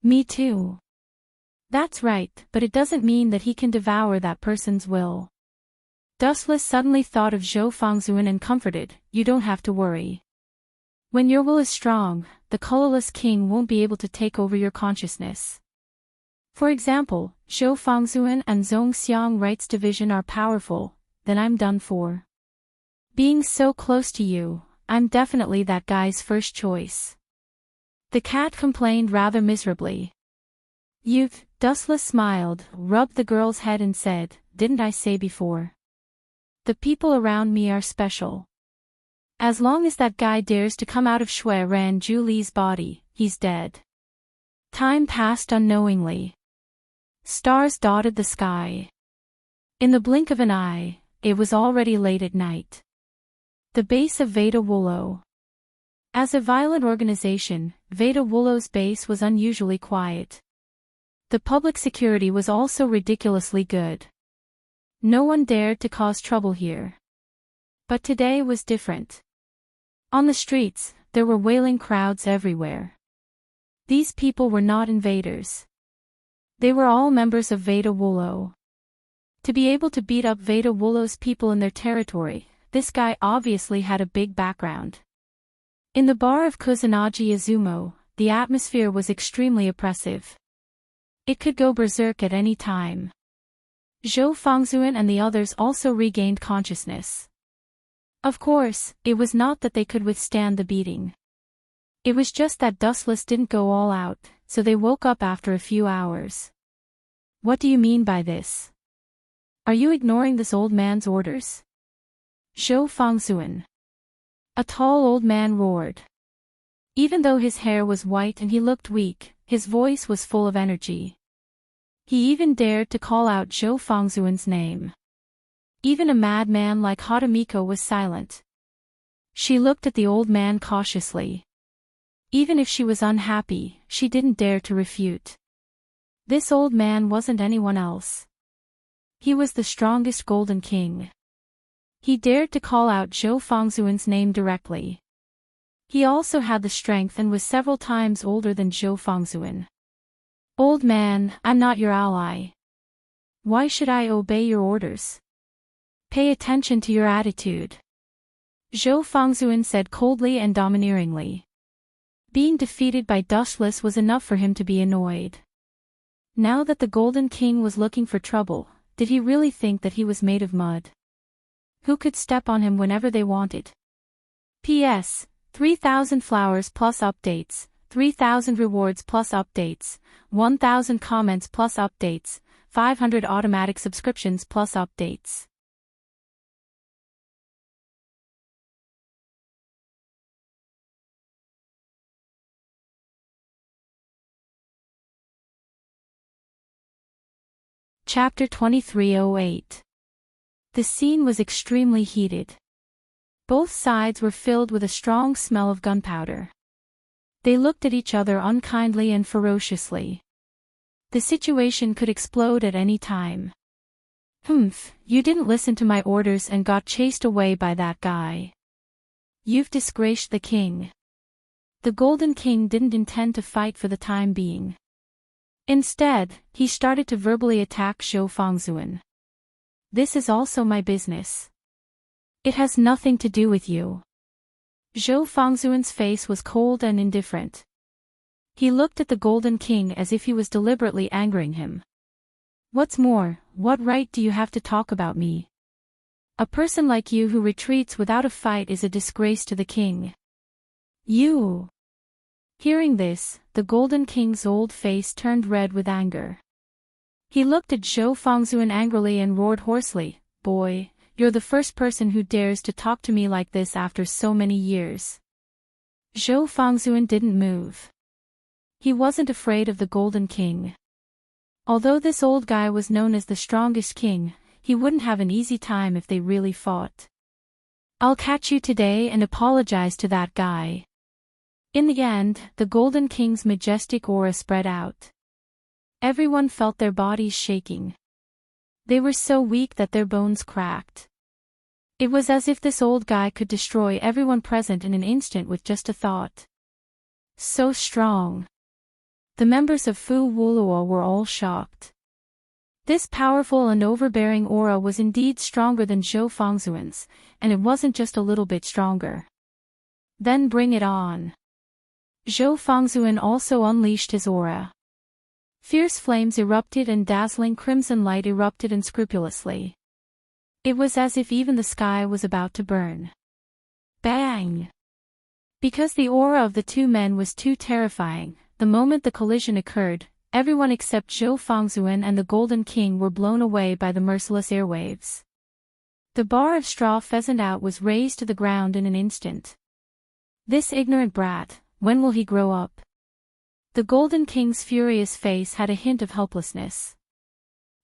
Me too. That's right, but it doesn't mean that he can devour that person's will. Dustless suddenly thought of Zhou Fangzhuan and comforted, you don't have to worry. When your will is strong, the colorless king won't be able to take over your consciousness. For example, Zhou Fangzhuan and Zhongxiang Rights Division are powerful, then I'm done for. Being so close to you, I'm definitely that guy's first choice. The cat complained rather miserably. You've, Dustless smiled, rubbed the girl's head and said, didn't I say before? The people around me are special. As long as that guy dares to come out of Shui Ran Julie's body, he's dead. Time passed unknowingly. Stars dotted the sky. In the blink of an eye, it was already late at night. The base of Veda Wullo. As a violent organization, Veda Wullo's base was unusually quiet. The public security was also ridiculously good. No one dared to cause trouble here. But today was different. On the streets, there were wailing crowds everywhere. These people were not invaders. They were all members of Veda Wullo. To be able to beat up Veda Wullo's people in their territory, this guy obviously had a big background. In the bar of Kusanagi Izumo, the atmosphere was extremely oppressive. It could go berserk at any time. Zhou Fangzhuan and the others also regained consciousness. Of course, it was not that they could withstand the beating. It was just that Dustless didn't go all out, so they woke up after a few hours. What do you mean by this? Are you ignoring this old man's orders? Zhou Fangzhuan. A tall old man roared. Even though his hair was white and he looked weak, his voice was full of energy. He even dared to call out Zhou Fangzhuan's name. Even a madman like Hatamiko was silent. She looked at the old man cautiously. Even if she was unhappy, she didn't dare to refute. This old man wasn't anyone else. He was the strongest Golden King. He dared to call out Zhou Fangzhuan's name directly. He also had the strength and was several times older than Zhou Fangzhuan. Old man, I'm not your ally. Why should I obey your orders? Pay attention to your attitude. Zhou Fangzhuan said coldly and domineeringly. Being defeated by Dustless was enough for him to be annoyed. Now that the Golden King was looking for trouble, did he really think that he was made of mud? Who could step on him whenever they wanted? P.S. 3,000 flowers plus updates, 3,000 rewards plus updates, 1,000 comments plus updates, 500 automatic subscriptions plus updates. Chapter 2308. The scene was extremely heated. Both sides were filled with a strong smell of gunpowder. They looked at each other unkindly and ferociously. The situation could explode at any time. Humph, you didn't listen to my orders and got chased away by that guy. You've disgraced the king. The Golden King didn't intend to fight for the time being. Instead, he started to verbally attack Zhou Fangzhuan. This is also my business. It has nothing to do with you. Zhou Fangzhuan's face was cold and indifferent. He looked at the Golden King as if he was deliberately angering him. What's more, what right do you have to talk about me? A person like you who retreats without a fight is a disgrace to the king. You! Hearing this, the Golden King's old face turned red with anger. He looked at Zhou Fangzhuan angrily and roared hoarsely, "Boy, you're the first person who dares to talk to me like this after so many years." Zhou Fangzhuan didn't move. He wasn't afraid of the Golden King. Although this old guy was known as the strongest king, he wouldn't have an easy time if they really fought. "I'll catch you today and apologize to that guy." In the end, the Golden King's majestic aura spread out. Everyone felt their bodies shaking. They were so weak that their bones cracked. It was as if this old guy could destroy everyone present in an instant with just a thought. So strong. The members of Fu Wuluo were all shocked. This powerful and overbearing aura was indeed stronger than Zhou Fangzhuan's, and it wasn't just a little bit stronger. Then bring it on. Zhou Fangzhuan also unleashed his aura. Fierce flames erupted and dazzling crimson light erupted unscrupulously. It was as if even the sky was about to burn. Bang! Because the aura of the two men was too terrifying, the moment the collision occurred, everyone except Zhou Fangzhuan and the Golden King were blown away by the merciless airwaves. The bar of straw pheasant out was razed to the ground in an instant. This ignorant brat, when will he grow up? The Golden King's furious face had a hint of helplessness.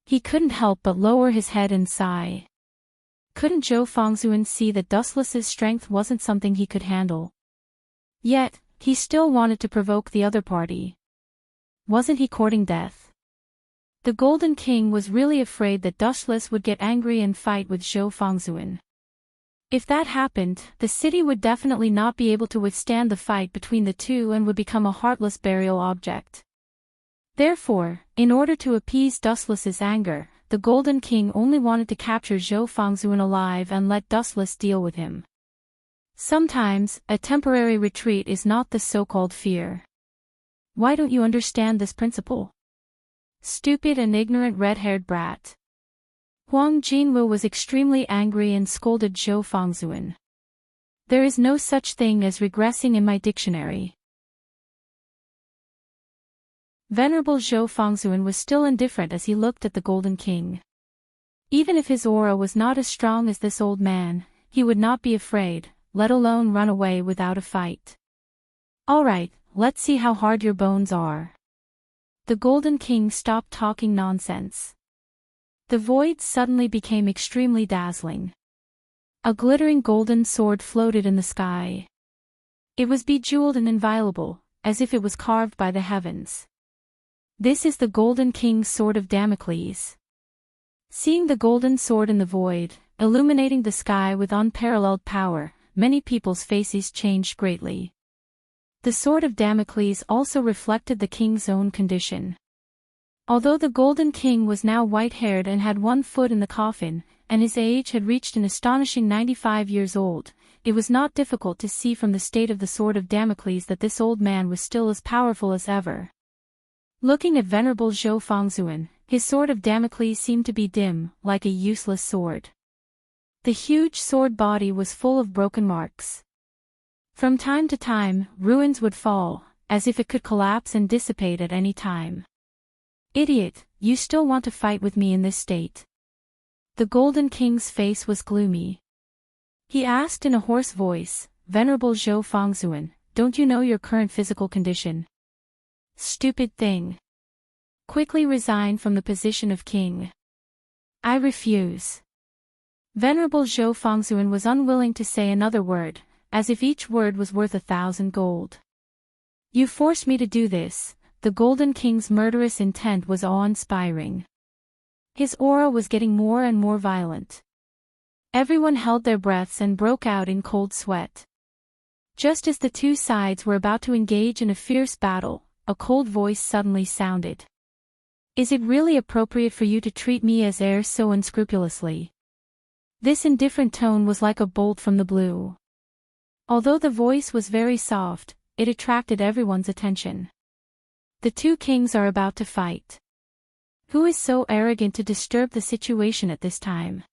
He couldn't help but lower his head and sigh. Couldn't Zhou Fangzhuan see that Dustless's strength wasn't something he could handle? Yet, he still wanted to provoke the other party. Wasn't he courting death? The Golden King was really afraid that Dustless would get angry and fight with Zhou Fangzhuan. If that happened, the city would definitely not be able to withstand the fight between the two and would become a heartless burial object. Therefore, in order to appease Dustless's anger, the Golden King only wanted to capture Zhou Fangzhuan alive and let Dustless deal with him. Sometimes, a temporary retreat is not the so-called fear. Why don't you understand this principle? Stupid and ignorant red-haired brat. Huang Jinwu was extremely angry and scolded Zhou Fangzhuan. There is no such thing as regressing in my dictionary. Venerable Zhou Fangzhuan was still indifferent as he looked at the Golden King. Even if his aura was not as strong as this old man, he would not be afraid, let alone run away without a fight. Alright, let's see how hard your bones are. The Golden King stopped talking nonsense. The void suddenly became extremely dazzling. A glittering golden sword floated in the sky. It was bejeweled and inviolable, as if it was carved by the heavens. This is the Golden King's sword of Damocles. Seeing the golden sword in the void, illuminating the sky with unparalleled power, many people's faces changed greatly. The sword of Damocles also reflected the king's own condition. Although the Golden King was now white-haired and had one foot in the coffin, and his age had reached an astonishing 95 years old, it was not difficult to see from the state of the sword of Damocles that this old man was still as powerful as ever. Looking at Venerable Zhou Fangzhuan, his sword of Damocles seemed to be dim, like a useless sword. The huge sword body was full of broken marks. From time to time, ruins would fall, as if it could collapse and dissipate at any time. Idiot, you still want to fight with me in this state? The Golden King's face was gloomy. He asked in a hoarse voice, Venerable Zhou Fangzhuan, don't you know your current physical condition? Stupid thing. Quickly resign from the position of king. I refuse. Venerable Zhou Fangzhuan was unwilling to say another word, as if each word was worth 1,000 gold. You forced me to do this. The Golden King's murderous intent was awe-inspiring. His aura was getting more and more violent. Everyone held their breaths and broke out in cold sweat. Just as the two sides were about to engage in a fierce battle, a cold voice suddenly sounded. Is it really appropriate for you to treat me as heir so unscrupulously? This indifferent tone was like a bolt from the blue. Although the voice was very soft, it attracted everyone's attention. The two kings are about to fight. Who is so arrogant to disturb the situation at this time?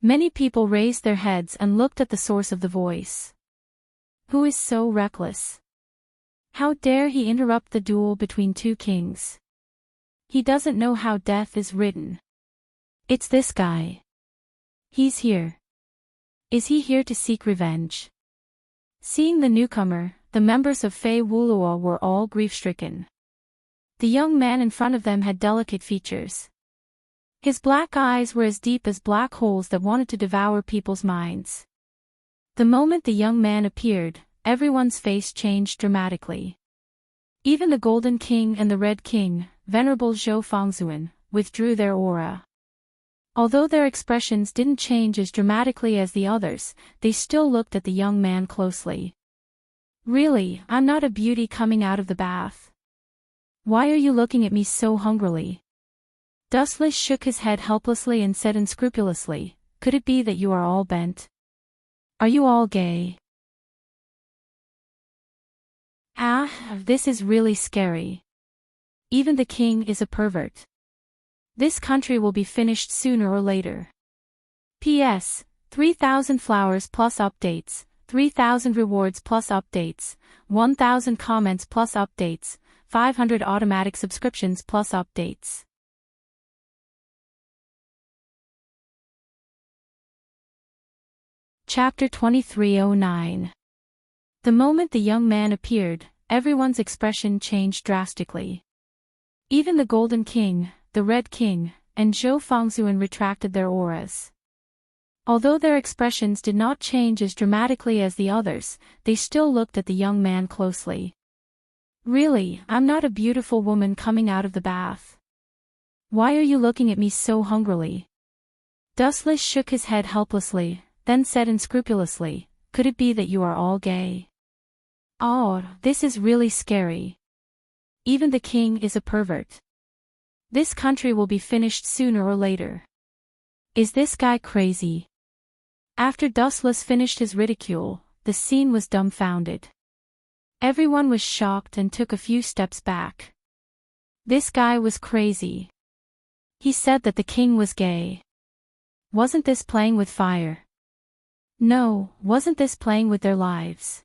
Many people raised their heads and looked at the source of the voice. Who is so reckless? How dare he interrupt the duel between two kings? He doesn't know how death is written. It's this guy. He's here. Is he here to seek revenge? Seeing the newcomer, the members of Fei Wulua were all grief-stricken. The young man in front of them had delicate features. His black eyes were as deep as black holes that wanted to devour people's minds. The moment the young man appeared, everyone's face changed dramatically. Even the Golden King and the Red King, Venerable Zhou Fangzuan, withdrew their aura. Although their expressions didn't change as dramatically as the others, they still looked at the young man closely. Really, I'm not a beauty coming out of the bath. Why are you looking at me so hungrily? Dustless shook his head helplessly and said unscrupulously, could it be that you are all bent? Are you all gay? Ah, this is really scary. Even the king is a pervert. This country will be finished sooner or later. P.S. 3,000 flowers plus updates, 3,000 rewards plus updates, 1,000 comments plus updates, 500 automatic subscriptions plus updates. Chapter 2309. The moment the young man appeared, everyone's expression changed drastically. Even the Golden King, the Red King, and Zhou Fangzuan retracted their auras. Although their expressions did not change as dramatically as the others, they still looked at the young man closely. Really, I'm not a beautiful woman coming out of the bath. Why are you looking at me so hungrily? Dustless shook his head helplessly, then said unscrupulously, could it be that you are all gay? Oh, this is really scary. Even the king is a pervert. This country will be finished sooner or later. Is this guy crazy? After Dustless finished his ridicule, the scene was dumbfounded. Everyone was shocked and took a few steps back. This guy was crazy. He said that the king was gay. Wasn't this playing with fire? No, wasn't this playing with their lives?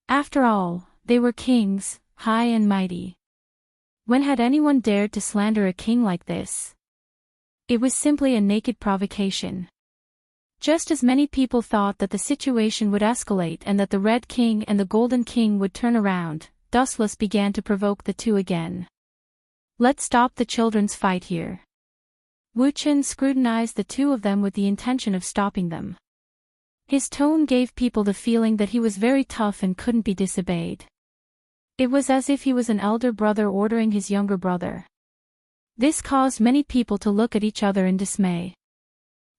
After all, they were kings, high and mighty. When had anyone dared to slander a king like this? It was simply a naked provocation. Just as many people thought that the situation would escalate and that the Red King and the Golden King would turn around, Dustless began to provoke the two again. Let's stop the children's fight here. Wu Chen scrutinized the two of them with the intention of stopping them. His tone gave people the feeling that he was very tough and couldn't be disobeyed. It was as if he was an elder brother ordering his younger brother. This caused many people to look at each other in dismay.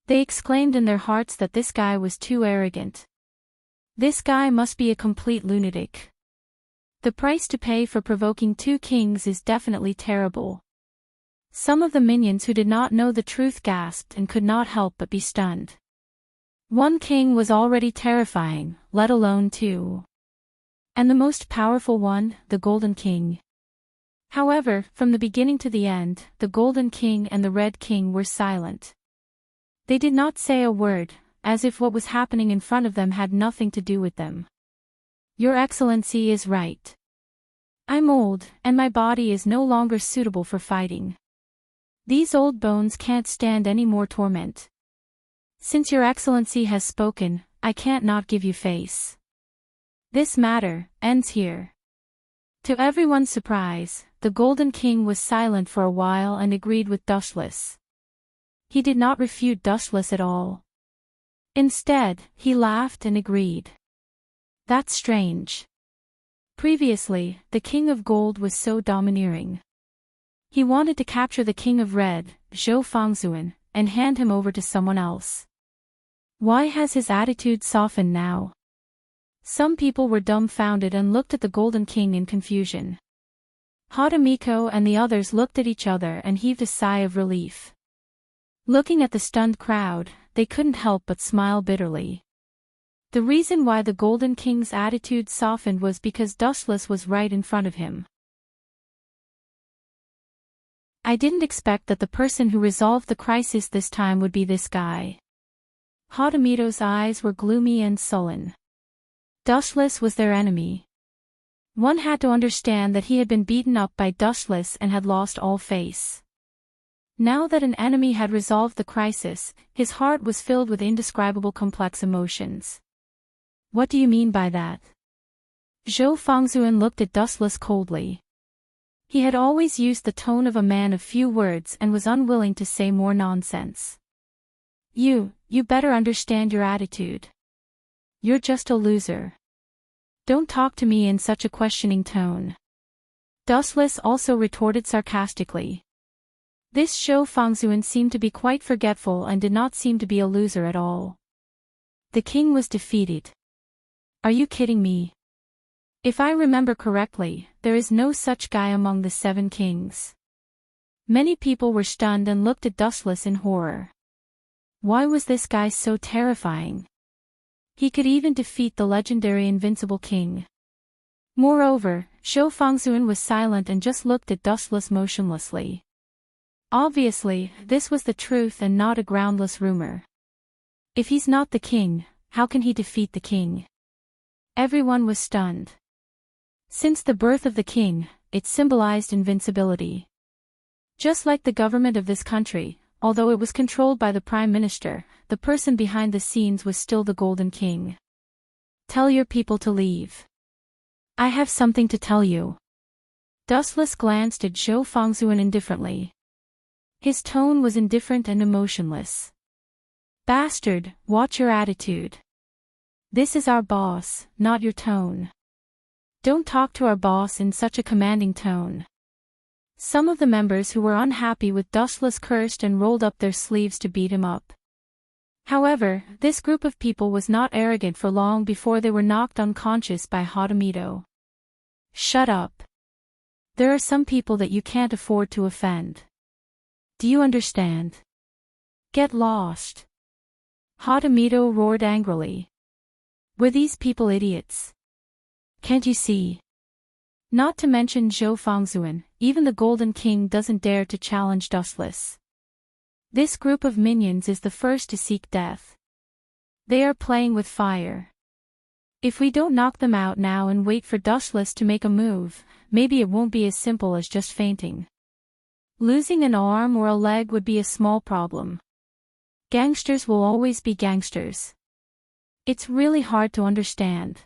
They exclaimed in their hearts that this guy was too arrogant. This guy must be a complete lunatic. The price to pay for provoking two kings is definitely terrible. Some of the minions who did not know the truth gasped and could not help but be stunned. One king was already terrifying, let alone two. And the most powerful one, the Golden King. However, from the beginning to the end, the Golden King and the Red King were silent. They did not say a word, as if what was happening in front of them had nothing to do with them. Your Excellency is right. I'm old, and my body is no longer suitable for fighting. These old bones can't stand any more torment. Since Your Excellency has spoken, I can't not give you face. This matter ends here. To everyone's surprise, the Golden King was silent for a while and agreed with Dustless. He did not refute Dustless at all. Instead, he laughed and agreed. That's strange. Previously, the King of Gold was so domineering. He wanted to capture the King of Red, Zhou Fangzuan, and hand him over to someone else. Why has his attitude softened now? Some people were dumbfounded and looked at the Golden King in confusion. Hadamiko and the others looked at each other and heaved a sigh of relief. Looking at the stunned crowd, they couldn't help but smile bitterly. The reason why the Golden King's attitude softened was because Dustless was right in front of him. I didn't expect that the person who resolved the crisis this time would be this guy. Harumido's eyes were gloomy and sullen. Dustless was their enemy. One had to understand that he had been beaten up by Dustless and had lost all face. Now that an enemy had resolved the crisis, his heart was filled with indescribable complex emotions. What do you mean by that? Zhou Fangzhuan looked at Dustless coldly. He had always used the tone of a man of few words and was unwilling to say more nonsense. You better understand your attitude. You're just a loser. Don't talk to me in such a questioning tone. Dustless also retorted sarcastically. This Zhou Fangzhuan seemed to be quite forgetful and did not seem to be a loser at all. The king was defeated. Are you kidding me? If I remember correctly, there is no such guy among the 7 kings. Many people were stunned and looked at Dustless in horror. Why was this guy so terrifying? He could even defeat the legendary invincible king. Moreover, Zhou Fangzhuan was silent and just looked at Dustless motionlessly. Obviously, this was the truth and not a groundless rumor. If he's not the king, how can he defeat the king? Everyone was stunned. Since the birth of the king, it symbolized invincibility. Just like the government of this country, although it was controlled by the prime minister, the person behind the scenes was still the Golden King. Tell your people to leave. I have something to tell you. Dustless glanced at Zhou Fangzhuan indifferently. His tone was indifferent and emotionless. Bastard, watch your attitude. This is our boss, not your tone. Don't talk to our boss in such a commanding tone. Some of the members who were unhappy with Dustless cursed and rolled up their sleeves to beat him up. However, this group of people was not arrogant for long before they were knocked unconscious by Harumido. Shut up. There are some people that you can't afford to offend. Do you understand? Get lost. Harumido roared angrily. Were these people idiots? Can't you see? Not to mention Zhou Fangzhuan, even the Golden King doesn't dare to challenge Dustless. This group of minions is the first to seek death. They are playing with fire. If we don't knock them out now and wait for Dustless to make a move, maybe it won't be as simple as just fainting. Losing an arm or a leg would be a small problem. Gangsters will always be gangsters. It's really hard to understand.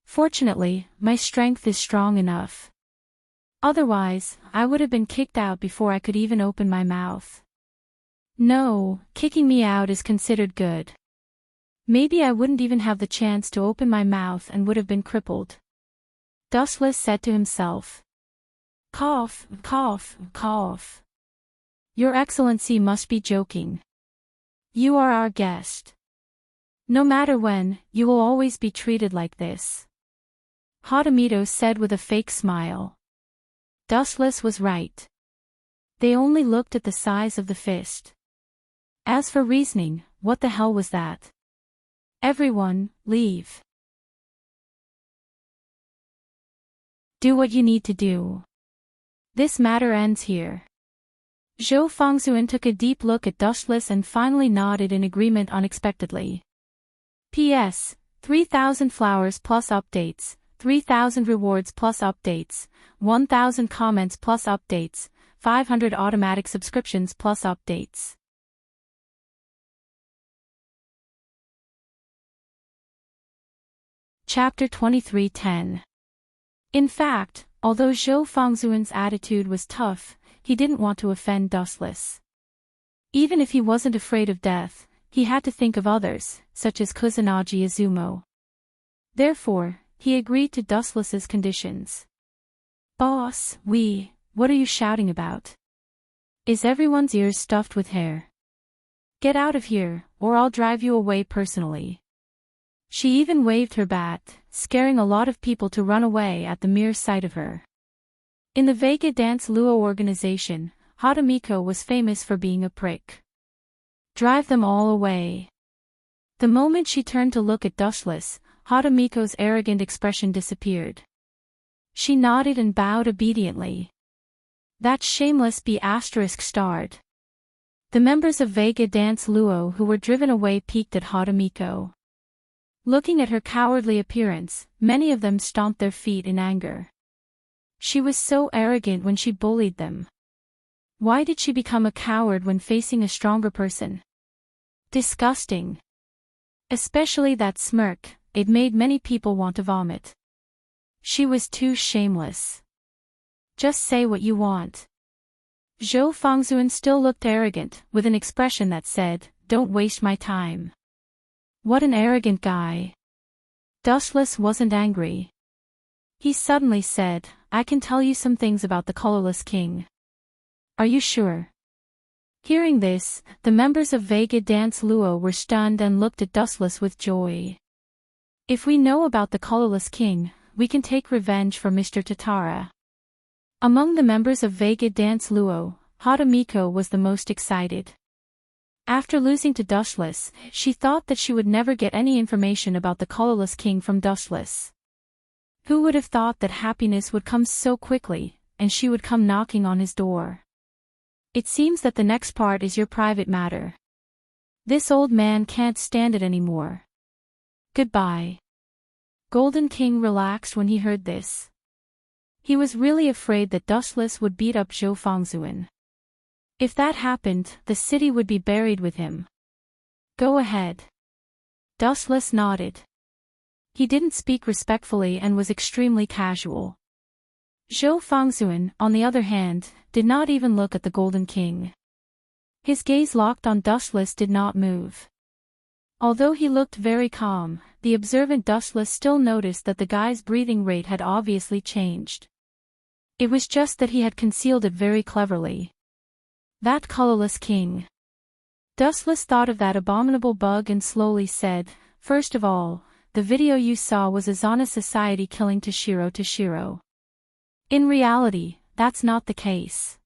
Fortunately, my strength is strong enough. Otherwise, I would have been kicked out before I could even open my mouth. No, kicking me out is considered good. Maybe I wouldn't even have the chance to open my mouth and would have been crippled. Dustless said to himself. Cough, cough, cough. Your Excellency must be joking. You are our guest. No matter when, you will always be treated like this. Harumido said with a fake smile. Dustless was right. They only looked at the size of the fist. As for reasoning, what the hell was that? Everyone, leave. Do what you need to do. This matter ends here. Zhou Fangzhuan took a deep look at Dustless and finally nodded in agreement unexpectedly. P.S. 3,000 flowers plus updates, 3,000 rewards plus updates, 1,000 comments plus updates, 500 automatic subscriptions plus updates. Chapter 23:10. In fact, although Zhou Fangzhuan's attitude was tough, he didn't want to offend Dustless. Even if he wasn't afraid of death, he had to think of others, such as Kusanagi Izumo. Therefore, he agreed to Dustless's conditions. Boss, what are you shouting about? Is everyone's ears stuffed with hair? Get out of here, or I'll drive you away personally. She even waved her bat, scaring a lot of people to run away at the mere sight of her. In the Vega Dance Luo organization, Harumido was famous for being a prick. Drive them all away. The moment she turned to look at Dustless, Harumido's arrogant expression disappeared. She nodded and bowed obediently. That shameless B** starred. The members of Vega Dance Luo who were driven away peeked at Haruhiko. Looking at her cowardly appearance, many of them stomped their feet in anger. She was so arrogant when she bullied them. Why did she become a coward when facing a stronger person? Disgusting. Especially that smirk, it made many people want to vomit. She was too shameless. Just say what you want. Zhou Fangzhuan still looked arrogant, with an expression that said, "Don't waste my time." What an arrogant guy. Dustless wasn't angry. He suddenly said, "I can tell you some things about the colorless king." Are you sure? Hearing this, the members of Vega Dance Luo were stunned and looked at Dustless with joy. If we know about the colorless king, we can take revenge for Mr. Tatara. Among the members of Vega Dance Luo, Haruhiko was the most excited. After losing to Dustless, she thought that she would never get any information about the colorless king from Dustless. Who would have thought that happiness would come so quickly, and she would come knocking on his door? It seems that the next part is your private matter. This old man can't stand it anymore. Goodbye. Golden King relaxed when he heard this. He was really afraid that Dustless would beat up Zhou Fangzhuan. If that happened, the city would be buried with him. Go ahead. Dustless nodded. He didn't speak respectfully and was extremely casual. Zhou Fangzhuan, on the other hand, did not even look at the Golden King. His gaze locked on Dustless did not move. Although he looked very calm, the observant Dustless still noticed that the guy's breathing rate had obviously changed. It was just that he had concealed it very cleverly. That colorless king. Dustless thought of that abominable bug and slowly said, "First of all, the video you saw was Azana Society killing Toshiro. In reality, that's not the case.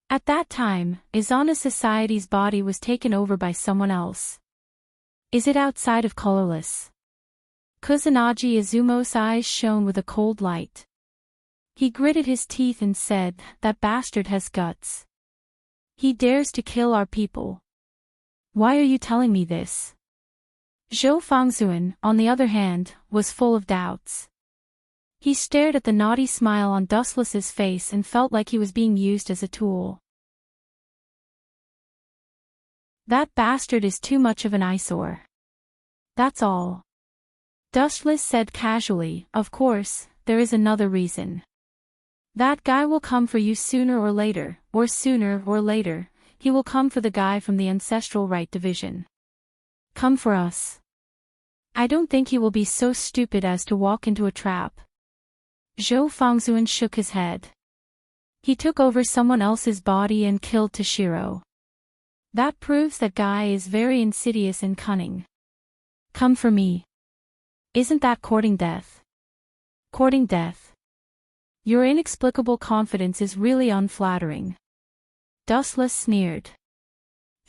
At that time, Azana Society's body was taken over by someone else. Is it outside of colorless?" Kusanagi Izumo's eyes shone with a cold light. He gritted his teeth and said, "That bastard has guts. He dares to kill our people. Why are you telling me this?" Zhou Fangzhuan, on the other hand, was full of doubts. He stared at the naughty smile on Dustless's face and felt like he was being used as a tool. That bastard is too much of an eyesore. That's all. Dustless said casually, "Of course, there is another reason. That guy will come for you sooner or later, he will come for the guy from the Ancestral Right Division. Come for us. I don't think he will be so stupid as to walk into a trap." Zhou Fangzhuan shook his head. He took over someone else's body and killed Toshiro. That proves that guy is very insidious and cunning. Come for me. Isn't that courting death? Courting death. Your inexplicable confidence is really unflattering. Dustless sneered.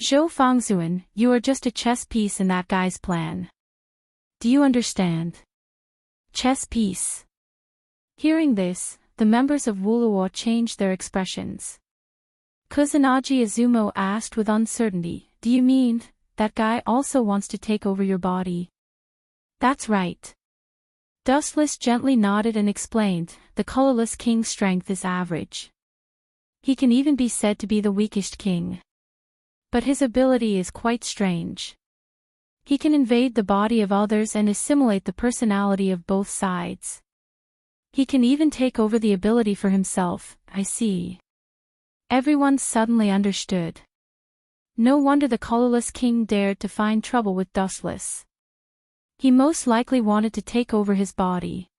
Zhou Fangzhuan, you are just a chess piece in that guy's plan. Do you understand? Chess piece. Hearing this, the members of Wuluo changed their expressions. Kusanagi Izumo asked with uncertainty, "Do you mean, that guy also wants to take over your body?" That's right. Dustless gently nodded and explained, "The colorless king's strength is average. He can even be said to be the weakest king. But his ability is quite strange. He can invade the body of others and assimilate the personality of both sides. He can even take over the ability for himself." I see. Everyone suddenly understood. No wonder the colorless king dared to find trouble with Dustless. He most likely wanted to take over his body.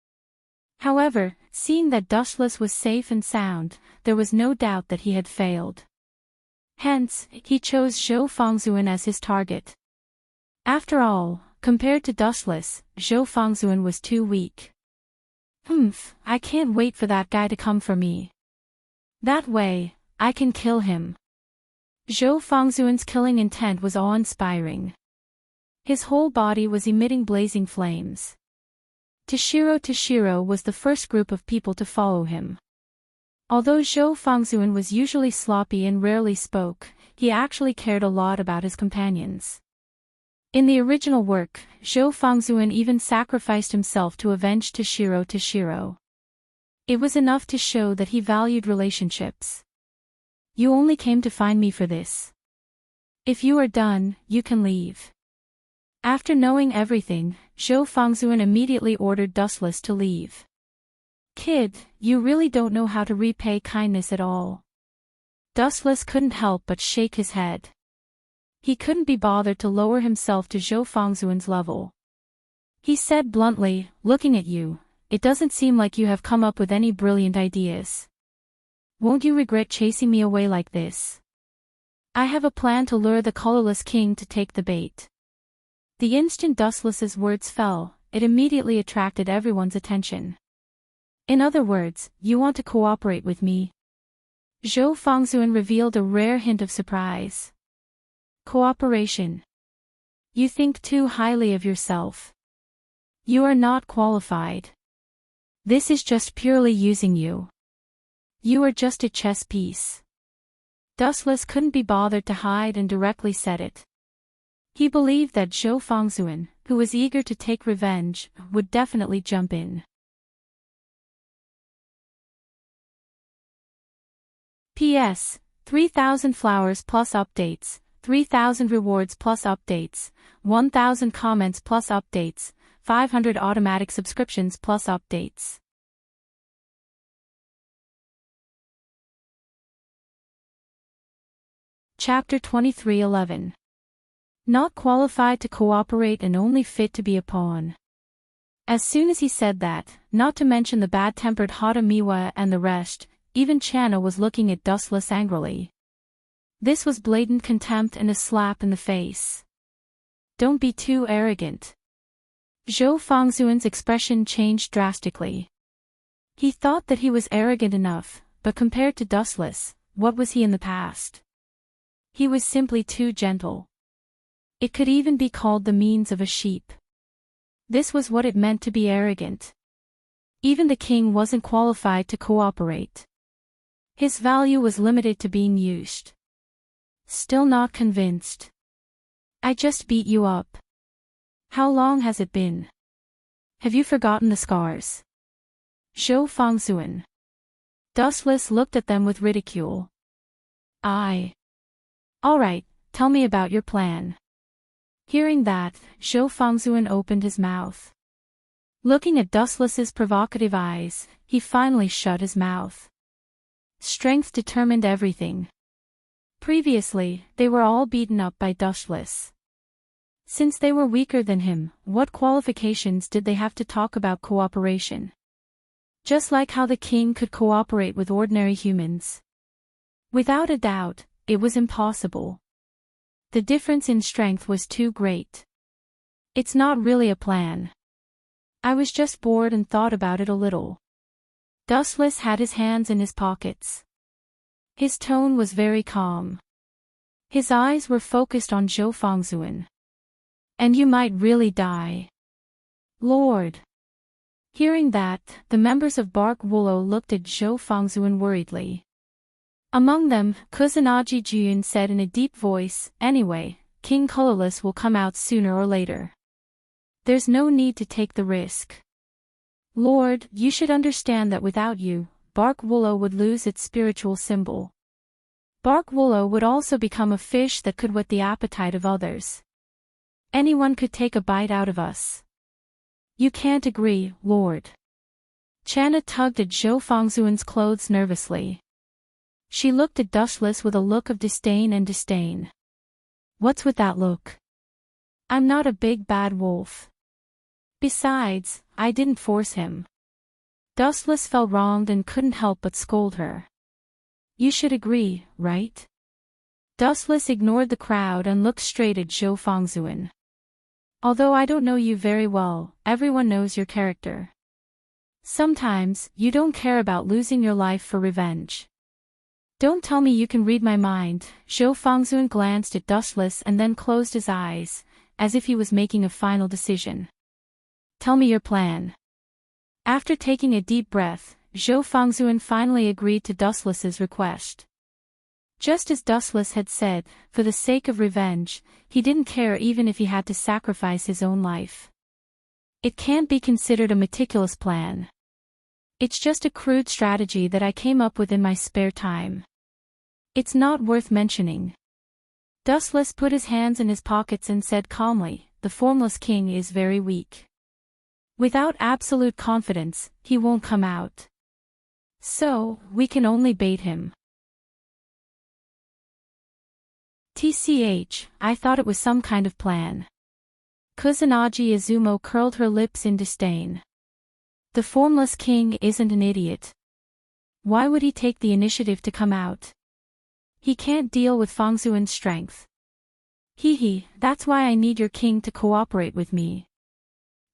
However, seeing that Dustless was safe and sound, there was no doubt that he had failed. Hence, he chose Zhou Fangzhuan as his target. After all, compared to Dustless, Zhou Fangzhuan was too weak. I can't wait for that guy to come for me. That way, I can kill him. Zhou Fangzhuan's killing intent was awe-inspiring. His whole body was emitting blazing flames. Toshiro was the first group of people to follow him. Although Zhou Fangzhuan was usually sloppy and rarely spoke, he actually cared a lot about his companions. In the original work, Zhou Fangzhuan even sacrificed himself to avenge Toshiro. It was enough to show that he valued relationships. You only came to find me for this. If you are done, you can leave. After knowing everything, Zhou Fangzhuan immediately ordered Dustless to leave. Kid, you really don't know how to repay kindness at all. Dustless couldn't help but shake his head. He couldn't be bothered to lower himself to Zhou Fangzhuan's level. He said bluntly, looking at you, it doesn't seem like you have come up with any brilliant ideas. Won't you regret chasing me away like this? I have a plan to lure the colorless king to take the bait. The instant Dustless's words fell, it immediately attracted everyone's attention. In other words, you want to cooperate with me? Zhou Fangzhuan revealed a rare hint of surprise. Cooperation. You think too highly of yourself. You are not qualified. This is just purely using you. You are just a chess piece. Dustless couldn't be bothered to hide and directly said it. He believed that Zhou Fangzhuan, who was eager to take revenge, would definitely jump in. P.S. 3,000 flowers plus updates, 3,000 rewards plus updates, 1,000 comments plus updates, 500 automatic subscriptions plus updates. Chapter 23:11. Not qualified to cooperate and only fit to be a pawn. As soon as he said that, not to mention the bad-tempered Hata Miwa and the rest, even Channa was looking at Dustless angrily. This was blatant contempt and a slap in the face. Don't be too arrogant. Zhou Fangzhuan's expression changed drastically. He thought that he was arrogant enough, but compared to Dustless, what was he in the past? He was simply too gentle. It could even be called the means of a sheep. This was what it meant to be arrogant. Even the king wasn't qualified to cooperate. His value was limited to being used. Still not convinced. I just beat you up. How long has it been? Have you forgotten the scars? Zhou Fangzhuan. Dustless looked at them with ridicule. Alright, tell me about your plan. Hearing that, Zhou Fangzhuan opened his mouth. Looking at Dustless's provocative eyes, he finally shut his mouth. Strength determined everything. Previously, they were all beaten up by Dustless. Since they were weaker than him, what qualifications did they have to talk about cooperation? Just like how the king could cooperate with ordinary humans. Without a doubt, it was impossible. The difference in strength was too great. It's not really a plan. I was just bored and thought about it a little. Dustless had his hands in his pockets. His tone was very calm. His eyes were focused on Zhou Fangzhuan. And you might really die. Lord. Hearing that, the members of Bark Willow looked at Zhou Fangzhuan worriedly. Among them, Kusanagi Juyun said in a deep voice, anyway, King Colorless will come out sooner or later. There's no need to take the risk. Lord, you should understand that without you, Bark Willow would lose its spiritual symbol. Bark Willow would also become a fish that could whet the appetite of others. Anyone could take a bite out of us. You can't agree, Lord. Channa tugged at Zhou Fangzhuan's clothes nervously. She looked at Dustless with a look of disdain. What's with that look? I'm not a big bad wolf. Besides, I didn't force him. Dustless felt wronged and couldn't help but scold her. You should agree, right? Dustless ignored the crowd and looked straight at Zhou Fangzhuan. Although I don't know you very well, everyone knows your character. Sometimes, you don't care about losing your life for revenge. Don't tell me you can read my mind. Zhou Fangzhuan glanced at Dustless and then closed his eyes, as if he was making a final decision. Tell me your plan. After taking a deep breath, Zhou Fangzhuan finally agreed to Dustless's request. Just as Dustless had said, for the sake of revenge, he didn't care even if he had to sacrifice his own life. It can't be considered a meticulous plan. It's just a crude strategy that I came up with in my spare time. It's not worth mentioning. Dustless put his hands in his pockets and said calmly, the Formless King is very weak. Without absolute confidence, he won't come out. So, we can only bait him. TCH, I thought it was some kind of plan. Kusanagi Izumo curled her lips in disdain. The Formless King isn't an idiot. Why would he take the initiative to come out? He can't deal with Fangzhuan's strength. That's why I need your king to cooperate with me.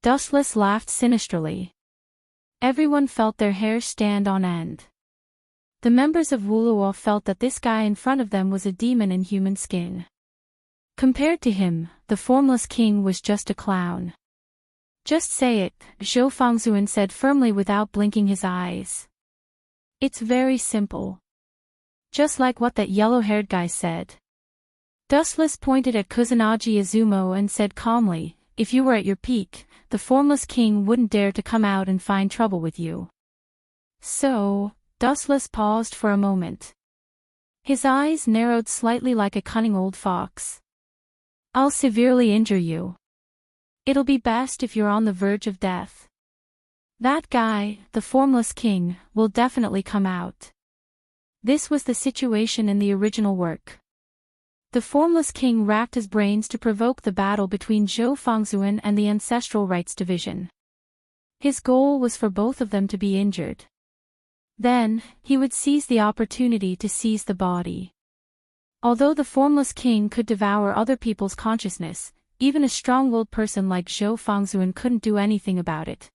Dustless laughed sinisterly. Everyone felt their hair stand on end. The members of Wuluo felt that this guy in front of them was a demon in human skin. Compared to him, the Formless King was just a clown. Just say it, Zhou Fangzhuan said firmly without blinking his eyes. It's very simple. Just like what that yellow-haired guy said. Dustless pointed at Kusanagi Izumo and said calmly, if you were at your peak, the Formless King wouldn't dare to come out and find trouble with you. So, Dustless paused for a moment. His eyes narrowed slightly like a cunning old fox. I'll severely injure you. It'll be best if you're on the verge of death. That guy, the Formless King, will definitely come out. This was the situation in the original work. The Formless King racked his brains to provoke the battle between Zhou Fangzhuan and the Ancestral Rites Division. His goal was for both of them to be injured. Then, he would seize the opportunity to seize the body. Although the Formless King could devour other people's consciousness, even a strong-willed person like Zhou Fangzhuan couldn't do anything about it.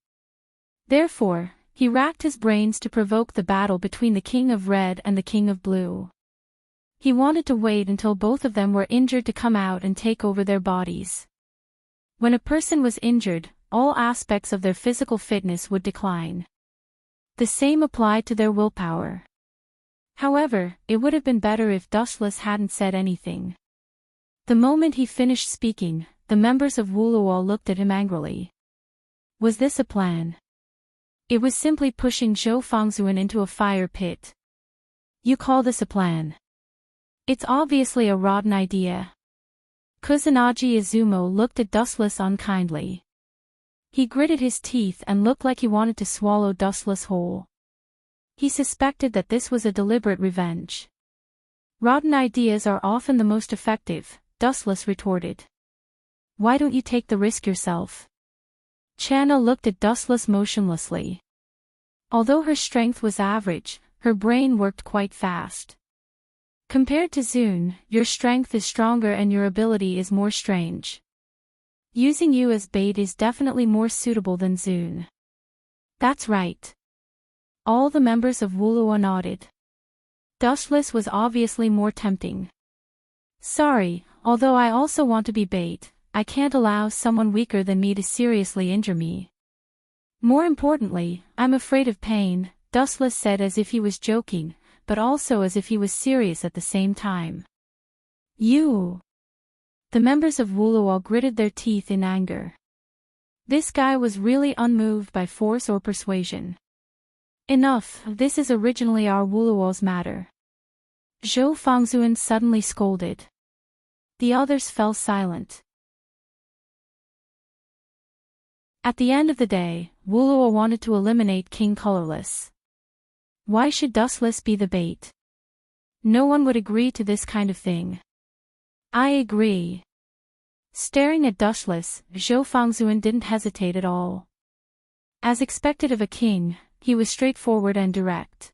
Therefore, he racked his brains to provoke the battle between the King of Red and the King of Blue. He wanted to wait until both of them were injured to come out and take over their bodies. When a person was injured, all aspects of their physical fitness would decline. The same applied to their willpower. However, it would have been better if Dustless hadn't said anything. The moment he finished speaking, the members of Wuluo looked at him angrily. Was this a plan? It was simply pushing Zhou Fangzhuan into a fire pit. You call this a plan? It's obviously a rotten idea. Kusanagi Izumo looked at Dustless unkindly. He gritted his teeth and looked like he wanted to swallow Dustless whole. He suspected that this was a deliberate revenge. Rotten ideas are often the most effective, Dustless retorted. Why don't you take the risk yourself? Channa looked at Dustless motionlessly. Although her strength was average, her brain worked quite fast. Compared to Zune, your strength is stronger and your ability is more strange. Using you as bait is definitely more suitable than Zune. That's right. All the members of Wuluo nodded. Dustless was obviously more tempting. Sorry, although I also want to be bait, I can't allow someone weaker than me to seriously injure me. More importantly, I'm afraid of pain, Dustless said as if he was joking, but also as if he was serious at the same time. You! The members of Wuluo gritted their teeth in anger. This guy was really unmoved by force or persuasion. Enough, this is originally our Wuluo's matter. Zhou Fangzhuan suddenly scolded. The others fell silent. At the end of the day, Wuluo wanted to eliminate King Colorless. Why should Dustless be the bait? No one would agree to this kind of thing. I agree. Staring at Dustless, Zhou Fangzhuan didn't hesitate at all. As expected of a king, he was straightforward and direct.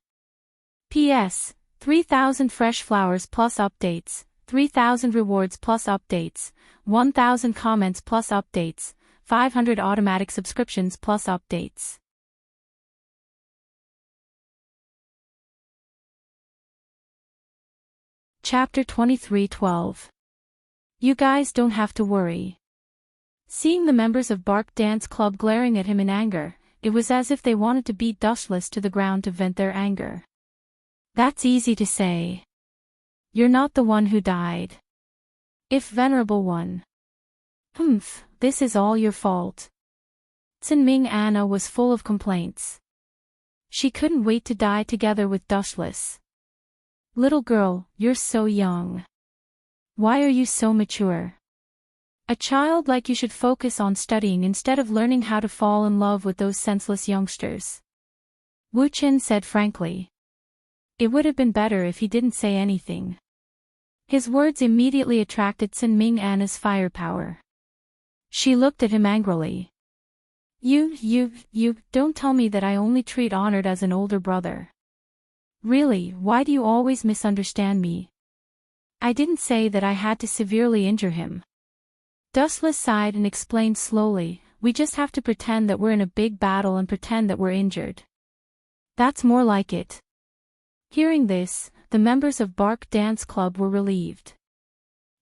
P.S. 3,000 fresh flowers plus updates, 3,000 rewards plus updates, 1,000 comments plus updates, 500 automatic subscriptions plus updates. Chapter 23:12. You guys don't have to worry. Seeing the members of Bark Dance Club glaring at him in anger, it was as if they wanted to beat Dustless to the ground to vent their anger. That's easy to say. You're not the one who died. If Venerable One. Humph, this is all your fault. Sinming Anna was full of complaints. She couldn't wait to die together with Dustless. Little girl, you're so young. Why are you so mature? A child like you should focus on studying instead of learning how to fall in love with those senseless youngsters. Wu Qin said frankly. It would have been better if he didn't say anything. His words immediately attracted Sinming Anna's firepower. She looked at him angrily. You, don't tell me that I only treat Honored as an older brother. Really, why do you always misunderstand me? I didn't say that I had to severely injure him. Dustless sighed and explained slowly, we just have to pretend that we're in a big battle and pretend that we're injured. That's more like it. Hearing this, the members of Bark Dance Club were relieved.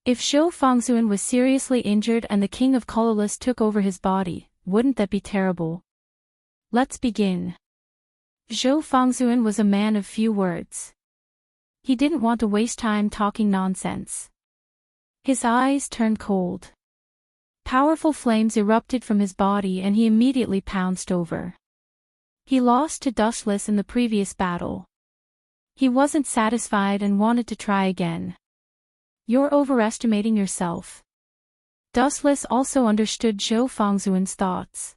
If Zhou Fangxuan was seriously injured and the King of Colorless took over his body, wouldn't that be terrible? Let's begin. Zhou Fangxuan was a man of few words. He didn't want to waste time talking nonsense. His eyes turned cold. Powerful flames erupted from his body and he immediately pounced over. He lost to Dustless in the previous battle. He wasn't satisfied and wanted to try again. You're overestimating yourself. Dustless also understood Zhou Fangxuan's thoughts.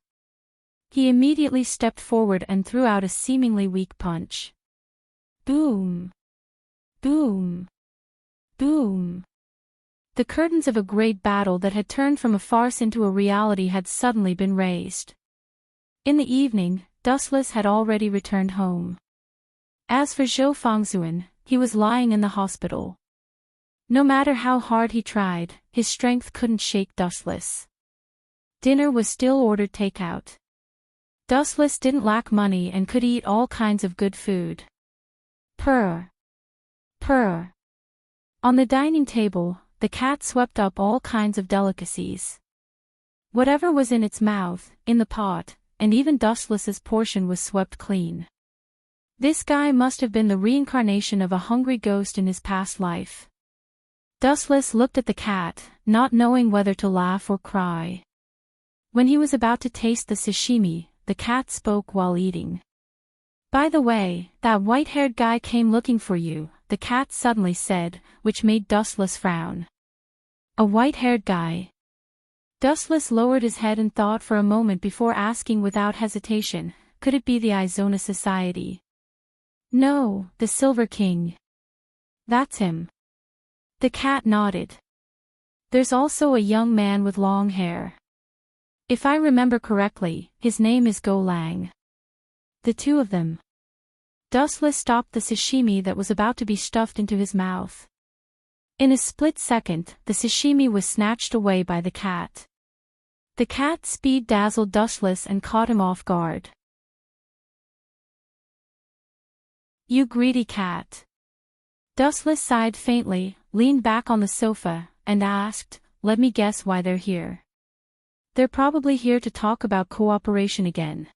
He immediately stepped forward and threw out a seemingly weak punch. Boom! Boom! Boom! The curtains of a great battle that had turned from a farce into a reality had suddenly been raised. In the evening, Dustless had already returned home. As for Zhou Fangxuan, he was lying in the hospital. No matter how hard he tried, his strength couldn't shake Dustless. Dinner was still ordered takeout. Dustless didn't lack money and could eat all kinds of good food. Purr. Purr. On the dining table, the cat swept up all kinds of delicacies. Whatever was in its mouth, in the pot, and even Dustless's portion was swept clean. This guy must have been the reincarnation of a hungry ghost in his past life. Dustless looked at the cat, not knowing whether to laugh or cry. When he was about to taste the sashimi, the cat spoke while eating. By the way, that white-haired guy came looking for you, the cat suddenly said, which made Dustless frown. A white-haired guy. Dustless lowered his head and thought for a moment before asking without hesitation, could it be the Izona Society? No, the Silver King. That's him. The cat nodded. There's also a young man with long hair. If I remember correctly, his name is Go Lang. The two of them. Dustless stopped the sashimi that was about to be stuffed into his mouth. In a split second, the sashimi was snatched away by the cat. The cat's speed dazzled Dustless and caught him off guard. You greedy cat. Dustless sighed faintly, leaned back on the sofa, and asked, let me guess why they're here. They're probably here to talk about cooperation again.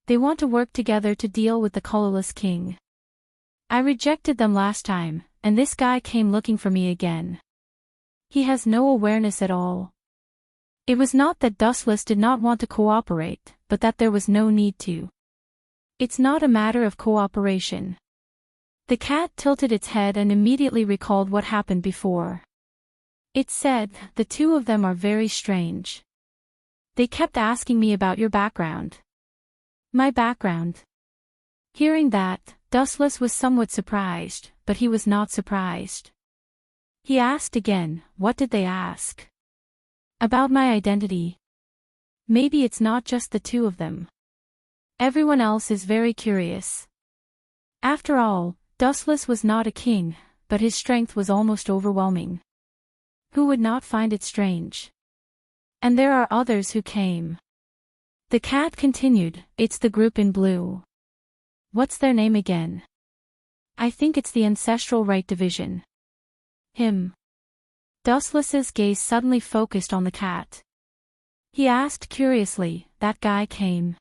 They want to work together to deal with the Colorless King. I rejected them last time, and this guy came looking for me again. He has no awareness at all. It was not that Dustless did not want to cooperate, but that there was no need to. It's not a matter of cooperation. The cat tilted its head and immediately recalled what happened before. It said, the two of them are very strange. They kept asking me about your background. My background. Hearing that, Dustless was somewhat surprised, but he was not surprised. He asked again, what did they ask? About my identity. Maybe it's not just the two of them. Everyone else is very curious. After all, Dustless was not a king, but his strength was almost overwhelming. Who would not find it strange? And there are others who came. The cat continued, it's the group in blue. What's their name again? I think it's the Ancestral Right Division. Him. Dustless's gaze suddenly focused on the cat. He asked curiously, that guy came.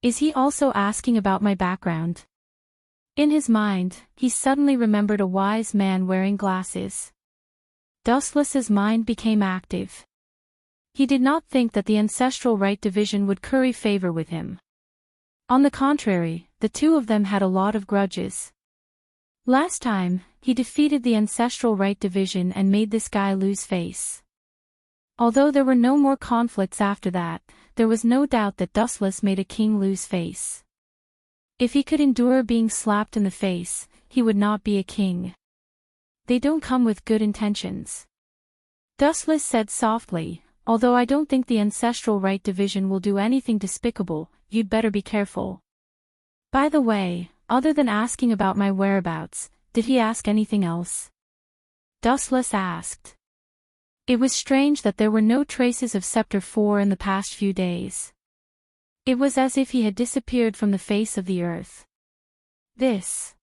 Is he also asking about my background? In his mind, he suddenly remembered a wise man wearing glasses. Dustless's mind became active. He did not think that the ancestral right division would curry favor with him. On the contrary, the two of them had a lot of grudges. Last time, he defeated the ancestral right division and made this guy lose face. Although there were no more conflicts after that, there was no doubt that Dustless made a king lose face. If he could endure being slapped in the face, he would not be a king. They don't come with good intentions. Dustless said softly, although I don't think the ancestral right division will do anything despicable, you'd better be careful. By the way, other than asking about my whereabouts, did he ask anything else? Dustless asked. It was strange that there were no traces of Scepter 4 in the past few days. It was as if he had disappeared from the face of the earth. This.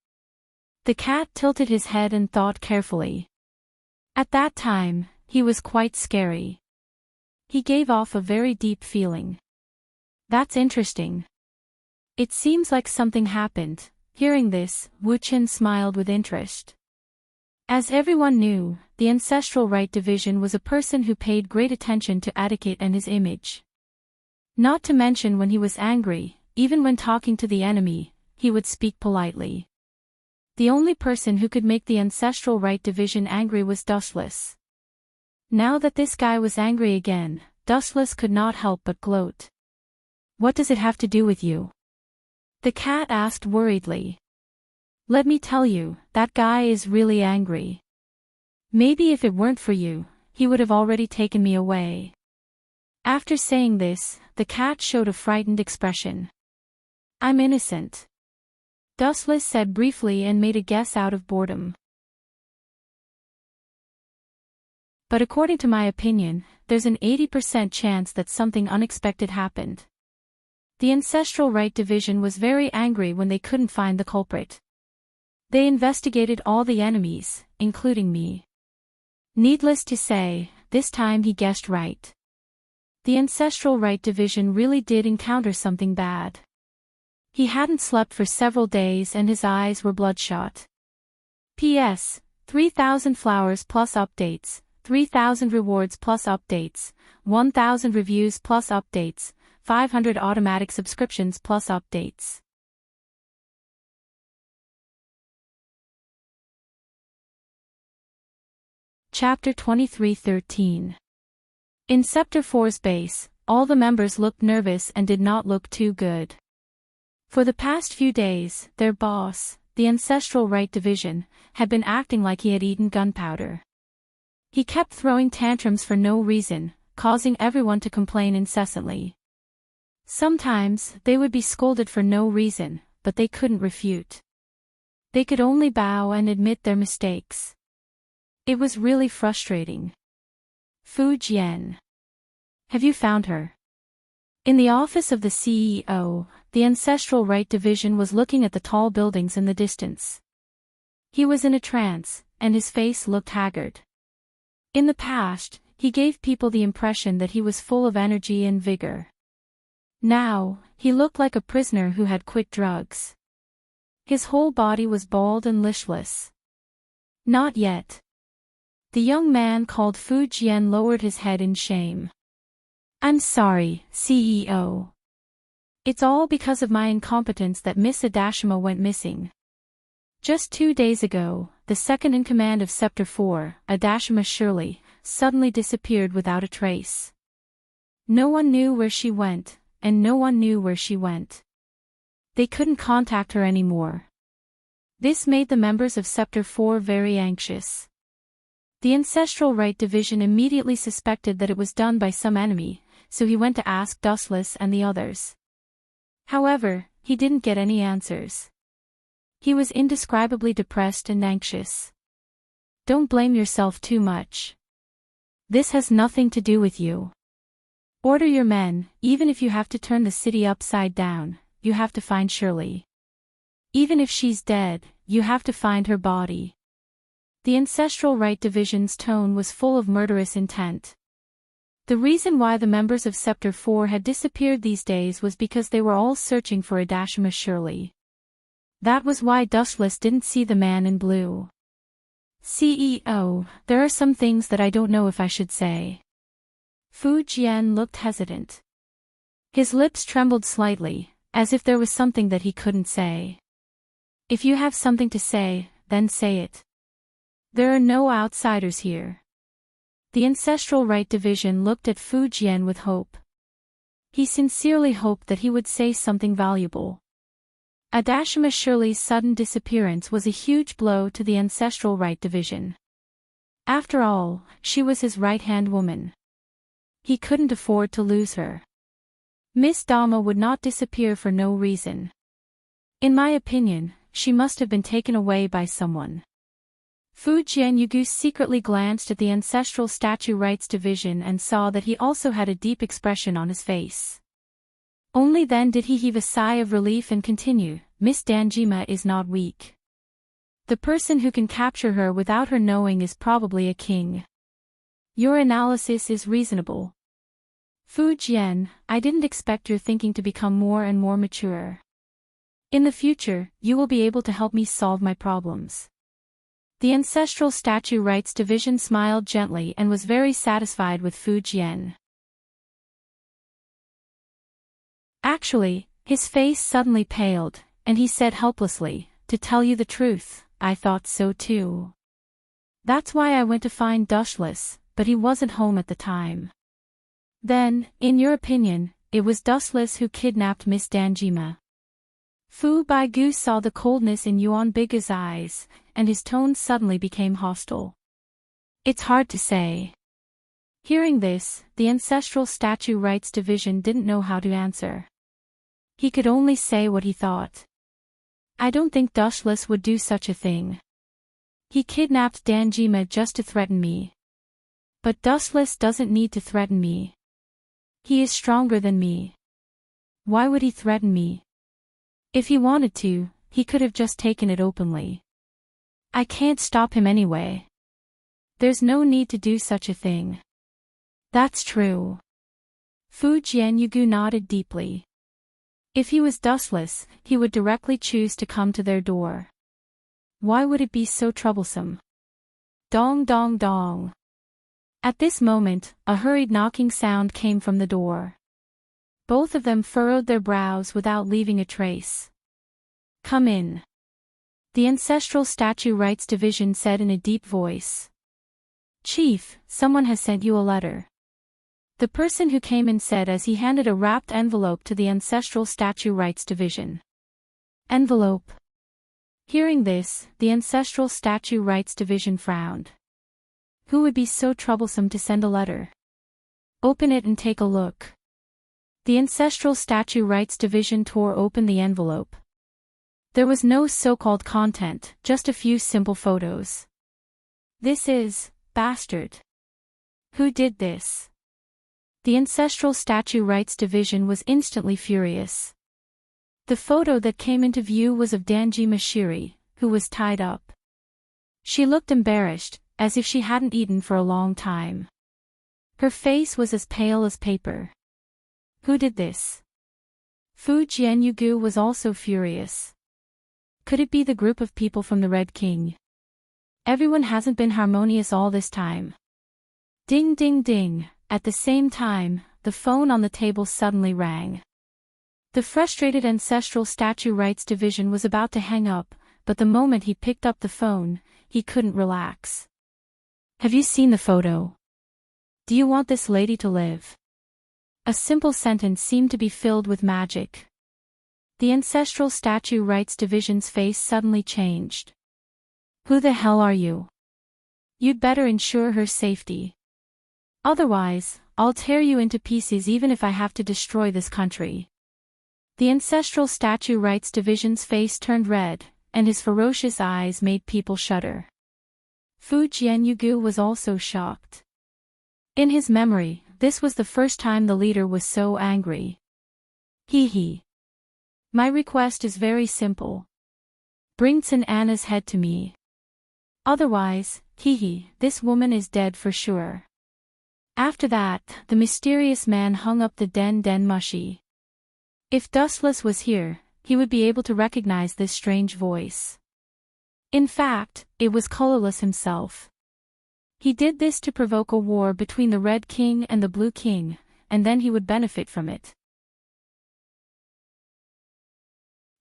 The cat tilted his head and thought carefully. At that time, he was quite scary. He gave off a very deep feeling. That's interesting. It seems like something happened. Hearing this, Wu Qin smiled with interest. As everyone knew, the ancestral right division was a person who paid great attention to etiquette and his image. Not to mention when he was angry, even when talking to the enemy, he would speak politely. The only person who could make the ancestral right division angry was Dustless. Now that this guy was angry again, Dustless could not help but gloat. What does it have to do with you? The cat asked worriedly. Let me tell you, that guy is really angry. Maybe if it weren't for you, he would have already taken me away. After saying this, the cat showed a frightened expression. I'm innocent. Dustless said briefly and made a guess out of boredom. But according to my opinion, there's an 80% chance that something unexpected happened. The ancestral right division was very angry when they couldn't find the culprit. They investigated all the enemies, including me. Needless to say, this time he guessed right. The ancestral right division really did encounter something bad. He hadn't slept for several days and his eyes were bloodshot. P.S. 3,000 flowers plus updates, 3,000 rewards plus updates, 1,000 reviews plus updates, 500 automatic subscriptions plus updates. Chapter 23:13. In Scepter 4's base, all the members looked nervous and did not look too good. For the past few days, their boss, the ancestral right division, had been acting like he had eaten gunpowder. He kept throwing tantrums for no reason, causing everyone to complain incessantly. Sometimes, they would be scolded for no reason, but they couldn't refute. They could only bow and admit their mistakes. It was really frustrating. Fu Jian. Have you found her? In the office of the CEO, the ancestral right division was looking at the tall buildings in the distance. He was in a trance, and his face looked haggard. In the past, he gave people the impression that he was full of energy and vigor. Now, he looked like a prisoner who had quit drugs. His whole body was bald and lishless. Not yet. The young man called Fu Jian lowered his head in shame. I'm sorry, CEO. It's all because of my incompetence that Miss Adashima went missing. Just 2 days ago, the second in command of Scepter 4, Adashima Shirley, suddenly disappeared without a trace. No one knew where she went, and no one knew where she went. They couldn't contact her anymore. This made the members of Scepter 4 very anxious. The ancestral right division immediately suspected that it was done by some enemy, so he went to ask Dustless and the others. However, he didn't get any answers. He was indescribably depressed and anxious. Don't blame yourself too much. This has nothing to do with you. Order your men, even if you have to turn the city upside down, you have to find Shirley. Even if she's dead, you have to find her body. The ancestral right division's tone was full of murderous intent. The reason why the members of Scepter 4 had disappeared these days was because they were all searching for Adashima Shirley. That was why Dustless didn't see the man in blue. CEO, there are some things that I don't know if I should say. Fu Jian looked hesitant. His lips trembled slightly, as if there was something that he couldn't say. If you have something to say, then say it. There are no outsiders here. The Ancestral Right Division looked at Fu Jian with hope. He sincerely hoped that he would say something valuable. Adashima Shirley's sudden disappearance was a huge blow to the Ancestral Right Division. After all, she was his right-hand woman. He couldn't afford to lose her. Miss Dama would not disappear for no reason. In my opinion, she must have been taken away by someone. Fu Jianyugu secretly glanced at the Ancestral Statue Rights Division and saw that he also had a deep expression on his face. Only then did he heave a sigh of relief and continue, Miss Danjima is not weak. The person who can capture her without her knowing is probably a king. Your analysis is reasonable. Fu Jian, I didn't expect your thinking to become more and more mature. In the future, you will be able to help me solve my problems. The Ancestral Statue Rights Division smiled gently and was very satisfied with Fu Jian. Actually, his face suddenly paled, and he said helplessly, to tell you the truth, I thought so too. That's why I went to find Dustless, but he wasn't home at the time. Then, in your opinion, it was Dustless who kidnapped Miss Danjima. Fu Baigu saw the coldness in Yuan Biga's eyes, and his tone suddenly became hostile. It's hard to say. Hearing this, the Ancestral Statue Rights Division didn't know how to answer. He could only say what he thought. I don't think Dustless would do such a thing. He kidnapped Danjima just to threaten me. But Dustless doesn't need to threaten me. He is stronger than me. Why would he threaten me? If he wanted to, he could have just taken it openly. I can't stop him anyway. There's no need to do such a thing. That's true. Fu Jianyugu nodded deeply. If he was Dustless, he would directly choose to come to their door. Why would it be so troublesome? Dong dong dong. At this moment, a hurried knocking sound came from the door. Both of them furrowed their brows without leaving a trace. Come in. The Ancestral Statue Rights Division said in a deep voice. Chief, someone has sent you a letter. The person who came in said as he handed a wrapped envelope to the Ancestral Statue Rights Division. Envelope. Hearing this, the Ancestral Statue Rights Division frowned. Who would be so troublesome to send a letter? Open it and take a look. The Ancestral Statue Rights Division tore open the envelope. There was no so-called content, just a few simple photos. This is, bastard. Who did this? The Ancestral Statue Rights Division was instantly furious. The photo that came into view was of Danjima Shiri, who was tied up. She looked embarrassed, as if she hadn't eaten for a long time. Her face was as pale as paper. Who did this? Fu Jianyugu was also furious. Could it be the group of people from the Red King? Everyone hasn't been harmonious all this time. Ding ding ding. At the same time, the phone on the table suddenly rang. The frustrated Ancestral Statue Rights Division was about to hang up, but the moment he picked up the phone, he couldn't relax. Have you seen the photo? Do you want this lady to live? A simple sentence seemed to be filled with magic. The Ancestral Statue Rights Division's face suddenly changed. Who the hell are you? You'd better ensure her safety. Otherwise, I'll tear you into pieces even if I have to destroy this country. The Ancestral Statue Rights Division's face turned red, and his ferocious eyes made people shudder. Fu Jianyugu was also shocked. In his memory, this was the first time the leader was so angry. Hee. My request is very simple. Bring Tsun Anna's head to me. Otherwise, this woman is dead for sure. After that, the mysterious man hung up the den mushy. If Dustless was here, he would be able to recognize this strange voice. In fact, it was Colorless himself. He did this to provoke a war between the Red King and the Blue King, and then he would benefit from it.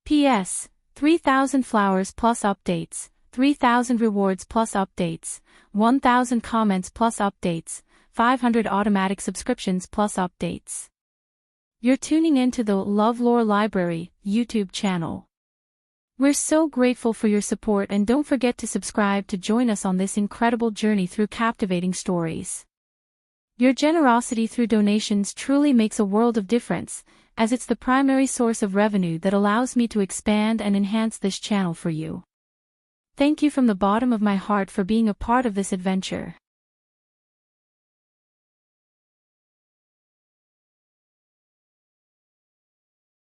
P.S. 3,000 flowers plus updates, 3,000 rewards plus updates, 1,000 comments plus updates, 500 automatic subscriptions plus updates. You're tuning in to the LoveLore Library YouTube channel. We're so grateful for your support, and don't forget to subscribe to join us on this incredible journey through captivating stories. Your generosity through donations truly makes a world of difference, as it's the primary source of revenue that allows me to expand and enhance this channel for you. Thank you from the bottom of my heart for being a part of this adventure.